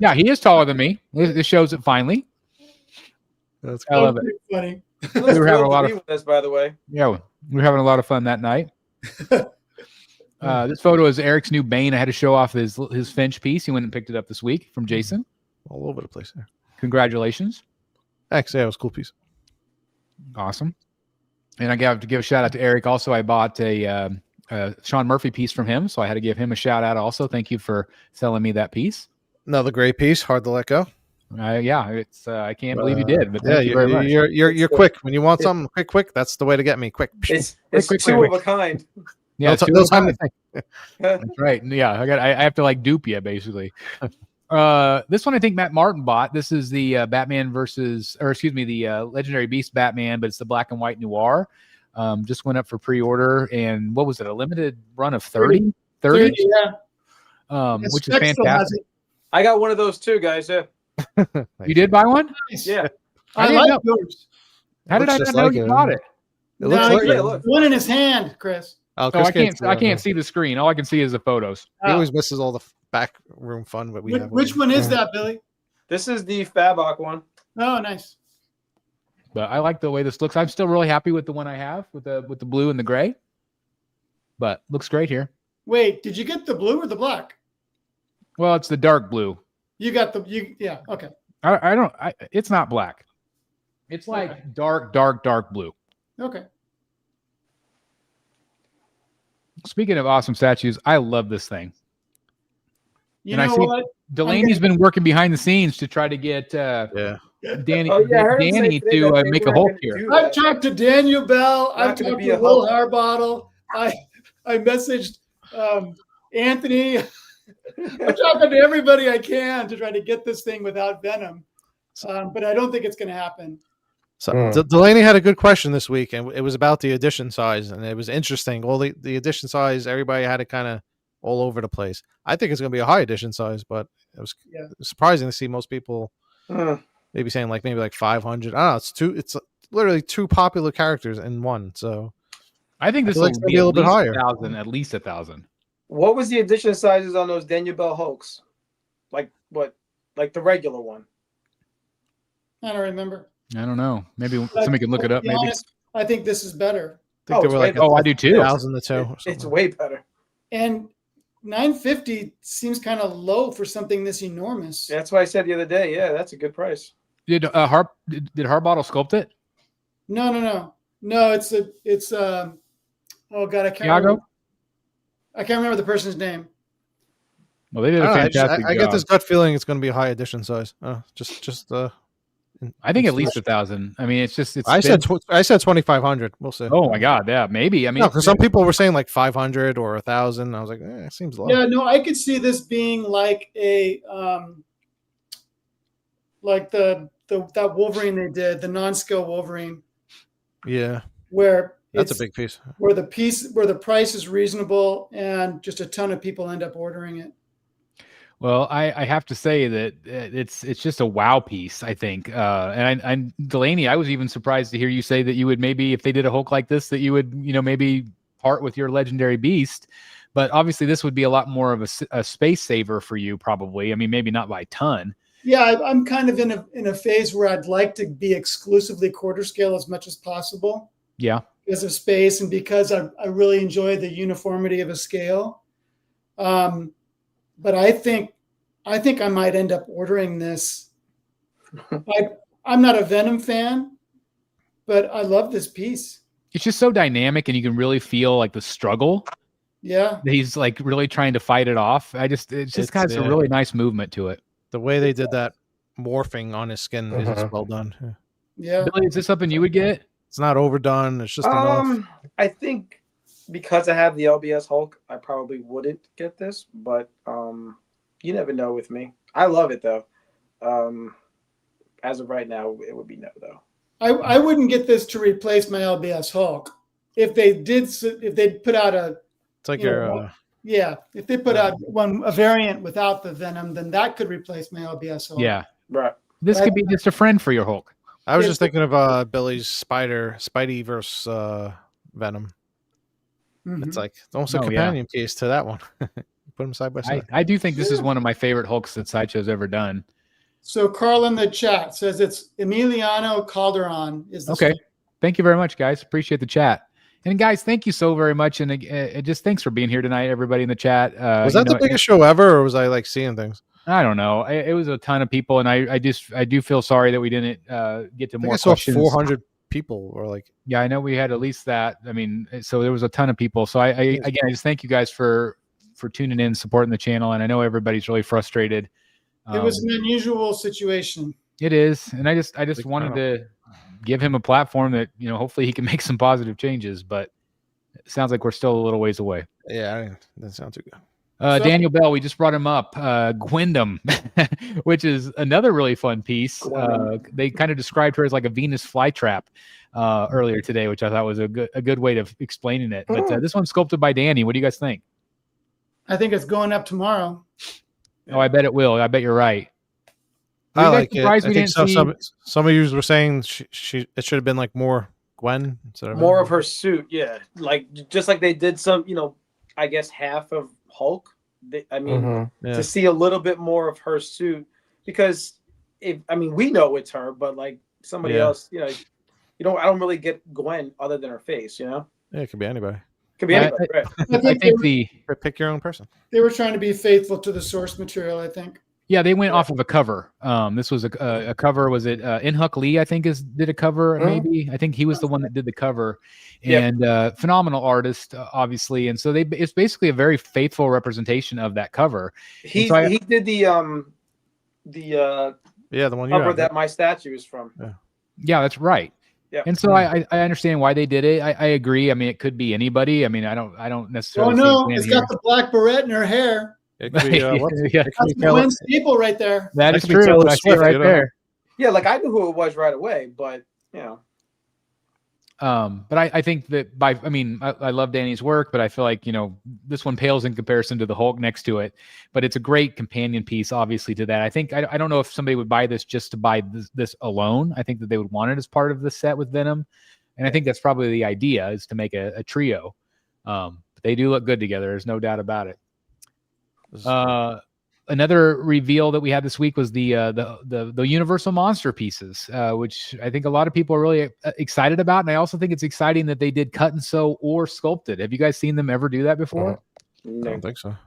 Yeah, he is taller than me. This shows it finally. That's I love it. Funny. We were having a lot of fun, by the way. Yeah, we were having a lot of fun that night. This photo is Eric's new Bane. I had to show off his Finch piece. He went and picked it up this week from Jason. All over the place there. Congratulations. Thanks. Yeah, it was a cool piece. Awesome. And I have to give a shout out to Eric. Also, I bought a Sean Murphy piece from him, so I had to give him a shout out also. Thank you for selling me that piece. Another great piece. Hard to let go. It's I can't believe you did. But you're quick when you want something quick. That's the way to get me. Quick. It's quick, two of a kind. Yeah, That's right. Yeah, I have to like dupe you basically. This one I think Matt Martin bought. This is the Batman the Legendary Beast Batman, but it's the black and white noir. Just went up for pre-order, and what was it? A limited run of 30? 30? Yeah. Which is fantastic. I got one of those too, guys. Yeah. You did buy one? Nice. Yeah. I like know. yours. How did I Looks not just know like you it. bought it? It looks No, like he it. got one in his hand, Chris. Oh, Oh, Chris I can't see the screen. All I can see is the photos. He always misses all the back room fun that we have. Which one is that, Billy? This is the Fabok one. Oh, nice. But I like the way this looks. I'm still really happy with the one I have with the blue and the gray. But looks great here. Wait, did you get the blue or the black? Well, it's the dark blue. You got yeah, okay. It's not black. It's like dark blue. Okay. Speaking of awesome statues, I love this thing. You And I know see what? Delaney's been working behind the scenes to try to get Yeah. Danny Oh, yeah, I heard him say Danny today to that they make a weren't Hulk gonna here. do I've that. talked to Daniel Bell. I've gonna talked be to a Will Hulk. Harbottle. I messaged Anthony. I'm talking to everybody I can to try to get this thing without Venom. But I don't think it's going to happen. So Delaney had a good question this week, and it was about the edition size, and it was interesting. Well, the edition size, everybody had it kind of all over the place. I think it's going to be a high edition size, but it was surprising to see most people maybe saying maybe like 500. I don't know. It's literally two popular characters in one. So I think this will be a little bit higher. At least 1,000. What was the edition sizes on those Daniel Bell Hulks? Like what? Like the regular one? I don't remember. I don't know. Maybe somebody can look it up. To be Maybe. honest, I think this is better. I think they were like, I do too. 1,000 to 2. It's way better. And 950 seems kind of low for something this enormous. That's why I said the other day. Yeah, that's a good price. Did Harbottle sculpt it? No. It's oh god, I can't Thiago? remember. I can't remember the person's name. Well, they did a fantastic job. I get this gut feeling it's going to be a high edition size. I think at least 1,000. I mean, it's. I said 2,500. We'll see. Oh my god, yeah, maybe. I mean, because some people were saying like 500 or 1,000. I was like, it seems low. Yeah, no, I could see this being like a like that Wolverine they did, the non-scale Wolverine. Yeah, where that's a big piece. Where the price is reasonable and just a ton of people end up ordering it. Well, I have to say that it's just a wow piece, I think. And Delaney, I was even surprised to hear you say that you would maybe, if they did a Hulk like this, that you would, maybe part with your Legendary Beast. But obviously, this would be a lot more of a space saver for you, probably. I mean, maybe not by a ton. Yeah, I'm kind of in a phase where I'd like to be exclusively quarter scale as much as possible. Yeah, because of space and because I really enjoy the uniformity of a scale. But I think I might end up ordering this. I'm not a Venom fan, but I love this piece. It's just so dynamic, and you can really feel like the struggle. Yeah, he's like really trying to fight it off. It's just got a really nice movement to it. The way they did that morphing on his skin is well done. Yeah, Billy, is this something you would get? It's not overdone. It's just enough. I think because I have the LBS Hulk, I probably wouldn't get this, but you never know with me. I love it though. As of right now, it would be no though. I wouldn't get this to replace my LBS Hulk. If they put out a, it's like if they put out a variant without the Venom, then that could replace my LBS Hulk. Yeah, right. This could be just a friend for your Hulk. I was just thinking of Billy's Spidey versus Venom. Mm-hmm. It's like almost a companion piece to that one. Put them side by side. I do think this is one of my favorite Hulks that Sideshow's ever done. So Carl in the chat says it's Emiliano Calderon. Okay. Thank you very much, guys. Appreciate the chat. And guys, thank you so very much. And just thanks for being here tonight, everybody in the chat. Was that the biggest show ever, or was I like seeing things? I don't know. It was a ton of people, and I do feel sorry that we didn't get to more questions. I saw 400 people, or like. Yeah, I know we had at least that. I mean, so there was a ton of people. So I just thank you guys for tuning in, supporting the channel, and I know everybody's really frustrated. It was an unusual situation. It is, and I just wanted to give him a platform that hopefully he can make some positive changes. But It sounds like we're still a little ways away. Yeah, that sounds too good. So- Daniel Bell, we just brought him up. Gwendom, which is another really fun piece. They kind of described her as like a Venus flytrap earlier today, which I thought was a good way of explaining it. But this one's sculpted by Danny. What do you guys think? I think it's going up tomorrow. Oh, I bet it will. I bet you're right. Were I you guys like it. surprised I we think didn't see- some of you were saying she it should have been like more Gwen instead of More of her suit, yeah. Like just like they did some, I guess half of Hulk. Mhm. Yeah. To see a little bit more of her suit, because we know it's her, but like somebody else, I don't really get Gwen other than her face, Yeah, it could be anybody. Could be anybody, right? I think Pick your own person. They were trying to be faithful to the source material, I think. Yeah, they went off of a cover. This was a cover. Was it Inhuck Lee? I think did a cover. Maybe I think he was the one that did the cover, and phenomenal artist, obviously. And so it's basically a very faithful representation of that cover. He did the one you cover have, that my statue is from. Yeah, that's right. Yeah. And so I understand why they did it. I agree. I mean, it could be anybody. I mean, I don't necessarily. Oh no, it's got the black beret in her hair. It could be, yeah, That's Gwen Staple right there. that is could be true. Taylor I see it Swift, right there. Yeah, like I knew who it was right away, but But I think that I love Danny's work, but I feel like, this one pales in comparison to the Hulk next to it, but it's a great companion piece, obviously, to that. I think, I don't know if somebody would buy this just to buy this alone. I think that they would want it as part of the set with Venom. And I think that's probably the idea, is to make a trio. But they do look good together. There's no doubt about it. Another reveal that we had this week was the Universal Monster pieces, which I think a lot of people are really excited about. And I also think it's exciting that they did cut and sew or sculpted. Have you guys seen them ever do that before? I don't think so. Which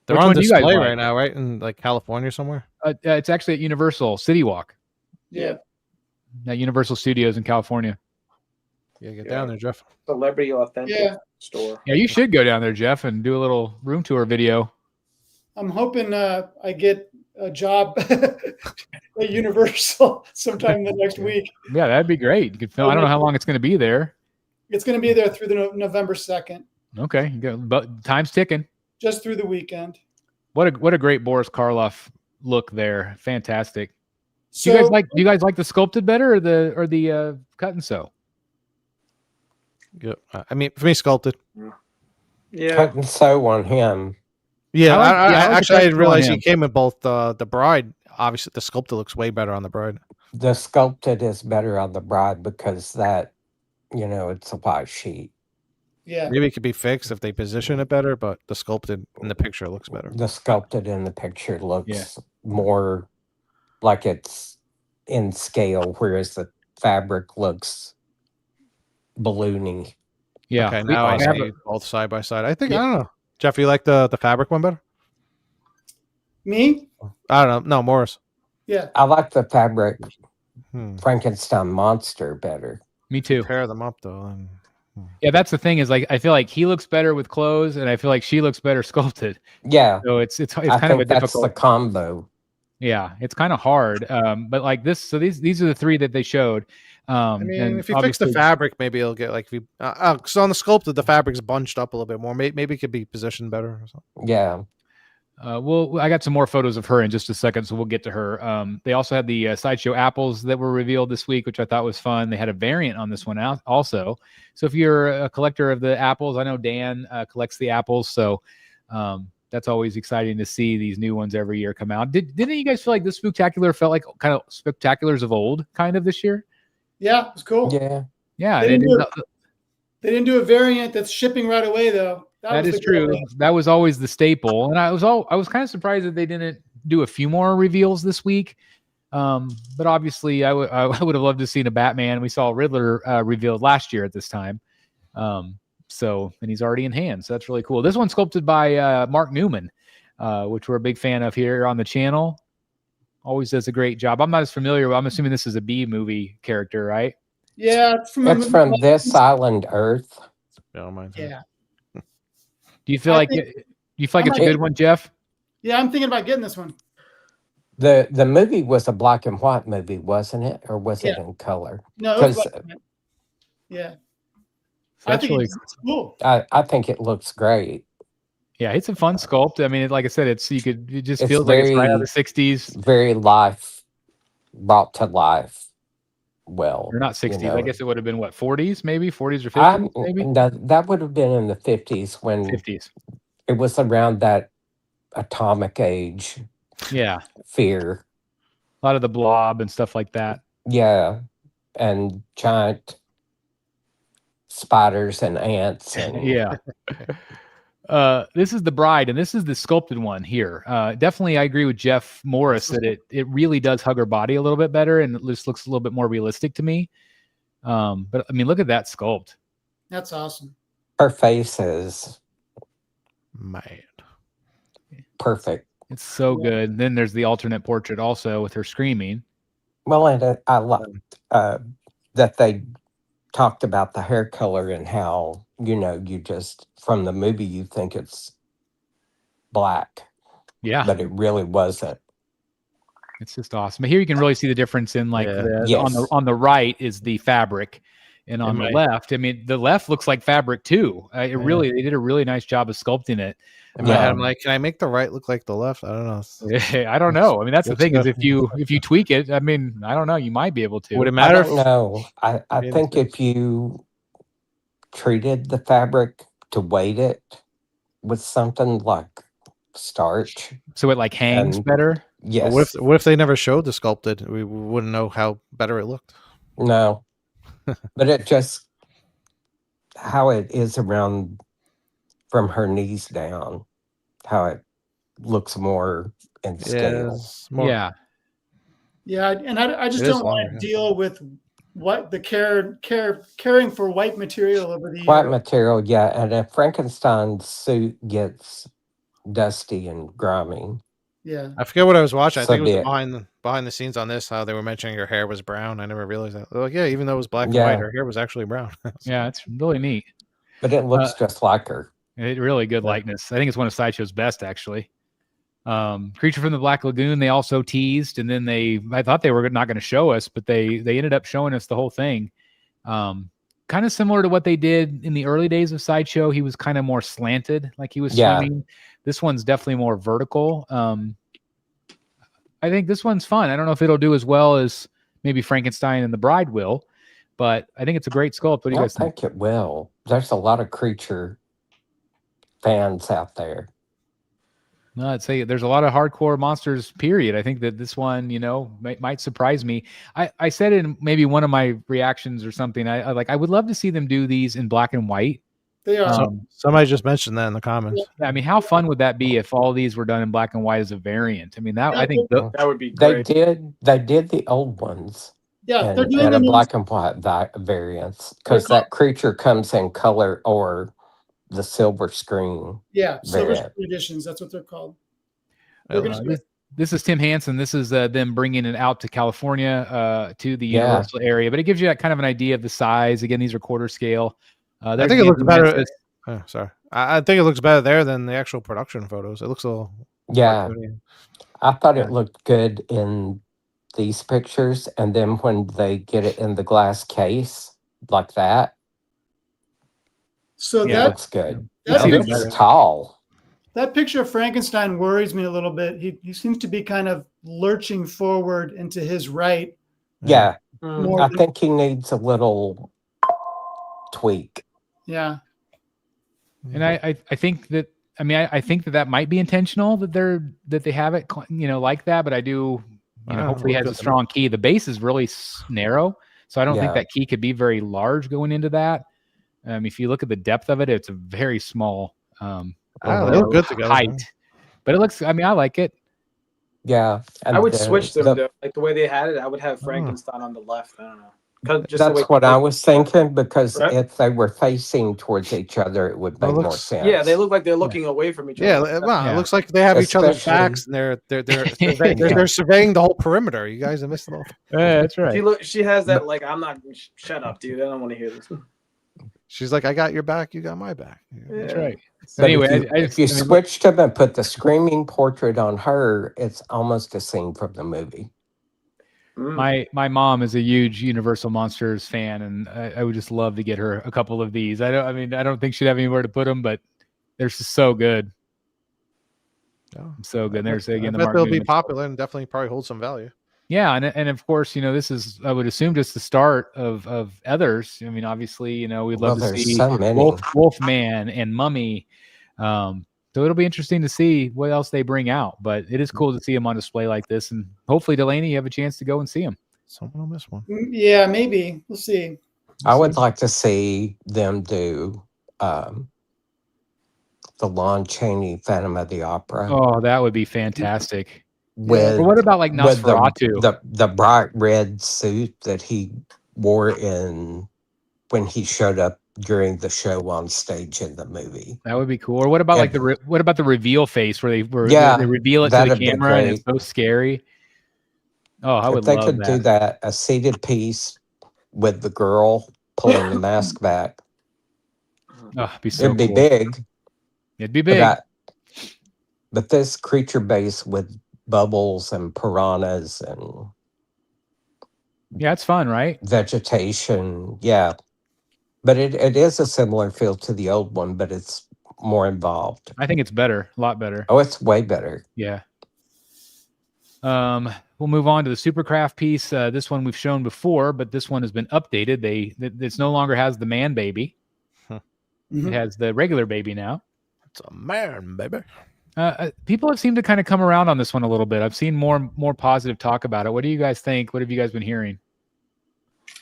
They're on one do you guys display like? right now, right? In like California somewhere. It's actually at Universal City Walk, Yeah. at Universal Studios in California. Yeah, get down there, Jeff. Celebrity Authentic store. Yeah, you should go down there, Jeff, and do a little room tour video. I'm hoping I get a job at Universal sometime in the next week. Yeah, that'd be great. You could film. I don't know how long it's going to be there. It's going to be there through the November 2nd, Okay, but time's ticking. just through the weekend. What a great Boris Karloff look there. Fantastic. So, Do you guys like the sculpted better or the cut and sew? Yeah, I mean, for me, sculpted. Yeah. Cut and sew on him. Yeah, I like the I cut didn't realize on he him. came in both the bride. Obviously, the sculpted looks way better on the bride. The sculpted is better on the bride because that, it's a white sheet. yeah. Maybe it could be fixed if they position it better, but the sculpted in the picture looks better. The sculpted in the picture looks more like it's in scale, whereas the fabric looks balloony. Yeah. Okay, now I have see both side by side. I don't know. Jeff, you like the fabric one better? Me? I don't know. No, Morris. Yeah. I like the fabric Frankenstein monster better. Me too. Pair them up though. And, Yeah, that's the thing is like I feel like he looks better with clothes, and I feel like she looks better sculpted. Yeah, So it's I kind of think a that's difficult. the combo. Yeah, it's kind of hard. But like this, so these are the three that they showed. I mean, and if you fix the obviously- fabric, maybe it'll get like if you. Because on the sculpted, the fabric's bunched up a little bit more. Maybe it could be positioned better or something. Yeah, well, I got some more photos of her in just a second, so we'll get to her. They also had the Sideshow apples that were revealed this week, which I thought was fun. They had a variant on this one out also. So if you're a collector of the apples, I know Dan collects the apples, so that's always exciting to see these new ones every year come out. Didn't you guys feel like this spectacular felt like kind of spectaculars of old kind of this year? Yeah, it was cool. yeah. Yeah, They they didn't, did- do they didn't do a variant that's shipping right away though. that was is the good true. thing. That was always the staple, and I was kind of surprised that they didn't do a few more reveals this week. But obviously, I would have loved to have seen a Batman. We saw Riddler revealed last year at this time. And he's already in hand, so that's really cool. This one's sculpted by Mark Newman, which we're a big fan of here on the channel. Always does a great job. I'm not as familiar, but I'm assuming this is a B movie character, right? Yeah, it's from It's from This Island Earth. Yeah, mine. Yeah. Do you feel I like think- it's a might- good one, Jeff? Yeah, I'm thinking about getting this one. The movie was a black and white movie, wasn't it? Or was it Yeah. in color? No, it was 'Cause- like- yeah. I think really it's cool. I think it looks great. Yeah, it's a fun sculpt. I mean, like I said, it just It's feels like it's right out of very- the 60s. Very brought to life. Well, Or not 60s. I guess it would have been what, 40s, maybe 40s or 50s, maybe that would have been in the 50s when 50s. it was around that atomic age Yeah, fear. a lot of the blob and stuff like that. Yeah, and giant spiders and ants. And Yeah. This is the bride, and this is the sculpted one here. Definitely, I agree with Jeff Morris that it really does hug her body a little bit better, and it just looks a little bit more realistic to me. But I mean, look at that sculpt. That's awesome. her face is Man. perfect. It's so good. Then there's the alternate portrait also with her screaming. Well, and I love that they talked about the hair color and how, you just, from the movie, you think it's black, Yeah, but it really wasn't. it's just awesome. But here you can really see the difference in like Yes. on the right is the fabric, and on the Right. left, I mean, the left looks like fabric too. They did a really nice job of sculpting it. In my head, I'm Yeah. like, can I make the right look like the left? I don't know. I don't know. I mean, that's the Looks thing is good. if you tweak it, I mean, I don't know. You might be able to. Would it I matter? don't know. I Yeah, think it's- if you treated the fabric to weight it with something like starch, So it like hangs And- better. yes. What if they never showed the sculpted? We wouldn't know how better it looked. No. But it just, how it is around from her knees down, how it looks more in scale. it's more- Yeah. Yeah, and I just It is don't want longer, to yeah. deal with what the caring for white material over the White years. material, yeah. And if Frankenstein's suit gets dusty and grimy, Yeah, I forget what I was watching. I So think it was be the it. behind the scenes on this. How they were mentioning her hair was brown. I never realized that. They're like, yeah, even though it was black and Yeah. white, her hair was actually brown. Yeah, it's really neat. but it looks just like her. It really good Yeah. likeness. I think it's one of Sideshow's best, actually. Creature from the Black Lagoon, they also teased, and then I thought they were not going to show us, but they ended up showing us the whole thing. Kind of similar to what they did in the early days of Sideshow. He was kind of more slanted, like he was Yeah. swimming. This one's definitely more vertical. I think this one's fun. I don't know if it'll do as well as maybe Frankenstein and the Bride will, but I think it's a great sculpt. What do I you don't guys think? think it will. There's a lot of creature fans out there. No, I'd say there's a lot of hardcore monsters, period. I think that this one, might surprise me. I said in maybe one of my reactions or something, I would love to see them do these in black and white. they are. Somebody just mentioned that in the comments. I mean, how fun would that be if all these were done in black and white as a variant? I mean, I think That would be They great. did the old ones Yeah, they're and doing a them. black and white variants because They're that creature comes in color or the silver screen. Yeah, silver variant. screen editions. That's what they're called. Uh, We're gonna- this is Tim Hansen. This is them bringing it out to California, to the Yeah. Universal area, but it gives you that kind of an idea of the size. Again, these are quarter scale. I think it looks better. Sorry, I think it looks better there than the actual production photos. It looks a little. Yeah, cartoony. I thought Yeah. it looked good in these pictures, and then when they get it in the glass case like that, So it that looks good. that, Yeah. And it's tall. that picture of Frankenstein worries me a little bit. He seems to be kind of lurching forward into his right. Yeah, Mm. More I than- think he needs a little tweak. yeah. And I think that I think that might be intentional that they have it like that, but I do hopefully he has a strong key. The base is really narrow, so I don't think Yeah. that key could be very large going into that. If you look at the depth of it, it's a very small They look good together. height, but it looks. I like it. Yeah, and I would the- switch them the- though. Like the way they had it, I would have Frankenstein on the left. I don't know. 'Cause just the That's way- what I was thinking because Right. if they were facing towards each other, it would Well, make more looks- sense. Yeah, they look like they're looking away from each Yeah, other. wow, Yeah. it looks like they have each other's Especially- backs, and they're surveying the whole perimeter. You guys have missed it all. That's right. She has that like I'm not. Shut up, dude. I don't want to hear this. She's like, I got your back, you got my back. That's right. But Anyway, if you switched them and put the screaming portrait on her, it's almost a scene from the movie. My mom is a huge Universal Monsters fan, and I would just love to get her a couple of these. I don't think she'd have anywhere to put them, but they're just so good. So good. There's again I the bet they'll be Movement. popular and definitely probably hold some value. Yeah, and of course, this is, I would assume, just the start of others. I mean, obviously, we'd love to there's see so many. Wolfman and Mummy. So it'll be interesting to see what else they bring out. But it is cool to see them on display like this, and hopefully, Delaney, you have a chance to go and see them. Someone will miss one. Yeah, maybe. We'll see. I would like to see them do the Lon Chaney Phantom of the Opera. Oh, that would be fantastic. With Or what about like with Nosferatu? the bright red suit that he wore when he showed up during the show on stage in the movie. That would be cool. Or what about like what about the reveal face where they reveal it to the that'd be camera and it's great. so scary? Oh, I would If they love could that. do that, a seated piece with the girl pulling the mask back. Oh, it'd be so It'd be cool. big. It'd be big. But this creature base with bubbles and piranhas and Yeah, it's fun, right? vegetation, yeah. But it is a similar feel to the old one, but it's more involved. I think it's better, a lot better. Oh, it's way better. Yeah. We'll move on to the Supercraft piece. This one we've shown before, but this one has been updated. It's no longer has the man baby. Mhm. It has the regular baby now. It's a man, baby. People have seemed to kind of come around on this one a little bit. I've seen more positive talk about it. What do you guys think? What have you guys been hearing?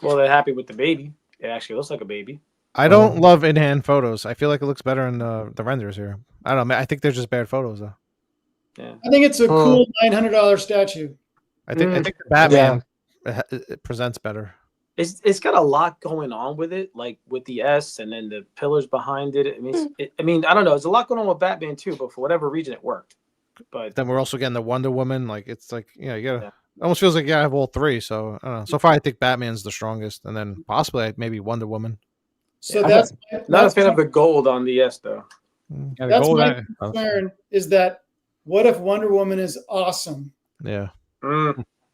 Well, they're happy with the baby. It actually looks like a baby. I don't love in-hand photos. I feel like it looks better in the renders here. I don't know. I think they're just bad photos, though. Yeah. I think it's a cool $900 statue. I think the Batman it presents better. It's got a lot going on with it, like with the S and then the pillars behind it. I mean, I don't know. There's a lot going on with Batman too, but for whatever reason, it worked. But then we're also getting the Wonder Woman. Like it's like you gotta. It almost feels like you gotta have all three. So I don't know. So far, I think Batman's the strongest, and then possibly maybe Wonder Woman. So not a fan of the gold on the S though. Yeah, that's my concern. Is that what if Wonder Woman is awesome? Yeah.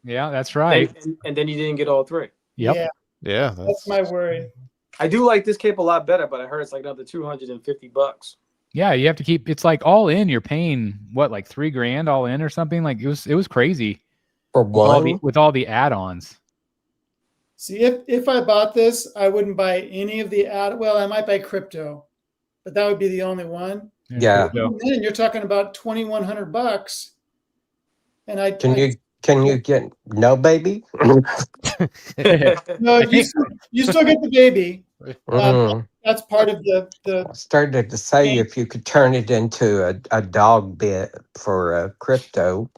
Yeah, that's right. And then you didn't get all three. Yep. Yeah. That's my worry. I do like this cape a lot better, but I heard it's like another $250. Yeah, you have to keep. It's like all in. You're paying what, like $3,000 all in or something? Like it was crazy for one with all the add-ons. See, if I bought this, I wouldn't buy any of the Well, I might buy crypto, but that would be the only one. Yeah. And then you're talking about $2,100, and Can you get no baby? No, you still get the baby. That's part of the. I started to say if you could turn it into a dog bit for crypto.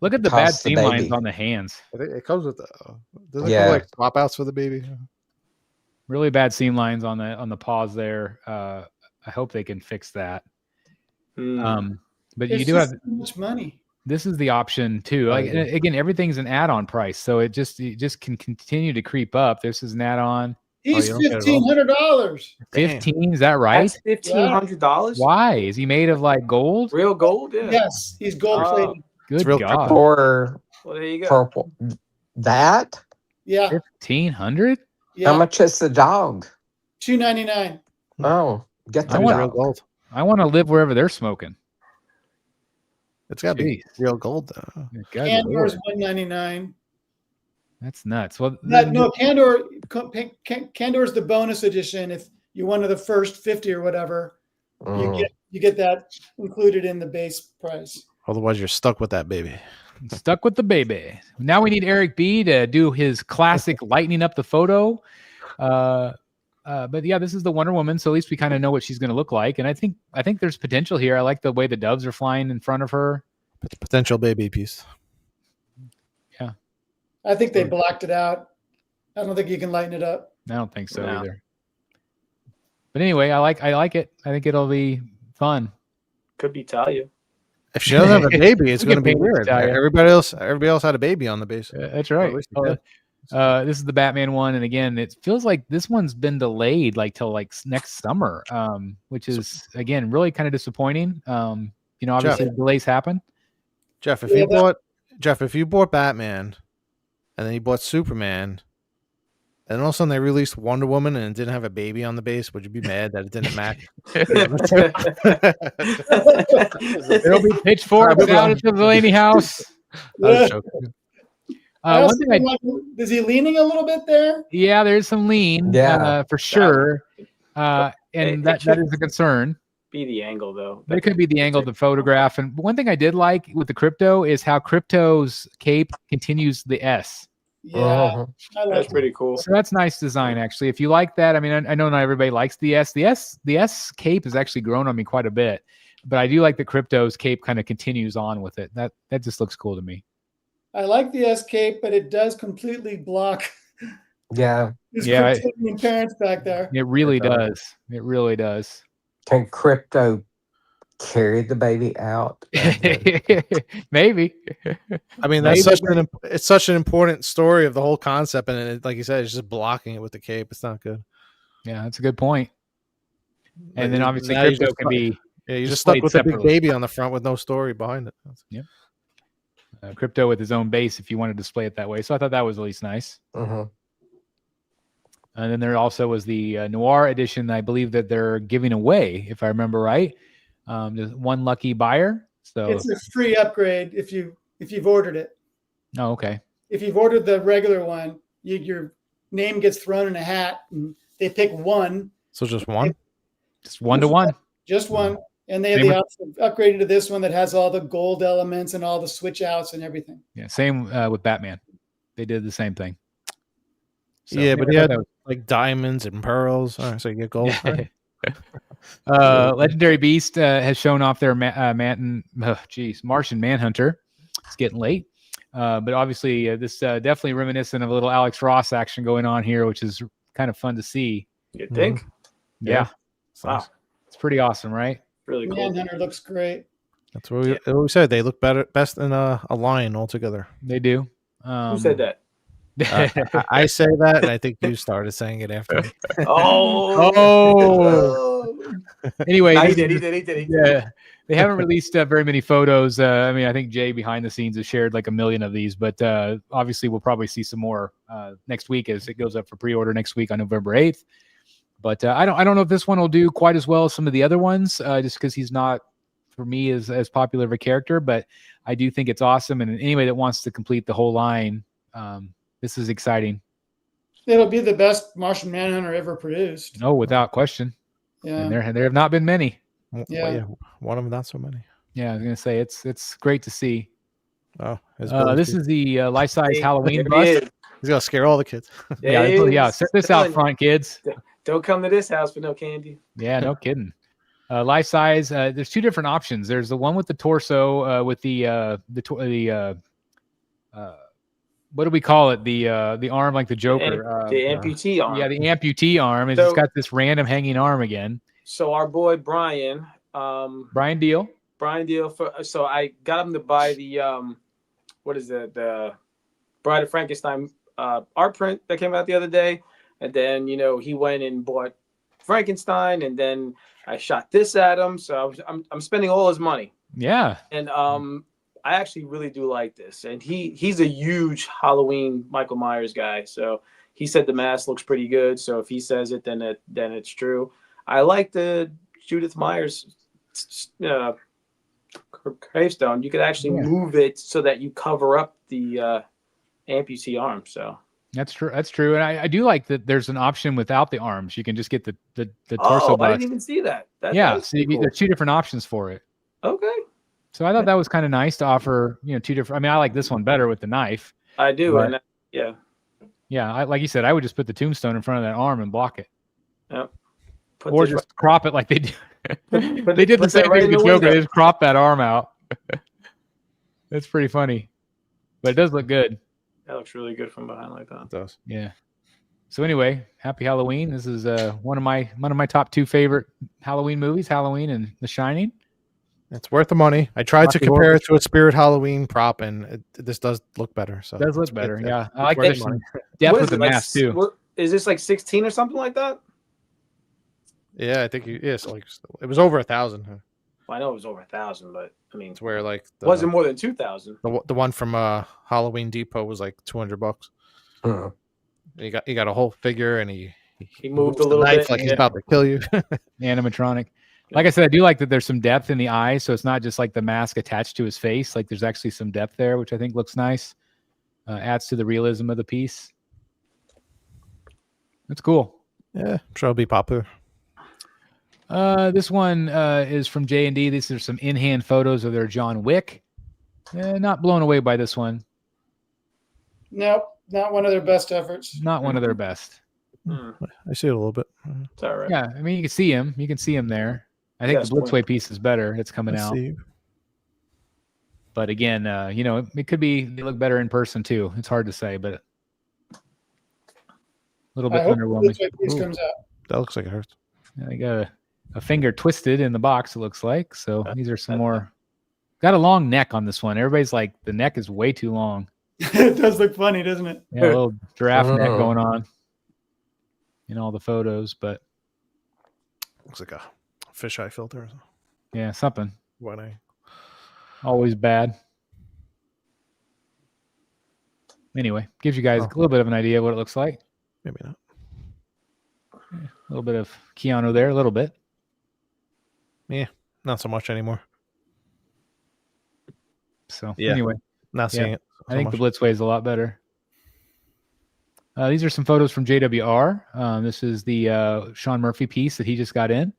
Look at the bad seam lines on the hands. It comes with does it come like swap outs for the baby? Really bad seam lines on the paws there. I hope they can fix that. But It's you do have so much money. This is the option too. Like again, everything's an add-on price, so it just can continue to creep up. This is an add-on. He's $1,500. 15? Is that right? That's $1,500. Why is he made of like gold? Real gold? Yeah. Yes, he's gold plated. Good God! Well, there you go. Purple. That? Yeah. 1,500? Yeah. How much is the dog? $299. Oh, get the real gold. I want to live wherever they're smoking. It's got to be real gold though. Candor's $199. That's nuts. Well, no, Candor's the bonus edition. If you're one of the first 50 or whatever, you get that included in the base price. Otherwise, you're stuck with that baby. Stuck with the baby. Now we need Eric B to do his classic lightening up the photo. But yeah, this is the Wonder Woman, so at least we kind of know what she's going to look like. And I think there's potential here. I like the way the doves are flying in front of her. Potential baby piece. Yeah. I think they blacked it out. I don't think you can lighten it up. I don't think so either. But anyway, I like it. I think it'll be fun. Could be Talia. If she doesn't have a baby, it's going to be weird. Everybody else had a baby on the base. That's right. This is the Batman one, and again, it feels like this one's been delayed till like next summer, which is again really kind of disappointing. Obviously delays happen. Jeff, if you bought Batman and then he bought Superman, and all of a sudden they released Wonder Woman and it didn't have a baby on the base, would you be mad that it didn't match? There'll be pitchforks out at the Delaney house. I was Yeah. joking. One thing Is he leaning a little bit there? yeah, there's some lean, Yeah. for sure, It and that should- is a concern. Be the angle though. But it could be the angle of the photograph. And one thing I did like with the Crypto is how Crypto's cape continues the S. Yeah, Uh-huh. I like That's it. pretty cool. So that's nice design, actually. If you like that, I mean, I know not everybody likes the S. The S cape has actually grown on me quite a bit, but I do like the Crypto's cape kind of continues on with it. That just looks cool to me. I like the escape, but it does completely block Yeah. his Yeah, Kryptonian parents back there. It really It does. does. It really does. Can Crypto carry the baby out? Maybe. I mean, that's Maybe. it's such an important story of the whole concept, and it, like you said, it's just blocking it with the cape. It's not good. Yeah, that's a good point. And then Now obviously you Crypto just can be Yeah, you just displayed stuck with a big separately. baby on the front with no story behind it. Crypto with his own base if you want to display it that way. So I thought that was at least nice. Uh-huh. And then there also was the Noir edition. I believe that they're giving away, if I remember right. There's one lucky buyer. So It's a free upgrade if you've ordered it. oh, okay. If you've ordered the regular one, your name gets thrown in a hat, and they pick one, So just one. Just 1-to-1. just one, and they have Same the option of upgrading to this one that has all the gold elements and all the switch outs and everything. Yeah, same with Batman. They did the same thing. So, Yeah, but I he thought had that was- like diamonds and pearls. All right, so you get gold. Right? Legendary Beast has shown off their Martian Manhunter. It's getting late. But obviously, this definitely reminiscent of a little Alex Ross action going on here, which is kind of fun to see. You think? Yeah. Wow. It's pretty awesome, right? Really cool. Manhunter looks great. That's what we said. They look best in a lion altogether. They do. Who said that? I say that, and I think you started saying it after me. Oh. Anyway, Nah, he this did. He is- did. He did. He did. Yeah, they haven't released very many photos. I mean, I think Jay behind the scenes has shared like 1 million of these, but obviously we'll probably see some more next week as it goes up for pre-order next week on November 8th. But I don't know if this one will do quite as well as some of the other ones, just because he's not, for me, as popular of a character. But I do think it's awesome, and anybody that wants to complete the whole line, this is exciting. It'll be the best Martian Manhunter ever produced. No, without question. Yeah. And there have not been many. Yeah. One of them, not so many. Yeah, I was gonna say it's great to see. Oh, This is the life-size Halloween There he bust. is. he's gonna scare all the kids. Yeah, There he yeah. is. Set this out Telling you. front, kids. Don't come to this house for no candy. Yeah, no kidding. Life size. There's two different options. There's the one with the torso, with the what do we call it? The arm like the Joker. The amputee arm. Yeah, the amputee arm. It's So- got this random hanging arm again. So our boy Bryan, Brian Diehl. Diehl. So I got him to buy the what is it? The Bride of Frankenstein art print that came out the other day, and then he went and bought Frankenstein, and then I shot this at him. So I'm spending all his money, Yeah. and I actually really do like this, and he's a huge Halloween Michael Myers guy. So he said the mask looks pretty good. So if he says it, then it's true. I like the Judith Myers gravestone. You could actually move it so that you cover up the amputee arm. So That's true. That's true. And I do like that there's an option without the arms. You can just get the torso I bust. didn't even see that. Yeah. That's So you, cool. there's two different options for it. Okay, So I thought that was kind of nice to offer, two different. I mean, I like this one better with the knife. I do. But- And yeah. Yeah. Like you said, I would just put the tombstone in front of that arm and block it. Put Or this just crop it like they do. put They did the put that same right thing in with the the Joker. window. They just crop that arm out. That's pretty funny. But it does look good. That looks really good from behind like that. It does. Yeah. So anyway, happy Halloween. This is one of my top two favorite Halloween movies, Halloween and The Shining. It's worth the money. I tried to Rocky compare Horror. it to a Spirit Halloween prop, and this does look better. So It does look it's- better. it's- Yeah. I it's like worth that the money. depth What with is the it, like, mask too. what, is this like 16 or something like that? Yeah, I think so like it was over 1,000. Well, I know it was over 1,000, but I mean, It's where like wasn't more than 2,000. the one from Halloween Depot was like $200. Huh. You got a whole figure, and he moved moves a the little knife bit, like he's yeah. about to kill you. Animatronic. Like I said, I do like that there's some depth in the eye, so it's not just like the mask attached to his face. Like there's actually some depth there, which I think looks nice. Adds to the realism of the piece. That's cool. Yeah, I'm sure it'll be popular. This one is from J&D. These are some in-hand photos of their John Wick. Not blown away by this one. Nope, not one of their best efforts. Not one of their best. I see it a little bit. It's all right. Yeah, I mean, you can see him. You can see him there. I think Yes, the Blitzway piece is better. It's coming Let's out. see. But again, it could be they look better in person too. It's hard to say, but a little bit I hope underwhelming. this piece comes out. That looks like it hurts. Yeah, they got a finger twisted in the box, it looks like. So these are some more. Got a long neck on this one. Everybody's like, the neck is way too long. It does look funny, doesn't it? Yeah, a little giraffe neck Oh. going on in all the photos, but Looks like a fisheye filter. Or something. yeah, something. One eye. Always bad. Anyway, gives you guys a little bit of an idea of what it looks like. Maybe not. A little bit of Keanu there, a little bit. Not so much anymore. So Yeah. anyway, Not seeing it. I think the Blitzway is a lot better. These are some photos from JWR. This is the Sean Murphy piece that he just got in.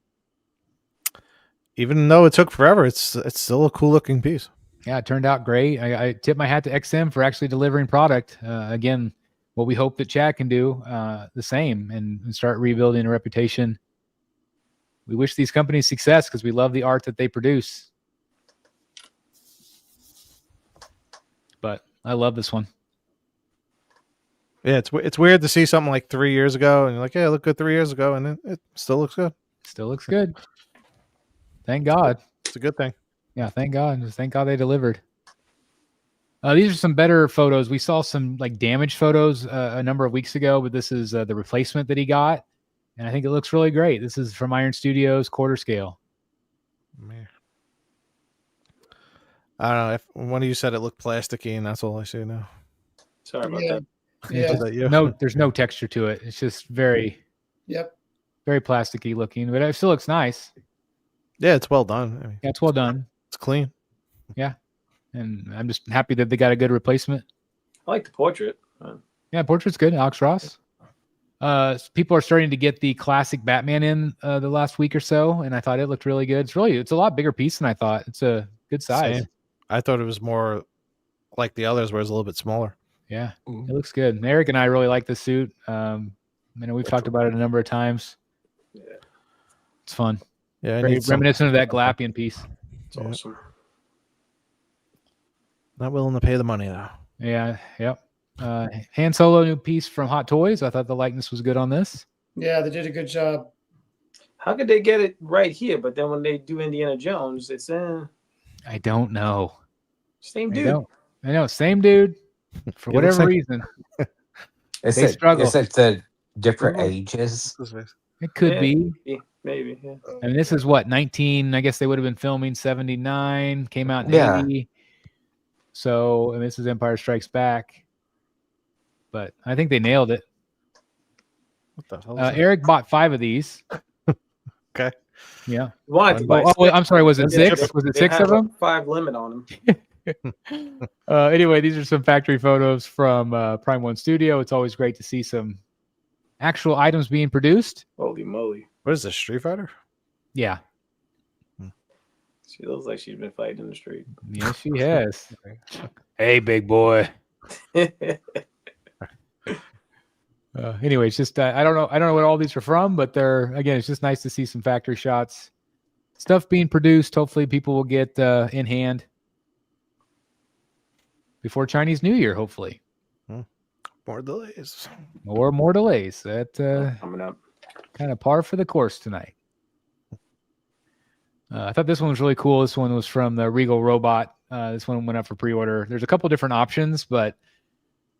Even though it took forever, it's still a cool looking piece. Yeah, it turned out great. I tip my hat to XM for actually delivering product. Again, what we hope that Chad can do the same and start rebuilding a reputation. We wish these companies success because we love the art that they produce. But I love this one. Yeah, it's weird to see something like 3 years ago, and you're like, yeah, it looked good 3 years ago, and it still looks good. Still looks good. Thank God. It's a good thing. Yeah, thank God. Just thank God they delivered. These are some better photos. We saw some like damaged photos a number of weeks ago, but this is the replacement that he got. And I think it looks really great. This is from Iron Studios, quarter scale. Man. I don't know. If one of you said it looked plasticky, and that's all I see now. Sorry about Yeah. that. Yeah. Is that you? There's no texture to it. It's just very, Yep. very plasticky looking, but it still looks nice. Yeah, it's well done. I mean, Yeah, it's well done. it's clean. And I'm just happy that they got a good replacement. I like the portrait. Yeah, portrait's good. Alex Ross. People are starting to get the classic Batman in the last week or so, and I thought it looked really good. It's a lot bigger piece than I thought. It's a good size. Same. I thought it was more like the others, where it's a little bit smaller. Yeah, it looks good. And Eric and I really like this suit. I know we've talked about it a number of times. Yeah. It's fun. Yeah, I Very need some- reminiscent of that Glapian piece. It's awesome. Not willing to pay the money though. Yeah, yep. Han Solo new piece from Hot Toys. I thought the likeness was good on this. Yeah, they did a good job. How could they get it right here, but then when they do Indiana Jones, it's I don't know. same I dude. don't. I know, same dude. For He looks whatever like- reason, Is They it struggle. is it the different ages? it could Yeah. be. Maybe. Yeah. I mean, this is what 19. I guess they would have been filming 79. Came out in Yeah. 80. So, and this is Empire Strikes Back. But I think they nailed it. What the hell? Is that? Eric bought 5 of these. Okay. Yeah. You wanted to buy I'm sorry. Was it They- 6? Was it they 6 have of them? a 5 limit on them. Anyway, these are some factory photos from Prime One Studio. It's always great to see some actual items being produced. Holy moly. What is this, Street Fighter? Yeah. She looks like she's been fighting in the street. Yes, she has. Hey, big boy. Anyway, it's just I don't know what all these are from, but they're again, it's just nice to see some factory shots, stuff being produced. Hopefully, people will get in hand before Chinese New Year. Hopefully, More delays. or more delays. That Coming up. kind of par for the course tonight. I thought this one was really cool. This one was from the Regal Robot. This one went up for pre-order. There's a couple different options, but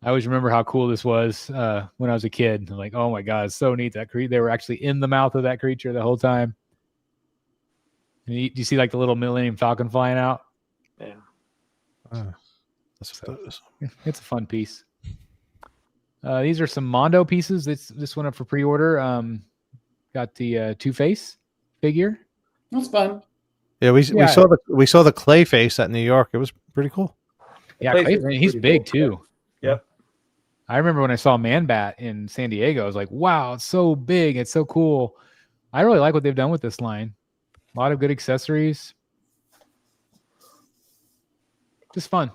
I always remember how cool this was when I was a kid. I'm like, oh my God, it's so neat. That they were actually in the mouth of that creature the whole time. And do you see like the little Millennium Falcon flying out? Yeah. That's what that is. It's a fun piece. These are some Mondo pieces. This went up for pre-order. Got the Two-Face figure. That's fun. Yeah, we saw the clay face at New York. It was pretty cool. Yeah, Clayface Clay, is he's pretty big cool. too. Yep. I remember when I saw Man-Bat in San Diego, I was like, wow, it's so big. It's so cool. I really like what they've done with this line. A lot of good accessories. Just fun.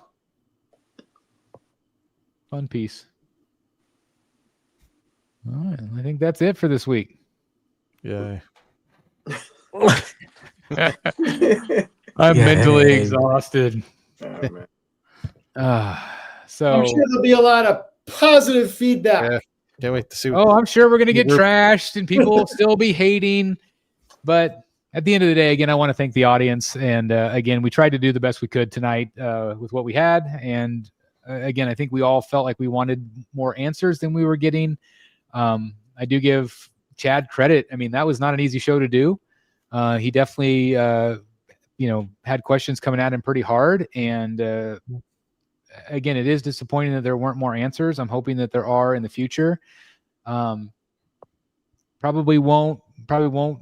Fun piece. All right. I think that's it for this week. Yeah. I'm mentally Yay. exhausted. Oh, man. So I'm sure there'll be a lot of positive feedback. Yeah. Can't wait to see. I'm sure we're going to get Group. trashed and people will still be hating. But at the end of the day, again, I want to thank the audience. And again, we tried to do the best we could tonight with what we had. And again, I think we all felt like we wanted more answers than we were getting. I do give Chad credit. I mean, that was not an easy show to do. He definitely, had questions coming at him pretty hard. And again, it is disappointing that there weren't more answers. I'm hoping that there are in the future. Probably won't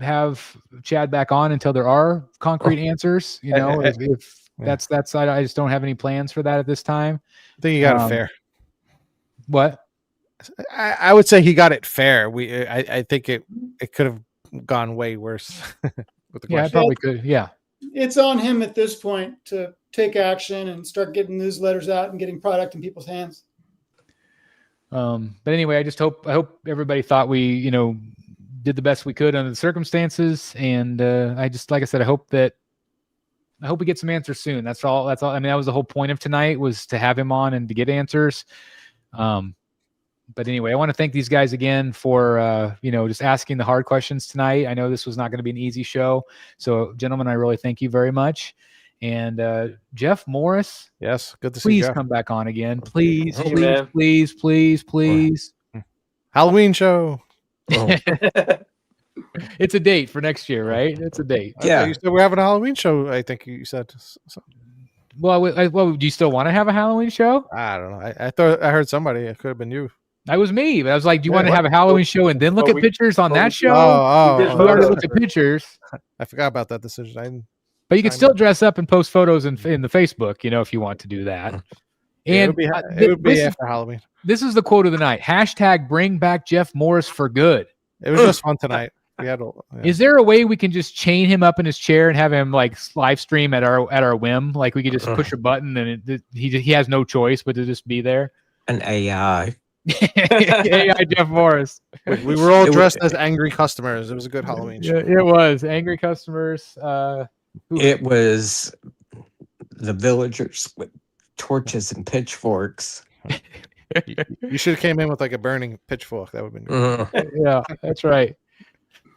have Chad back on until there are concrete answers. If that's I just don't have any plans for that at this time. I think you got it fair. What? I would say he got it fair. I think it could have gone way worse. With the Yeah, I question. probably could. Yeah. It's on him at this point to take action and start getting newsletters out and getting product in people's hands. But anyway, I hope everybody thought we, did the best we could under the circumstances. And like I said, I hope we get some answers soon. That's all. I mean, that was the whole point of tonight, was to have him on and to get answers. But anyway, I want to thank these guys again for, just asking the hard questions tonight. I know this was not going to be an easy show. So gentlemen, I really thank you very much. And Jeff Morris, Yes, good to see please you. come back on again. Please, Thank you, please, man. please, please, please. Halloween show. Oh, It's a date for next year, right? It's a date. Yeah. You said we're having a Halloween show. I think you said. So, Well, do you still want to have a Halloween show? I don't know. I thought I heard somebody. It could have been you. That was me, but I was like, do you Yeah, want to what? have a Halloween show and then look at we- pictures on that show? Oh, We already looked at pictures, I forgot about that decision. but you can I still know. dress up and post photos in the Facebook, if you want to do that. Yeah, And it would be after Halloween. this is the quote of the night. # bring back Jeff Morris for good. It was just fun tonight. We had. Is there a way we can just chain him up in his chair and have him like live stream at our whim? Like we could just push a button and he has no choice but to just be there. an AI. AI Jeff Morris. We were all dressed as angry customers. It was a good Halloween show. Yeah, it was angry customers. It was the villagers with torches and pitchforks. You should have came in with like a burning pitchfork. That would have been good. Yeah, that's right.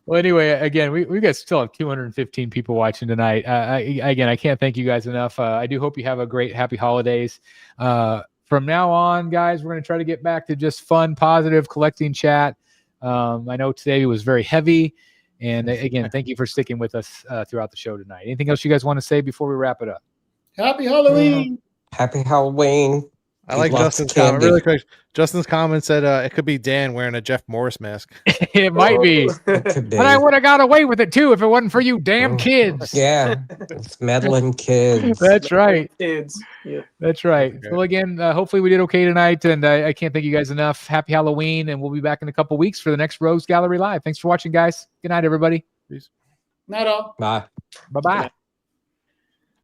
Well, anyway, again, we got still have 215 people watching tonight. I can't thank you guys enough. I do hope you have a great, happy holidays. From now on, guys, we're going to try to get back to just fun, positive, collecting chat. I know today was very heavy. And again, thank you for sticking with us throughout the show tonight. Anything else you guys want to say before we wrap it up? Happy Halloween. Happy Halloween. I like Lots of Justin's comment. candy. Really quick. Justin's comment said it could be Dan wearing a Jeff Morris mask. It might be. It could be. But I would have got away with it too if it wasn't for you damn kids. Yeah, it's meddling kids. That's right. Kids. Yeah. That's right. Okay. Well, again, hopefully we did okay tonight, and I can't thank you guys enough. Happy Halloween, and we'll be back in a couple weeks for the next Rose Gallery Live. Thanks for watching, guys. Good night, everybody. Not all. Bye. Bye-bye.